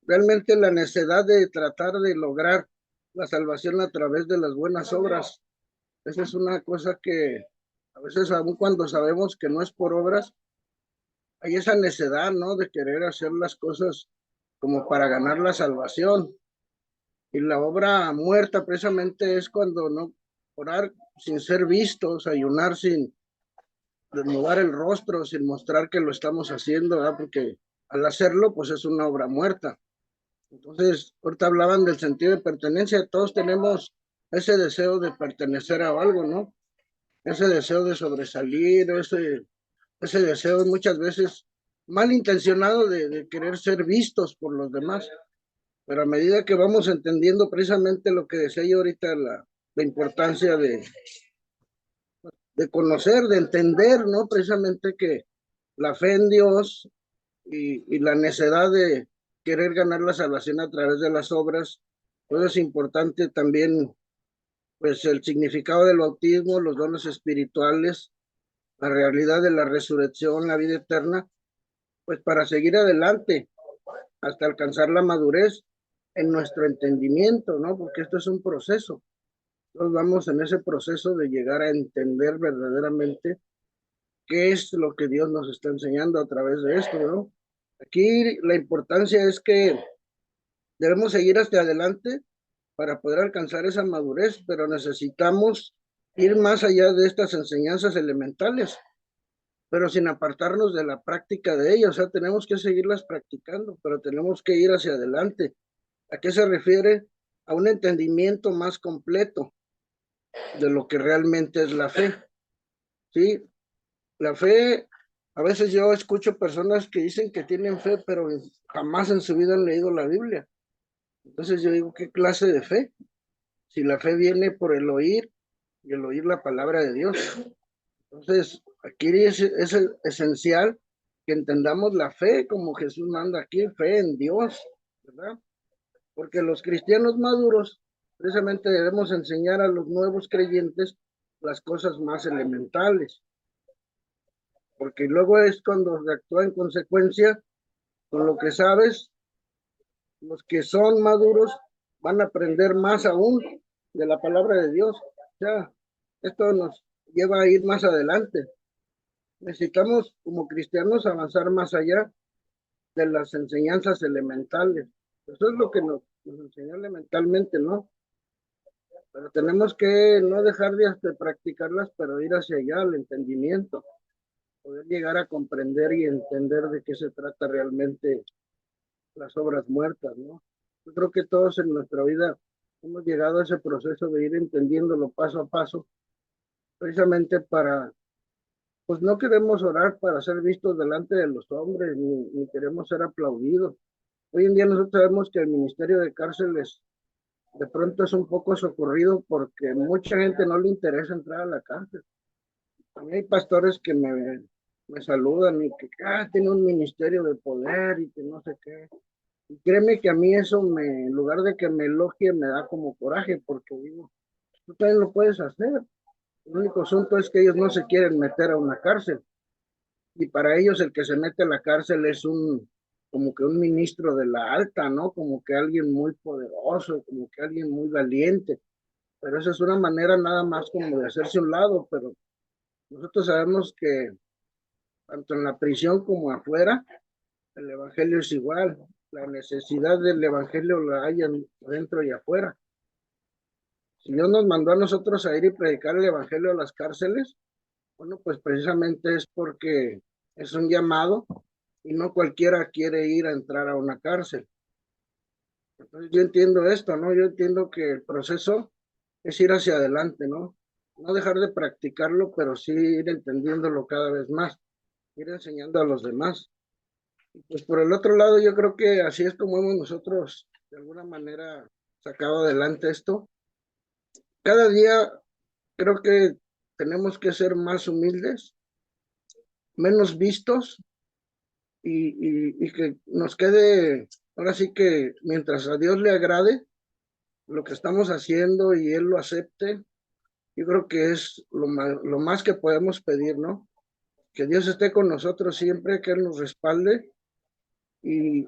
realmente la necesidad de tratar de lograr la salvación a través de las buenas obras, esa es una cosa que a veces, aun cuando sabemos que no es por obras, hay esa necesidad, ¿no? De querer hacer las cosas como para ganar la salvación. Y la obra muerta precisamente es cuando no orar sin ser vistos, ayunar sin desnudar el rostro, sin mostrar que lo estamos haciendo, ¿verdad? Porque al hacerlo, pues es una obra muerta. Entonces, ahorita hablaban del sentido de pertenencia, todos tenemos ese deseo de pertenecer a algo, ¿no? Ese deseo de sobresalir, ese deseo muchas veces malintencionado de querer ser vistos por los demás. Pero a medida que vamos entendiendo precisamente lo que decía yo ahorita, la importancia de conocer, de entender, ¿no? Precisamente que la fe en Dios y la necedad de querer ganar la salvación a través de las obras, pues es importante también, pues el significado del bautismo, los dones espirituales, la realidad de la resurrección, la vida eterna, pues para seguir adelante hasta alcanzar la madurez en nuestro entendimiento, ¿no? Porque esto es un proceso. Nos vamos en ese proceso de llegar a entender verdaderamente qué es lo que Dios nos está enseñando a través de esto, ¿no? Aquí la importancia es que debemos seguir hacia adelante para poder alcanzar esa madurez, pero necesitamos ir más allá de estas enseñanzas elementales, pero sin apartarnos de la práctica de ellas. O sea, tenemos que seguirlas practicando, pero tenemos que ir hacia adelante. ¿A qué se refiere? A un entendimiento más completo de lo que realmente es la fe. ¿Sí? La fe, a veces yo escucho personas que dicen que tienen fe, pero jamás en su vida han leído la Biblia. Entonces yo digo, ¿qué clase de fe? Si la fe viene por el oír y el oír la palabra de Dios. Entonces, aquí es esencial que entendamos la fe como Jesús manda aquí, fe en Dios, ¿verdad? Porque los cristianos maduros precisamente debemos enseñar a los nuevos creyentes las cosas más elementales, porque luego es cuando se actúa en consecuencia con lo que sabes. Los que son maduros van a aprender más aún de la palabra de Dios. O sea, esto nos lleva a ir más adelante. Necesitamos como cristianos avanzar más allá de las enseñanzas elementales. Eso es lo que nos enseñó elementalmente, ¿no? Pero tenemos que no dejar de practicarlas, pero ir hacia allá al entendimiento, poder llegar a comprender y entender de qué se trata realmente las obras muertas, ¿no? Yo creo que todos en nuestra vida hemos llegado a ese proceso de ir entendiéndolo paso a paso, precisamente para, pues no queremos orar para ser vistos delante de los hombres, ni queremos ser aplaudidos. Hoy en día nosotros sabemos que el Ministerio de Cárceles de pronto es un poco socorrido porque mucha gente no le interesa entrar a la cárcel. A mí hay pastores que me saludan y que tiene un ministerio de poder y que no sé qué. Y créeme que a mí eso en lugar de que me elogie, me da como coraje, porque digo, tú también lo puedes hacer. El único asunto es que ellos no se quieren meter a una cárcel. Y para ellos el que se mete a la cárcel es como que un ministro de la alta, ¿no? Como que alguien muy poderoso, como que alguien muy valiente. Pero esa es una manera nada más como de hacerse un lado, pero nosotros sabemos que tanto en la prisión como afuera, el evangelio es igual. La necesidad del evangelio la hay dentro y afuera. Si Dios nos mandó a nosotros a ir y predicar el evangelio a las cárceles, bueno, pues precisamente es porque es un llamado y no cualquiera quiere ir a entrar a una cárcel. Entonces yo entiendo esto, ¿no? Yo entiendo que el proceso es ir hacia adelante, ¿no? No dejar de practicarlo, pero sí ir entendiéndolo cada vez más, ir enseñando a los demás. Y pues por el otro lado, yo creo que así es como hemos nosotros de alguna manera sacado adelante esto. Cada día creo que tenemos que ser más humildes, menos vistos y que nos quede, ahora sí que mientras a Dios le agrade lo que estamos haciendo y Él lo acepte, yo creo que es lo más que podemos pedir, ¿no? Que Dios esté con nosotros siempre, que Él nos respalde y,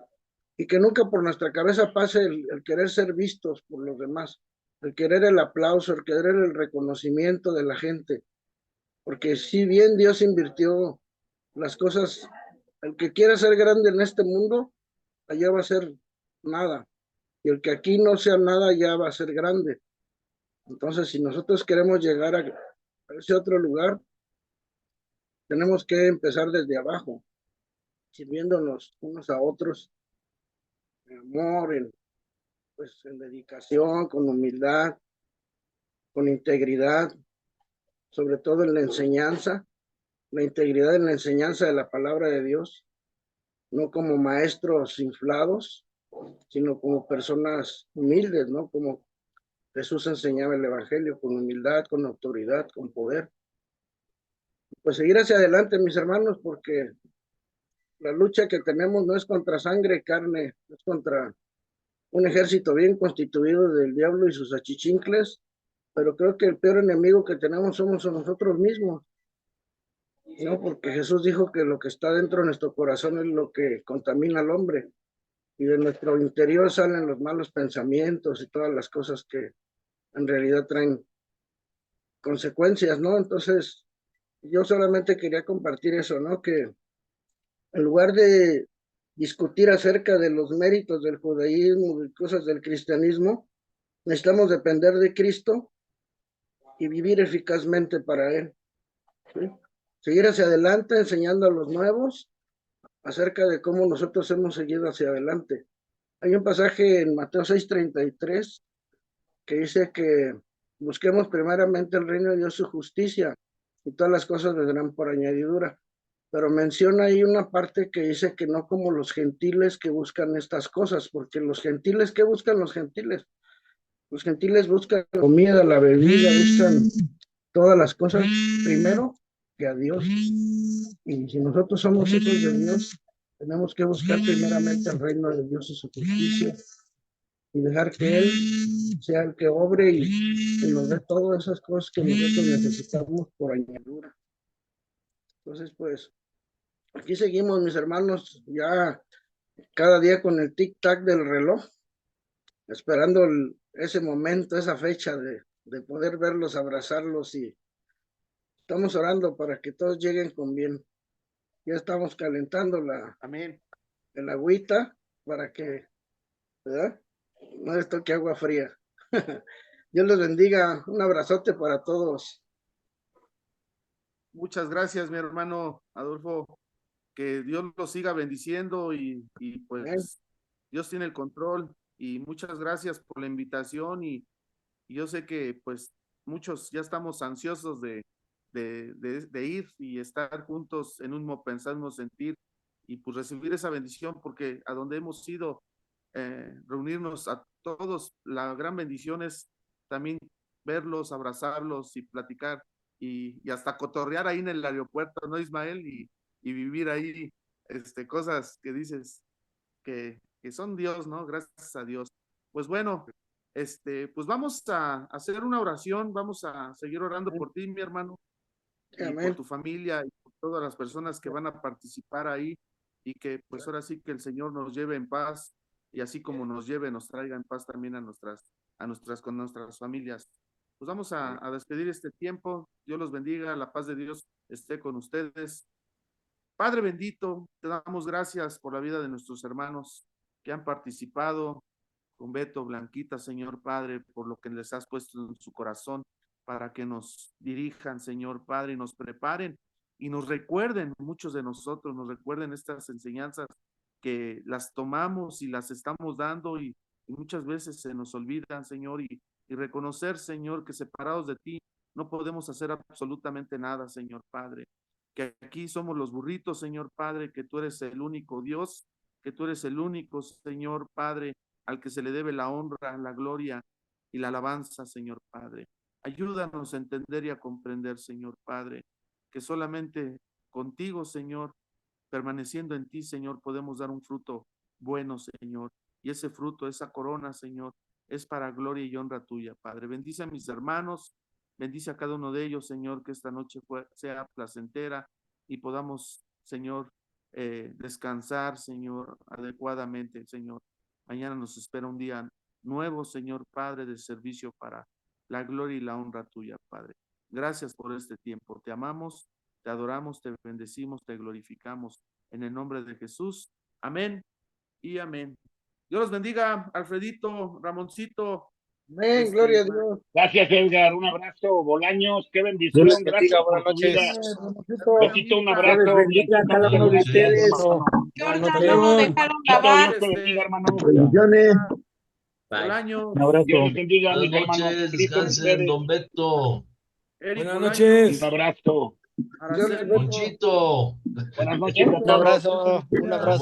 y que nunca por nuestra cabeza pase el querer ser vistos por los demás, el querer el aplauso, el querer el reconocimiento de la gente, porque si bien Dios invirtió las cosas, el que quiera ser grande en este mundo, allá va a ser nada, y el que aquí no sea nada, ya va a ser grande. Entonces, si nosotros queremos llegar a ese otro lugar, tenemos que empezar desde abajo, sirviéndonos unos a otros, amor, pues, en dedicación, con humildad, con integridad, sobre todo en la enseñanza, la integridad en la enseñanza de la palabra de Dios, no como maestros inflados, sino como personas humildes, ¿no? Como Jesús enseñaba el Evangelio, con humildad, con autoridad, con poder. Pues seguir hacia adelante, mis hermanos, porque la lucha que tenemos no es contra sangre y carne, es contra un ejército bien constituido del diablo y sus achichincles, pero creo que el peor enemigo que tenemos somos nosotros mismos, ¿no? Porque Jesús dijo que lo que está dentro de nuestro corazón es lo que contamina al hombre, y de nuestro interior salen los malos pensamientos y todas las cosas que en realidad traen consecuencias, ¿no? Entonces, yo solamente quería compartir eso, ¿no? Que en lugar de discutir acerca de los méritos del judaísmo y cosas del cristianismo, necesitamos depender de Cristo y vivir eficazmente para Él, ¿sí? Seguir hacia adelante enseñando a los nuevos acerca de cómo nosotros hemos seguido hacia adelante. Hay un pasaje en Mateo 6:33 que dice que busquemos primeramente el reino de Dios y su justicia, y todas las cosas vendrán por añadidura. Pero menciona ahí una parte que dice que no como los gentiles que buscan estas cosas, porque los gentiles, ¿qué buscan los gentiles? Los gentiles buscan la comida, la bebida, buscan todas las cosas primero que a Dios. Y si nosotros somos hijos de Dios, tenemos que buscar primeramente el reino de Dios y su justicia, y dejar que Él sea el que obre y nos dé todas esas cosas que nosotros necesitamos por añadidura. Entonces, pues, aquí seguimos, mis hermanos, ya cada día con el tic-tac del reloj, esperando ese momento, esa fecha de poder verlos, abrazarlos, y estamos orando para que todos lleguen con bien. Ya estamos calentando Amén. el agüita para que, ¿verdad? No les toque agua fría. Dios les bendiga. Un abrazote para todos. Muchas gracias, mi hermano Adolfo. Que Dios los siga bendiciendo y pues Amén. Dios tiene el control, y muchas gracias por la invitación, y yo sé que pues muchos ya estamos ansiosos de ir y estar juntos en un mismo pensar, un mismo sentir, y pues recibir esa bendición, porque a donde hemos ido, reunirnos a todos, la gran bendición es también verlos, abrazarlos y platicar y hasta cotorrear ahí en el aeropuerto, ¿no, Ismael? Y vivir ahí cosas que dices que son Dios, ¿no? Gracias a Dios. Pues bueno, pues vamos a hacer una oración, vamos a seguir orando por ti, mi hermano, y Amén. por tu familia y por todas las personas que van a participar ahí, y que pues ahora sí que el Señor nos lleve en paz, y así como nos lleve, nos traiga en paz también con nuestras familias. Pues vamos a despedir este tiempo. Dios los bendiga, la paz de Dios esté con ustedes. Padre bendito, te damos gracias por la vida de nuestros hermanos que han participado, con Beto, Blanquita, Señor Padre, por lo que les has puesto en su corazón para que nos dirijan, Señor Padre, y nos preparen y nos recuerden, muchos de nosotros nos recuerden estas enseñanzas que las tomamos y las estamos dando, y muchas veces se nos olvidan, Señor, y reconocer, Señor, que separados de ti no podemos hacer absolutamente nada, Señor Padre. Que aquí somos los burritos, Señor Padre, que tú eres el único Dios, que tú eres el único, Señor Padre, al que se le debe la honra, la gloria y la alabanza, Señor Padre. Ayúdanos a entender y a comprender, Señor Padre, que solamente contigo, Señor, permaneciendo en ti, Señor, podemos dar un fruto bueno, Señor. Y ese fruto, esa corona, Señor, es para gloria y honra tuya, Padre. Bendice a mis hermanos, bendice a cada uno de ellos, Señor, que esta noche sea placentera y podamos, Señor, descansar, Señor, adecuadamente, Señor. Mañana nos espera un día nuevo, Señor Padre, de servicio para la gloria y la honra tuya, Padre. Gracias por este tiempo. Te amamos, te adoramos, te bendecimos, te glorificamos. En el nombre de Jesús. Amén y amén. Dios los bendiga, Alfredito, Ramoncito. Amén, gloria a Dios. Gracias, Edgar. Un abrazo, Bolaños. Qué bendición. Dios les bendiga, Gracias por buenas tu vida. noches. Besito, un Dios les abrazo. bendiga a cada uno de ustedes. Jordan, noches. no lo dejaron grabar. Dios te bendiga, hermano. Bendiciones. Bolaños, Un abrazo. Dios los bendiga, Buenas mis hermanos. noches, Cristo con descansen, ustedes. don Beto, Eric Buenas Bolaños, noches. Un abrazo. Araceli, Ponchito. Buenas noches a Un todos. abrazo, un abrazo.